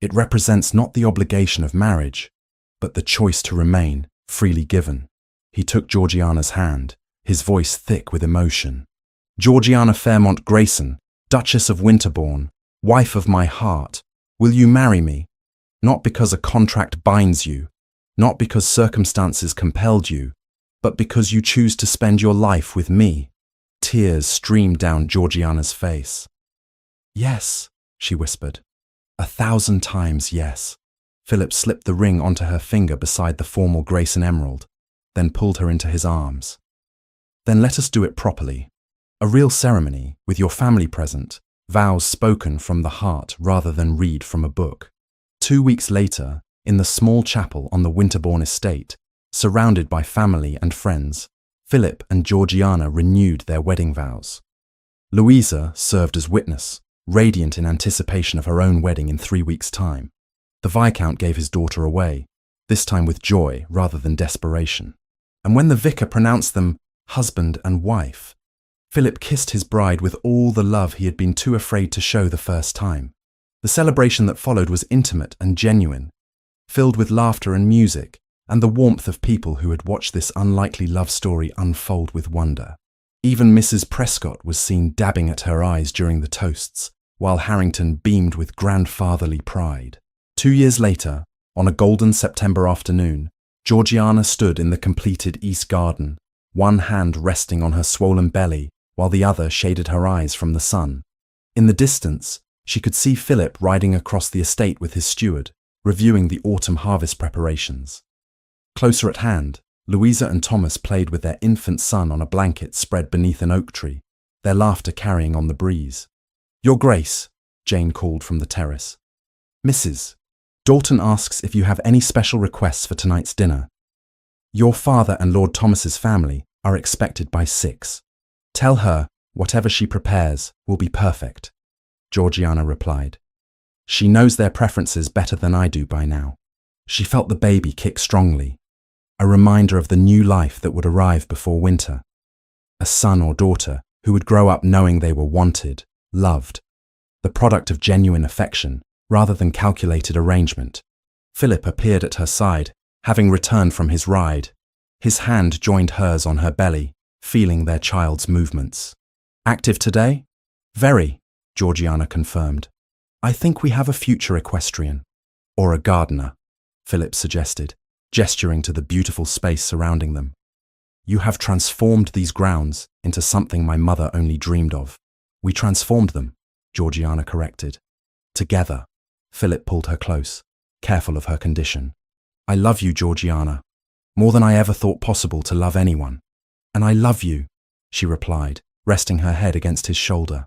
It represents not the obligation of marriage, but the choice to remain freely given. He took Georgiana's hand, his voice thick with emotion. Georgiana Fairmont Grayson, Duchess of Winterbourne, wife of my heart, will you marry me? Not because a contract binds you, not because circumstances compelled you, but because you choose to spend your life with me. Tears streamed down Georgiana's face. Yes, she whispered. 1,000 times yes. Philip slipped the ring onto her finger beside the formal Grayson emerald, then pulled her into his arms. Then let us do it properly. A real ceremony, with your family present, vows spoken from the heart rather than read from a book. 2 weeks later, in the small chapel on the Winterbourne estate, surrounded by family and friends, Philip and Georgiana renewed their wedding vows. Louisa served as witness, radiant in anticipation of her own wedding in 3 weeks' time. The Viscount gave his daughter away, this time with joy rather than desperation. And when the vicar pronounced them husband and wife, Philip kissed his bride with all the love he had been too afraid to show the first time. The celebration that followed was intimate and genuine, filled with laughter and music, and the warmth of people who had watched this unlikely love story unfold with wonder. Even Mrs. Prescott was seen dabbing at her eyes during the toasts, while Harrington beamed with grandfatherly pride. 2 years later, On a golden September afternoon, Georgiana stood in the completed east garden, one hand resting on her swollen belly while the other shaded her eyes from the sun. In the distance, she could see Philip riding across the estate with his steward, reviewing the autumn harvest preparations. Closer at hand, Louisa and Thomas played with their infant son on a blanket spread beneath an oak tree, their laughter carrying on the breeze. "Your Grace," Jane called from the terrace. "Mrs. Dalton asks if you have any special requests for tonight's dinner. Your father and Lord Thomas's family are expected by 6. Tell her whatever she prepares will be perfect," Georgiana replied. She knows their preferences better than I do by now. She felt the baby kick strongly, a reminder of the new life that would arrive before winter. A son or daughter who would grow up knowing they were wanted, loved, the product of genuine affection rather than calculated arrangement. Philip appeared at her side, having returned from his ride. His hand joined hers on her belly, feeling their child's movements. "Active today?" "Very," Georgiana confirmed. "I think we have a future equestrian." "Or a gardener," Philip suggested, gesturing to the beautiful space surrounding them. "You have transformed these grounds into something my mother only dreamed of." "We transformed them," Georgiana corrected. "Together." Philip pulled her close, careful of her condition. "I love you, Georgiana, more than I ever thought possible to love anyone." "And I love you," she replied, resting her head against his shoulder.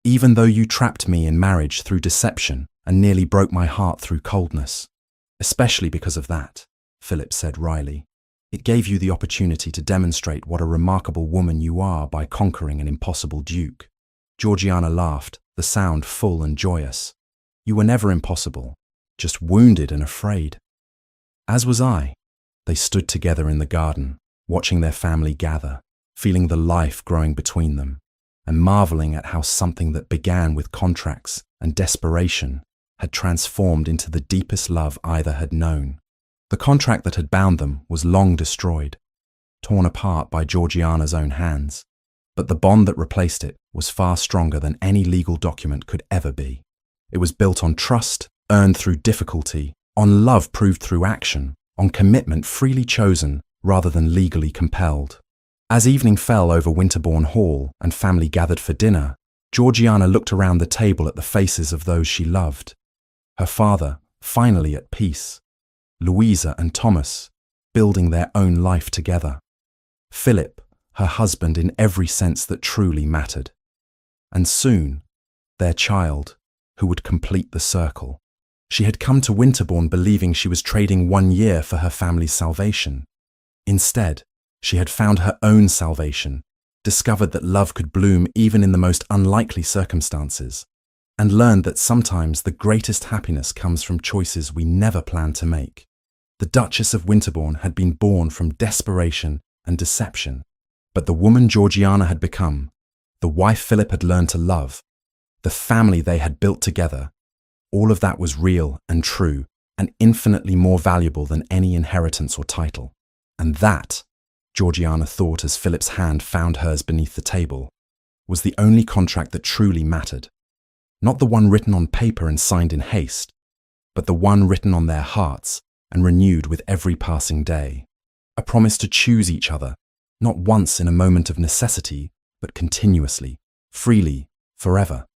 "Even though you trapped me in marriage through deception and nearly broke my heart through coldness." "Especially because of that," Philip said wryly. "It gave you the opportunity to demonstrate what a remarkable woman you are by conquering an impossible duke." Georgiana laughed, the sound full and joyous. "You were never impossible, just wounded and afraid." "As was I." They stood together in the garden, watching their family gather, feeling the life growing between them, and marveling at how something that began with contracts and desperation had transformed into the deepest love either had known. The contract that had bound them was long destroyed, torn apart by Georgiana's own hands, but the bond that replaced it was far stronger than any legal document could ever be. It was built on trust, earned through difficulty, on love proved through action, on commitment freely chosen rather than legally compelled. As evening fell over Winterbourne Hall and family gathered for dinner, Georgiana looked around the table at the faces of those she loved. Her father, finally at peace. Louisa and Thomas, building their own life together. Philip, her husband in every sense that truly mattered. And soon, their child, who would complete the circle. She had come to Winterbourne believing she was trading 1 year for her family's salvation. Instead, she had found her own salvation, discovered that love could bloom even in the most unlikely circumstances, and learned that sometimes the greatest happiness comes from choices we never planned to make. The Duchess of Winterbourne had been born from desperation and deception, but the woman Georgiana had become, the wife Philip had learned to love, the family they had built together, all of that was real and true and infinitely more valuable than any inheritance or title. And that, Georgiana thought as Philip's hand found hers beneath the table, was the only contract that truly mattered. Not the one written on paper and signed in haste, but the one written on their hearts and renewed with every passing day. A promise to choose each other, not once in a moment of necessity, but continuously, freely, forever.